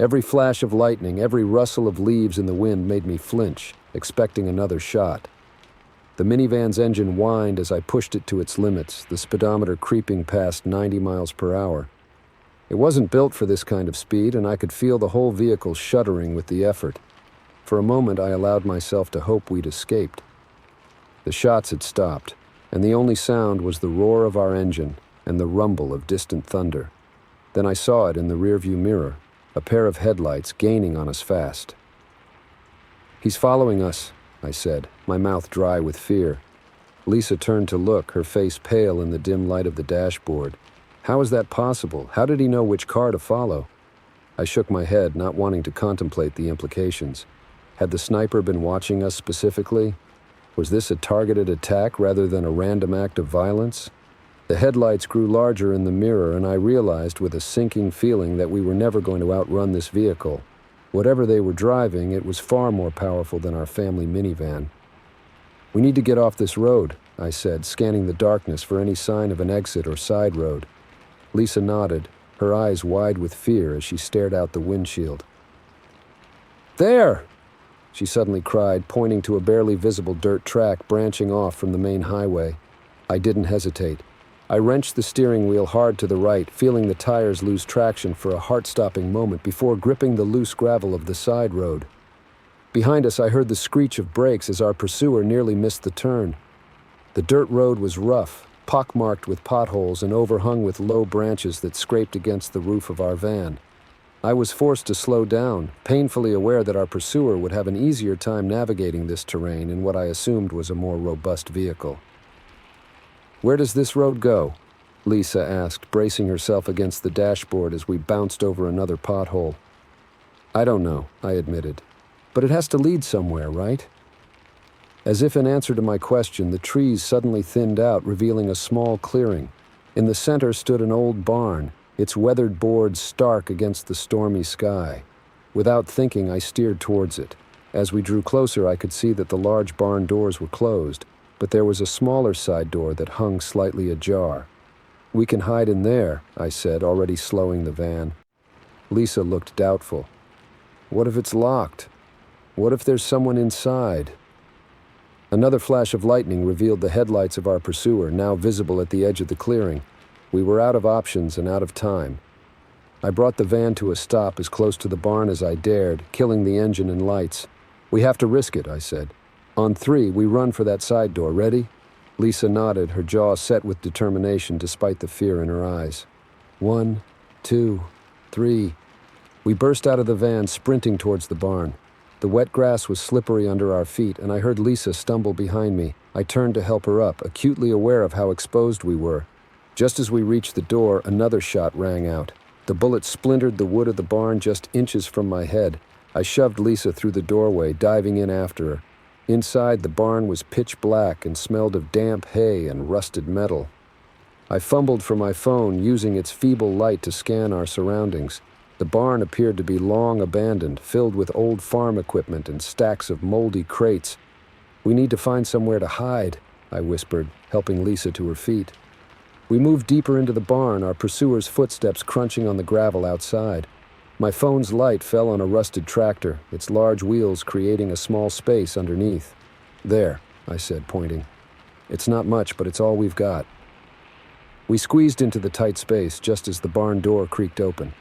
Every flash of lightning, every rustle of leaves in the wind made me flinch, expecting another shot. The minivan's engine whined as I pushed it to its limits, the speedometer creeping past 90 miles per hour. It wasn't built for this kind of speed, and I could feel the whole vehicle shuddering with the effort. For a moment, I allowed myself to hope we'd escaped. The shots had stopped, and the only sound was the roar of our engine and the rumble of distant thunder. Then I saw it in the rearview mirror, a pair of headlights gaining on us fast. "He's following us," I said, my mouth dry with fear. Lisa turned to look, her face pale in the dim light of the dashboard. How is that possible? How did he know which car to follow? I shook my head, not wanting to contemplate the implications. Had the sniper been watching us specifically? Was this a targeted attack rather than a random act of violence? The headlights grew larger in the mirror, and I realized with a sinking feeling that we were never going to outrun this vehicle. Whatever they were driving, it was far more powerful than our family minivan. "We need to get off this road," I said, scanning the darkness for any sign of an exit or side road. Lisa nodded, her eyes wide with fear as she stared out the windshield. "There!" she suddenly cried, pointing to a barely visible dirt track branching off from the main highway. I didn't hesitate. I wrenched the steering wheel hard to the right, feeling the tires lose traction for a heart-stopping moment before gripping the loose gravel of the side road. Behind us, I heard the screech of brakes as our pursuer nearly missed the turn. The dirt road was rough, pockmarked with potholes and overhung with low branches that scraped against the roof of our van. I was forced to slow down, painfully aware that our pursuer would have an easier time navigating this terrain in what I assumed was a more robust vehicle. "Where does this road go?" Lisa asked, bracing herself against the dashboard as we bounced over another pothole. "I don't know," I admitted. "But it has to lead somewhere, right?" As if in answer to my question, the trees suddenly thinned out, revealing a small clearing. In the center stood an old barn, its weathered boards stark against the stormy sky. Without thinking, I steered towards it. As we drew closer, I could see that the large barn doors were closed, but there was a smaller side door that hung slightly ajar. "We can hide in there," I said, already slowing the van. Lisa looked doubtful. What if it's locked? What if there's someone inside? Another flash of lightning revealed the headlights of our pursuer, now visible at the edge of the clearing. We were out of options and out of time. I brought the van to a stop as close to the barn as I dared, killing the engine and lights. We have to risk it, I said. On 3, we run for that side door. Ready? Lisa nodded, her jaw set with determination despite the fear in her eyes. 1, 2, 3. We burst out of the van, sprinting towards the barn. The wet grass was slippery under our feet, and I heard Lisa stumble behind me. I turned to help her up, acutely aware of how exposed we were. Just as we reached the door, another shot rang out. The bullet splintered the wood of the barn just inches from my head. I shoved Lisa through the doorway, diving in after her. Inside, the barn was pitch black and smelled of damp hay and rusted metal. I fumbled for my phone, using its feeble light to scan our surroundings. The barn appeared to be long abandoned, filled with old farm equipment and stacks of moldy crates. We need to find somewhere to hide, I whispered, helping Lisa to her feet. We moved deeper into the barn, our pursuer's footsteps crunching on the gravel outside. My phone's light fell on a rusted tractor, its large wheels creating a small space underneath. There, I said, pointing. It's not much, but it's all we've got. We squeezed into the tight space just as the barn door creaked open.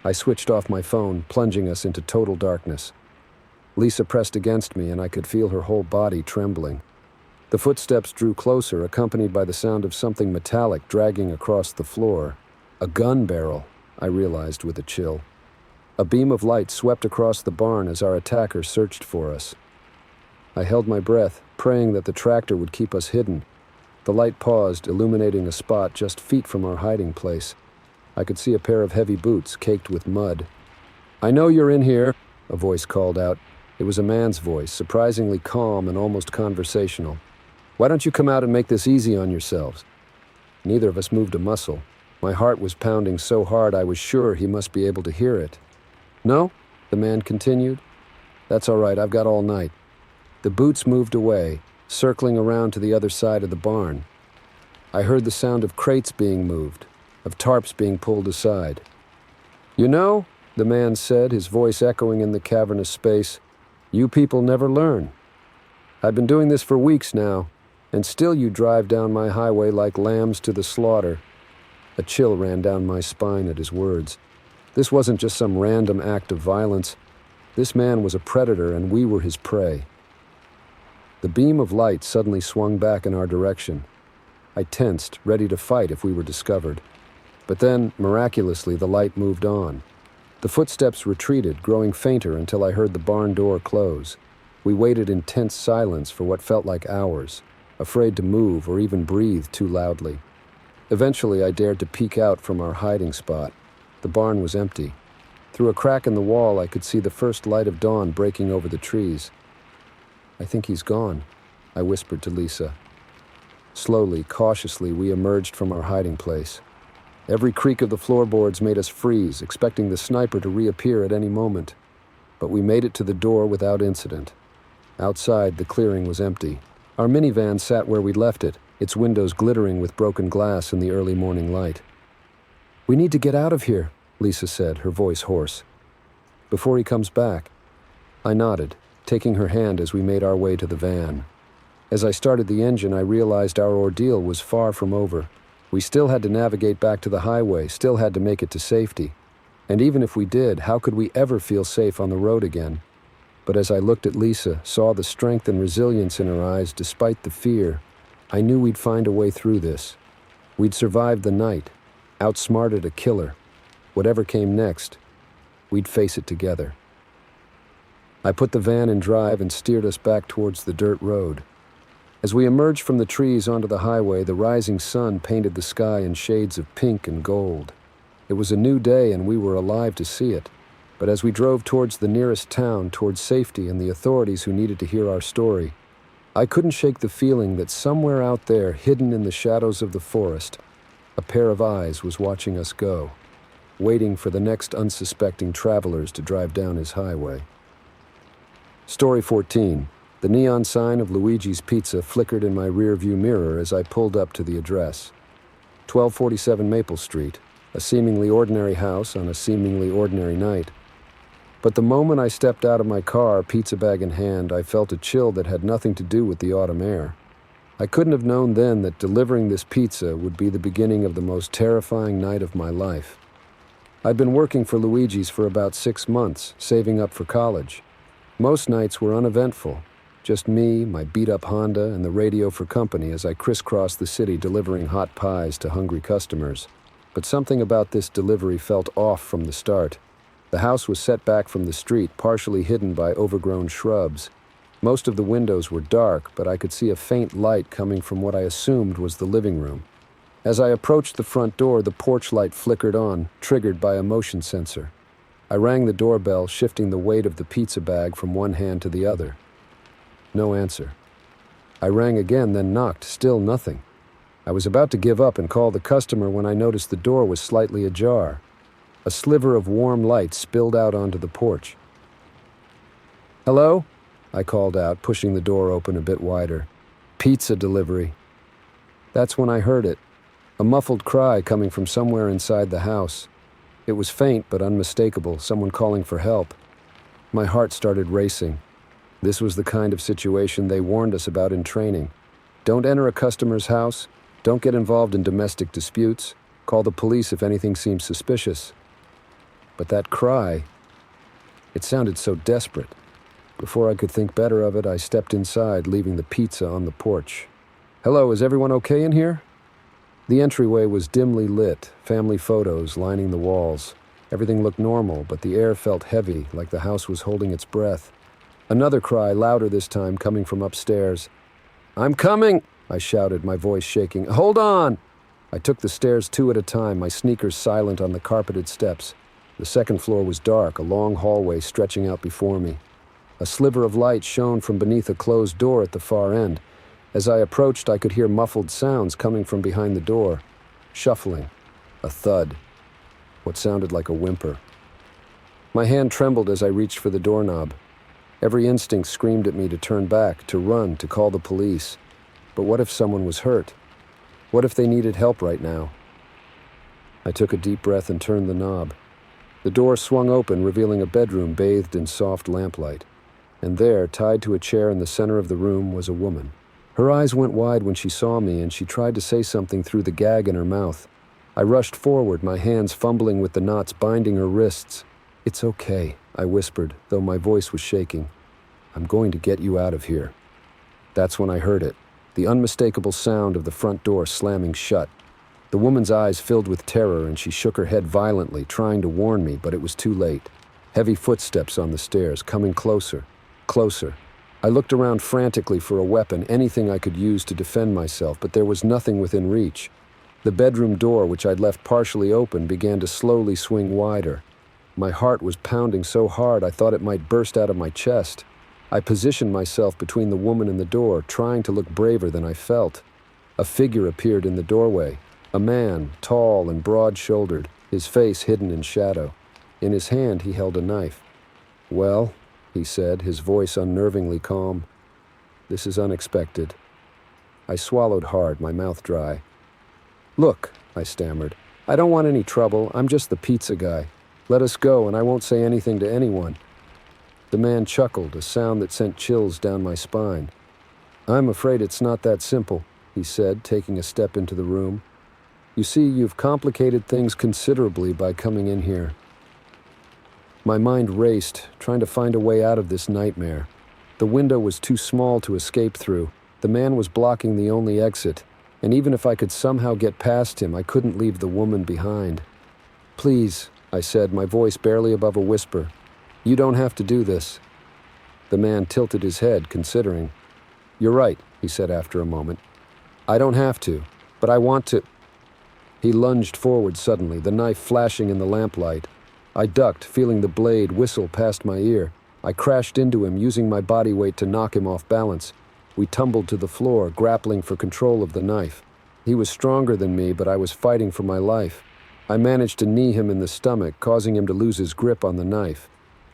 I switched off my phone, plunging us into total darkness. Lisa pressed against me, and I could feel her whole body trembling. The footsteps drew closer, accompanied by the sound of something metallic dragging across the floor. A gun barrel, I realized with a chill. A beam of light swept across the barn as our attacker searched for us. I held my breath, praying that the tractor would keep us hidden. The light paused, illuminating a spot just feet from our hiding place. I could see a pair of heavy boots caked with mud. "I know you're in here," a voice called out. It was a man's voice, surprisingly calm and almost conversational. "Why don't you come out and make this easy on yourselves?" Neither of us moved a muscle. My heart was pounding so hard I was sure he must be able to hear it. "No?" the man continued. "That's all right, I've got all night." The boots moved away, circling around to the other side of the barn. I heard the sound of crates being moved, of tarps being pulled aside. "You know," the man said, his voice echoing in the cavernous space, "you people never learn. I've been doing this for weeks now, and still you drive down my highway like lambs to the slaughter." A chill ran down my spine at his words. This wasn't just some random act of violence. This man was a predator, and we were his prey. The beam of light suddenly swung back in our direction. I tensed, ready to fight if we were discovered. But then, miraculously, the light moved on. The footsteps retreated, growing fainter until I heard the barn door close. We waited in tense silence for what felt like hours, afraid to move or even breathe too loudly. Eventually, I dared to peek out from our hiding spot. The barn was empty. Through a crack in the wall, I could see the first light of dawn breaking over the trees. "I think he's gone," I whispered to Lisa. Slowly, cautiously, we emerged from our hiding place. Every creak of the floorboards made us freeze, expecting the sniper to reappear at any moment. But we made it to the door without incident. Outside, the clearing was empty. Our minivan sat where we'd left it, its windows glittering with broken glass in the early morning light. "We need to get out of here," Lisa said, her voice hoarse. "Before he comes back." I nodded, taking her hand as we made our way to the van. As I started the engine, I realized our ordeal was far from over. We still had to navigate back to the highway, still had to make it to safety. And even if we did, how could we ever feel safe on the road again? But as I looked at Lisa, saw the strength and resilience in her eyes despite the fear, I knew we'd find a way through this. We'd survived the night, outsmarted a killer. Whatever came next, we'd face it together. I put the van in drive and steered us back towards the dirt road. As we emerged from the trees onto the highway, the rising sun painted the sky in shades of pink and gold. It was a new day and we were alive to see it. But as we drove towards the nearest town, towards safety and the authorities who needed to hear our story, I couldn't shake the feeling that somewhere out there, hidden in the shadows of the forest, a pair of eyes was watching us go, waiting for the next unsuspecting travelers to drive down his highway. Story 14. The neon sign of Luigi's Pizza flickered in my rearview mirror as I pulled up to the address. 1247 Maple Street, A seemingly ordinary house on a seemingly ordinary night. But the moment I stepped out of my car, pizza bag in hand, I felt a chill that had nothing to do with the autumn air. I couldn't have known then that delivering this pizza would be the beginning of the most terrifying night of my life. I'd been working for Luigi's for about 6 months, saving up for college. Most nights were uneventful. Just me, my beat-up Honda, and the radio for company as I crisscrossed the city delivering hot pies to hungry customers. But something about this delivery felt off from the start. The house was set back from the street, partially hidden by overgrown shrubs. Most of the windows were dark, but I could see a faint light coming from what I assumed was the living room. As I approached the front door, the porch light flickered on, triggered by a motion sensor. I rang the doorbell, shifting the weight of the pizza bag from one hand to the other. No answer. I rang again, then knocked, still nothing. I was about to give up and call the customer when I noticed the door was slightly ajar. A sliver of warm light spilled out onto the porch. "Hello?" I called out, pushing the door open a bit wider. "Pizza delivery." That's when I heard it. A muffled cry coming from somewhere inside the house. It was faint but unmistakable, someone calling for help. My heart started racing. This was the kind of situation they warned us about in training. Don't enter a customer's house. Don't get involved in domestic disputes. Call the police if anything seems suspicious. But that cry, it sounded so desperate. Before I could think better of it, I stepped inside, leaving the pizza on the porch. "Hello, is everyone okay in here?" The entryway was dimly lit, family photos lining the walls. Everything looked normal, but the air felt heavy, like the house was holding its breath. Another cry, louder this time, coming from upstairs. "I'm coming!" I shouted, my voice shaking. "Hold on!" I took the stairs 2 at a time, my sneakers silent on the carpeted steps. The second floor was dark, a long hallway stretching out before me. A sliver of light shone from beneath a closed door at the far end. As I approached, I could hear muffled sounds coming from behind the door. Shuffling. A thud. What sounded like a whimper. My hand trembled as I reached for the doorknob. Every instinct screamed at me to turn back, to run, to call the police. But what if someone was hurt? What if they needed help right now? I took a deep breath and turned the knob. The door swung open, revealing a bedroom bathed in soft lamplight. And there, tied to a chair in the center of the room, was a woman. Her eyes went wide when she saw me, and she tried to say something through the gag in her mouth. I rushed forward, my hands fumbling with the knots binding her wrists. "It's okay," I whispered, though my voice was shaking. "I'm going to get you out of here." That's when I heard it, the unmistakable sound of the front door slamming shut. The woman's eyes filled with terror, and she shook her head violently, trying to warn me, but it was too late. Heavy footsteps on the stairs, coming closer, closer. I looked around frantically for a weapon, anything I could use to defend myself, but there was nothing within reach. The bedroom door, which I'd left partially open, began to slowly swing wider. My heart was pounding so hard I thought it might burst out of my chest. I positioned myself between the woman and the door, trying to look braver than I felt. A figure appeared in the doorway. A man, tall and broad-shouldered, his face hidden in shadow. In his hand he held a knife. "Well," he said, his voice unnervingly calm. "This is unexpected." I swallowed hard, my mouth dry. "Look," I stammered, "I don't want any trouble. I'm just the pizza guy. Let us go, and I won't say anything to anyone." The man chuckled, a sound that sent chills down my spine. "I'm afraid it's not that simple," he said, taking a step into the room. "You see, you've complicated things considerably by coming in here." My mind raced, trying to find a way out of this nightmare. The window was too small to escape through. The man was blocking the only exit, and even if I could somehow get past him, I couldn't leave the woman behind. "Please," I said, my voice barely above a whisper. "You don't have to do this." The man tilted his head, considering. "You're right," he said after a moment. "I don't have to, but I want to." He lunged forward suddenly, the knife flashing in the lamplight. I ducked, feeling the blade whistle past my ear. I crashed into him, using my body weight to knock him off balance. We tumbled to the floor, grappling for control of the knife. He was stronger than me, but I was fighting for my life. I managed to knee him in the stomach, causing him to lose his grip on the knife.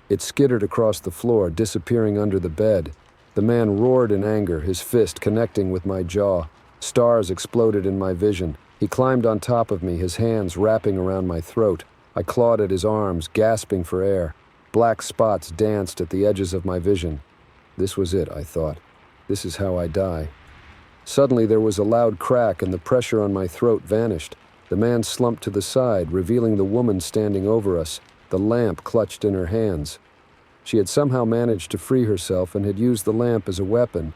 It skittered across the floor, disappearing under the bed. The man roared in anger, his fist connecting with my jaw. Stars exploded in my vision. He climbed on top of me, his hands wrapping around my throat. I clawed at his arms, gasping for air. Black spots danced at the edges of my vision. This was it, I thought. This is how I die. Suddenly there was a loud crack and the pressure on my throat vanished. The man slumped to the side, revealing the woman standing over us, the lamp clutched in her hands. She had somehow managed to free herself and had used the lamp as a weapon.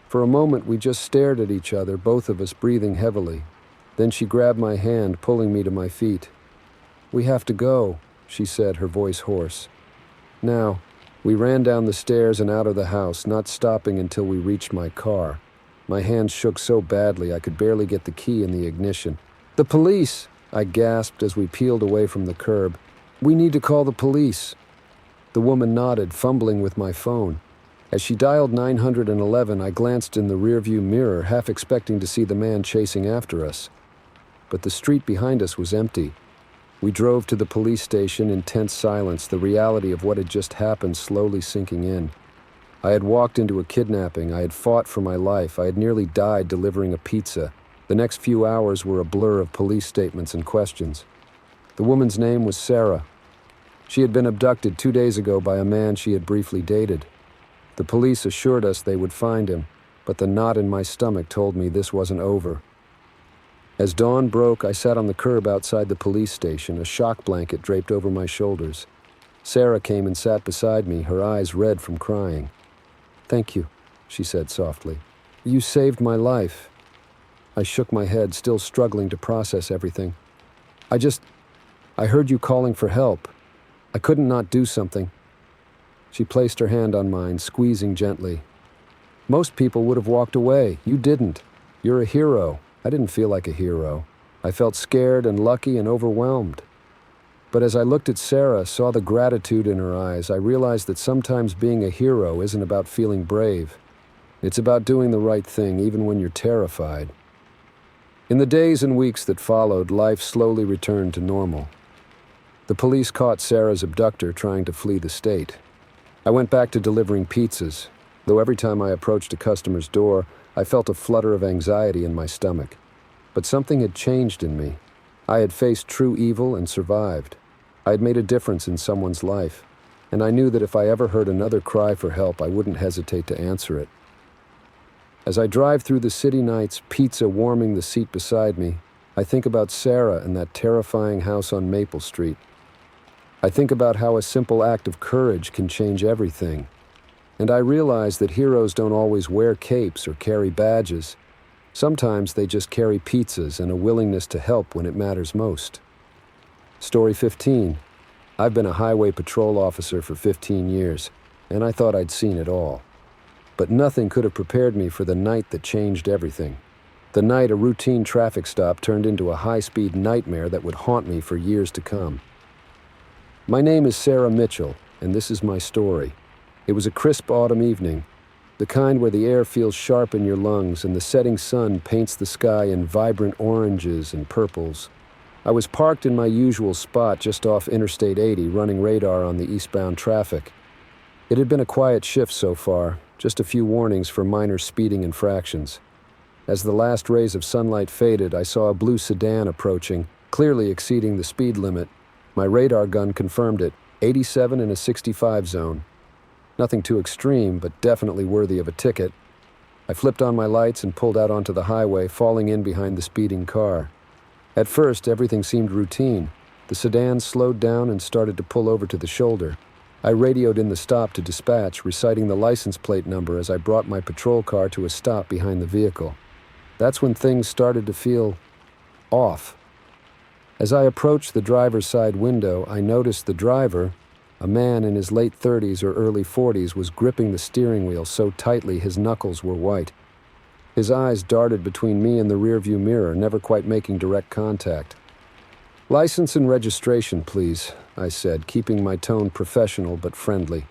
For a moment we just stared at each other, both of us breathing heavily. Then she grabbed my hand, pulling me to my feet. "We have to go," she said, her voice hoarse. Now, we ran down the stairs and out of the house, not stopping until we reached my car. My hands shook so badly I could barely get the key in the ignition. "The police!" I gasped as we peeled away from the curb. "We need to call the police." The woman nodded, fumbling with my phone. As she dialed 911, I glanced in the rearview mirror, half expecting to see the man chasing after us. But the street behind us was empty. We drove to the police station in tense silence, the reality of what had just happened slowly sinking in. I had walked into a kidnapping, I had fought for my life, I had nearly died delivering a pizza. The next few hours were a blur of police statements and questions. The woman's name was Sarah. She had been abducted 2 days ago by a man she had briefly dated. The police assured us they would find him, but the knot in my stomach told me this wasn't over. As dawn broke, I sat on the curb outside the police station, a shock blanket draped over my shoulders. Sarah came and sat beside me, her eyes red from crying. "Thank you," she said softly. "You saved my life." I shook my head, still struggling to process everything. I heard you calling for help. I couldn't not do something." She placed her hand on mine, squeezing gently. "Most people would have walked away. You didn't. You're a hero." I didn't feel like a hero. I felt scared and lucky and overwhelmed. But as I looked at Sarah, saw the gratitude in her eyes, I realized that sometimes being a hero isn't about feeling brave. It's about doing the right thing, even when you're terrified. In the days and weeks that followed, life slowly returned to normal. The police caught Sarah's abductor trying to flee the state. I went back to delivering pizzas, though every time I approached a customer's door, I felt a flutter of anxiety in my stomach. But something had changed in me. I had faced true evil and survived. I had made a difference in someone's life, and I knew that if I ever heard another cry for help, I wouldn't hesitate to answer it. As I drive through the city nights, pizza warming the seat beside me, I think about Sarah and that terrifying house on Maple Street. I think about how a simple act of courage can change everything. And I realize that heroes don't always wear capes or carry badges. Sometimes they just carry pizzas and a willingness to help when it matters most. Story 15. I've been a highway patrol officer for 15 years, and I thought I'd seen it all. But nothing could have prepared me for the night that changed everything. The night a routine traffic stop turned into a high-speed nightmare that would haunt me for years to come. My name is Sarah Mitchell, and this is my story. It was a crisp autumn evening, the kind where the air feels sharp in your lungs and the setting sun paints the sky in vibrant oranges and purples. I was parked in my usual spot just off Interstate 80, running radar on the eastbound traffic. It had been a quiet shift so far, just a few warnings for minor speeding infractions. As the last rays of sunlight faded, I saw a blue sedan approaching, clearly exceeding the speed limit. My radar gun confirmed it, 87 in a 65 zone. Nothing too extreme, but definitely worthy of a ticket. I flipped on my lights and pulled out onto the highway, falling in behind the speeding car. At first, everything seemed routine. The sedan slowed down and started to pull over to the shoulder. I radioed in the stop to dispatch, reciting the license plate number as I brought my patrol car to a stop behind the vehicle. That's when things started to feel off. As I approached the driver's side window, I noticed the driver, a man in his late 30s or early 40s, was gripping the steering wheel so tightly his knuckles were white. His eyes darted between me and the rearview mirror, never quite making direct contact. "License and registration, please," I said, keeping my tone professional but friendly.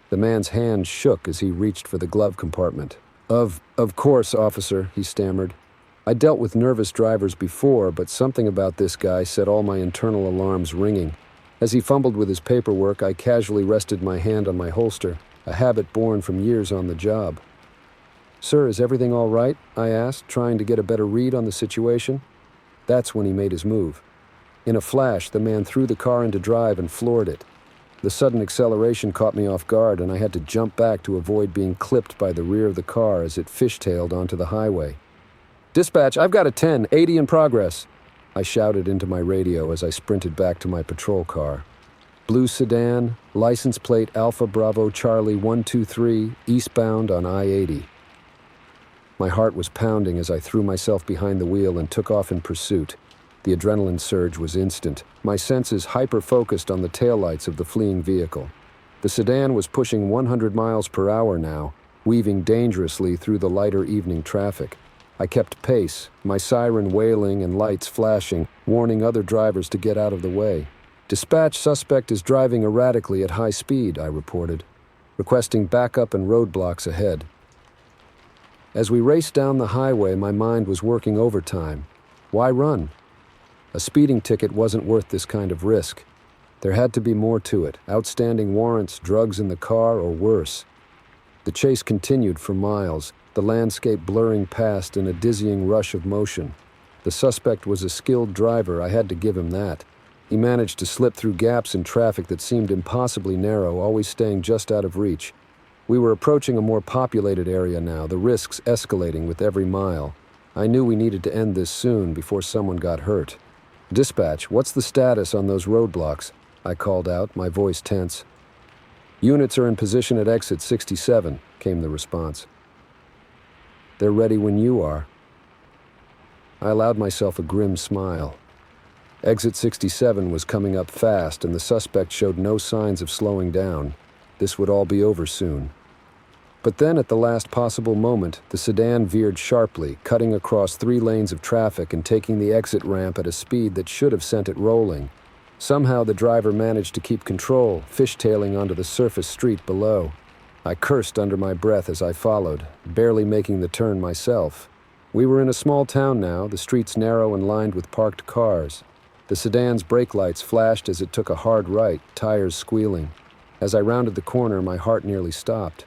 The man's hand shook as he reached for the glove compartment. Of course, officer," he stammered. I dealt with nervous drivers before, but something about this guy set all my internal alarms ringing. As he fumbled with his paperwork, I casually rested my hand on my holster, a habit born from years on the job. "Sir, is everything all right?" I asked, trying to get a better read on the situation. That's when he made his move. In a flash, the man threw the car into drive and floored it. The sudden acceleration caught me off guard, and I had to jump back to avoid being clipped by the rear of the car as it fishtailed onto the highway. "Dispatch, I've got a 10, 80 in progress," I shouted into my radio as I sprinted back to my patrol car. Blue sedan, license plate Alpha Bravo Charlie 123, eastbound on I-80. My heart was pounding as I threw myself behind the wheel and took off in pursuit. The adrenaline surge was instant, my senses hyper-focused on the taillights of the fleeing vehicle. The sedan was pushing 100 miles per hour now, weaving dangerously through the lighter evening traffic. I kept pace, my siren wailing and lights flashing, warning other drivers to get out of the way. "Dispatch, suspect is driving erratically at high speed," I reported, requesting backup and roadblocks ahead. As we raced down the highway, my mind was working overtime. Why run? A speeding ticket wasn't worth this kind of risk. There had to be more to it, outstanding warrants, drugs in the car, or worse. The chase continued for miles, the landscape blurring past in a dizzying rush of motion. The suspect was a skilled driver, I had to give him that. He managed to slip through gaps in traffic that seemed impossibly narrow, always staying just out of reach. We were approaching a more populated area now, the risks escalating with every mile. I knew we needed to end this soon before someone got hurt. "Dispatch, what's the status on those roadblocks?" I called out, my voice tense. "Units are in position at exit 67, came the response. "They're ready when you are." I allowed myself a grim smile. Exit 67 was coming up fast, and the suspect showed no signs of slowing down. This would all be over soon. But then, at the last possible moment, the sedan veered sharply, cutting across 3 lanes of traffic and taking the exit ramp at a speed that should have sent it rolling. Somehow the driver managed to keep control, fishtailing onto the surface street below. I cursed under my breath as I followed, barely making the turn myself. We were in a small town now, the streets narrow and lined with parked cars. The sedan's brake lights flashed as it took a hard right, tires squealing. As I rounded the corner, my heart nearly stopped.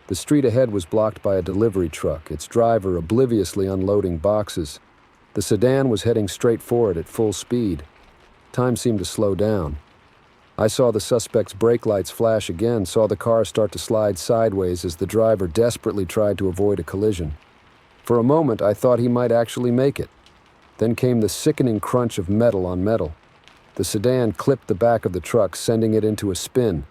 The street ahead was blocked by a delivery truck, its driver obliviously unloading boxes. The sedan was heading straight for it at full speed. Time seemed to slow down. I saw the suspect's brake lights flash again, saw the car start to slide sideways as the driver desperately tried to avoid a collision. For a moment, I thought he might actually make it. Then came the sickening crunch of metal on metal. The sedan clipped the back of the truck, sending it into a spin.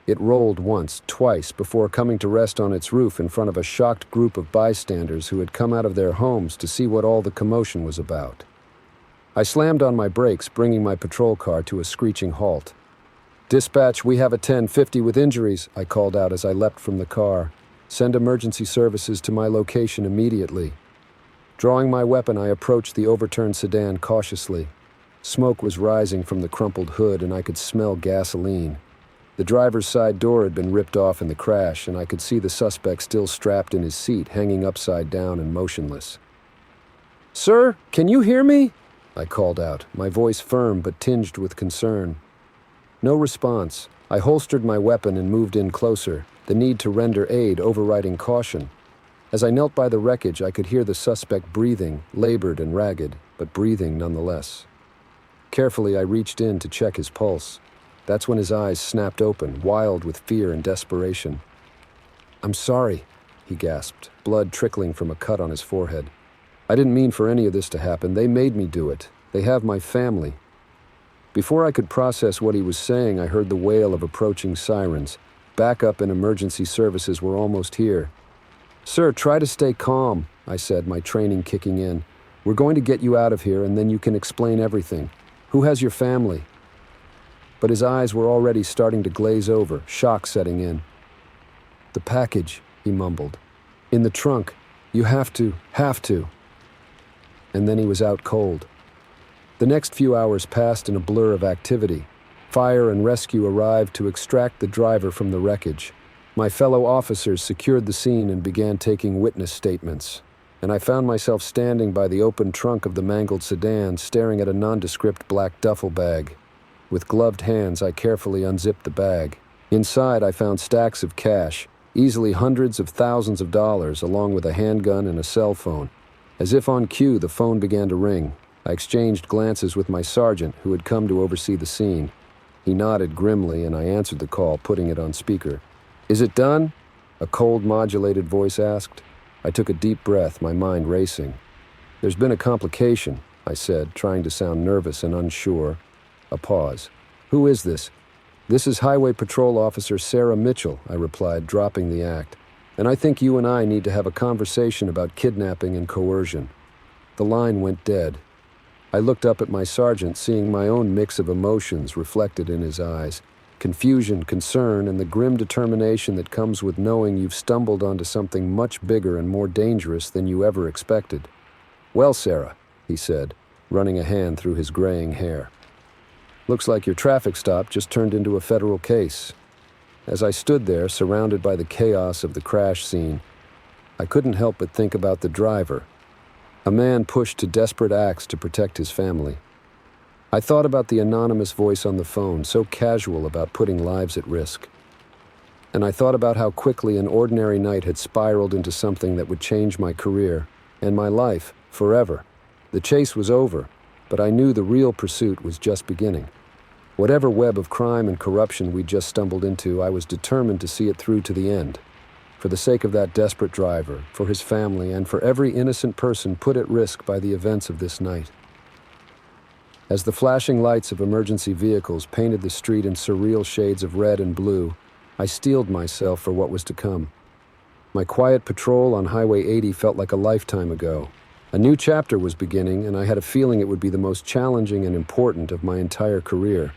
It rolled once, twice, before coming to rest on its roof in front of a shocked group of bystanders who had come out of their homes to see what all the commotion was about. I slammed on my brakes, bringing my patrol car to a screeching halt. "Dispatch, we have a 1050 with injuries," I called out as I leapt from the car. "Send emergency services to my location immediately." Drawing my weapon, I approached the overturned sedan cautiously. Smoke was rising from the crumpled hood, and I could smell gasoline. The driver's side door had been ripped off in the crash, and I could see the suspect still strapped in his seat, hanging upside down and motionless. "Sir, can you hear me?" I called out, my voice firm but tinged with concern. No response. I holstered my weapon and moved in closer, the need to render aid overriding caution. As I knelt by the wreckage, I could hear the suspect breathing, labored and ragged, but breathing nonetheless. Carefully, I reached in to check his pulse. That's when his eyes snapped open, wild with fear and desperation. "I'm sorry," he gasped, blood trickling from a cut on his forehead. "I didn't mean for any of this to happen. They made me do it. They have my family." Before I could process what he was saying, I heard the wail of approaching sirens. Backup and emergency services were almost here. "Sir, try to stay calm," I said, my training kicking in. "We're going to get you out of here, and then you can explain everything. Who has your family?" But his eyes were already starting to glaze over, shock setting in. "The package," he mumbled. "In the trunk. You have to. And then he was out cold. The next few hours passed in a blur of activity. Fire and rescue arrived to extract the driver from the wreckage. My fellow officers secured the scene and began taking witness statements. And I found myself standing by the open trunk of the mangled sedan, staring at a nondescript black duffel bag. With gloved hands, I carefully unzipped the bag. Inside, I found stacks of cash, easily hundreds of thousands of dollars, along with a handgun and a cell phone. As if on cue, the phone began to ring. I exchanged glances with my sergeant, who had come to oversee the scene. He nodded grimly, and I answered the call, putting it on speaker. "Is it done?" a cold, modulated voice asked. I took a deep breath, my mind racing. "There's been a complication," I said, trying to sound nervous and unsure. A pause. "Who is this?" "This is Highway Patrol Officer Sarah Mitchell," I replied, dropping the act. "And I think you and I need to have a conversation about kidnapping and coercion." The line went dead. I looked up at my sergeant, seeing my own mix of emotions reflected in his eyes. Confusion, concern, and the grim determination that comes with knowing you've stumbled onto something much bigger and more dangerous than you ever expected. "Well, Sarah," he said, running a hand through his graying hair. "Looks like your traffic stop just turned into a federal case." As I stood there, surrounded by the chaos of the crash scene, I couldn't help but think about the driver, a man pushed to desperate acts to protect his family. I thought about the anonymous voice on the phone, so casual about putting lives at risk. And I thought about how quickly an ordinary night had spiraled into something that would change my career and my life forever. The chase was over, but I knew the real pursuit was just beginning. Whatever web of crime and corruption we'd just stumbled into, I was determined to see it through to the end. For the sake of that desperate driver, for his family, and for every innocent person put at risk by the events of this night. As the flashing lights of emergency vehicles painted the street in surreal shades of red and blue, I steeled myself for what was to come. My quiet patrol on Highway 80 felt like a lifetime ago. A new chapter was beginning, and I had a feeling it would be the most challenging and important of my entire career.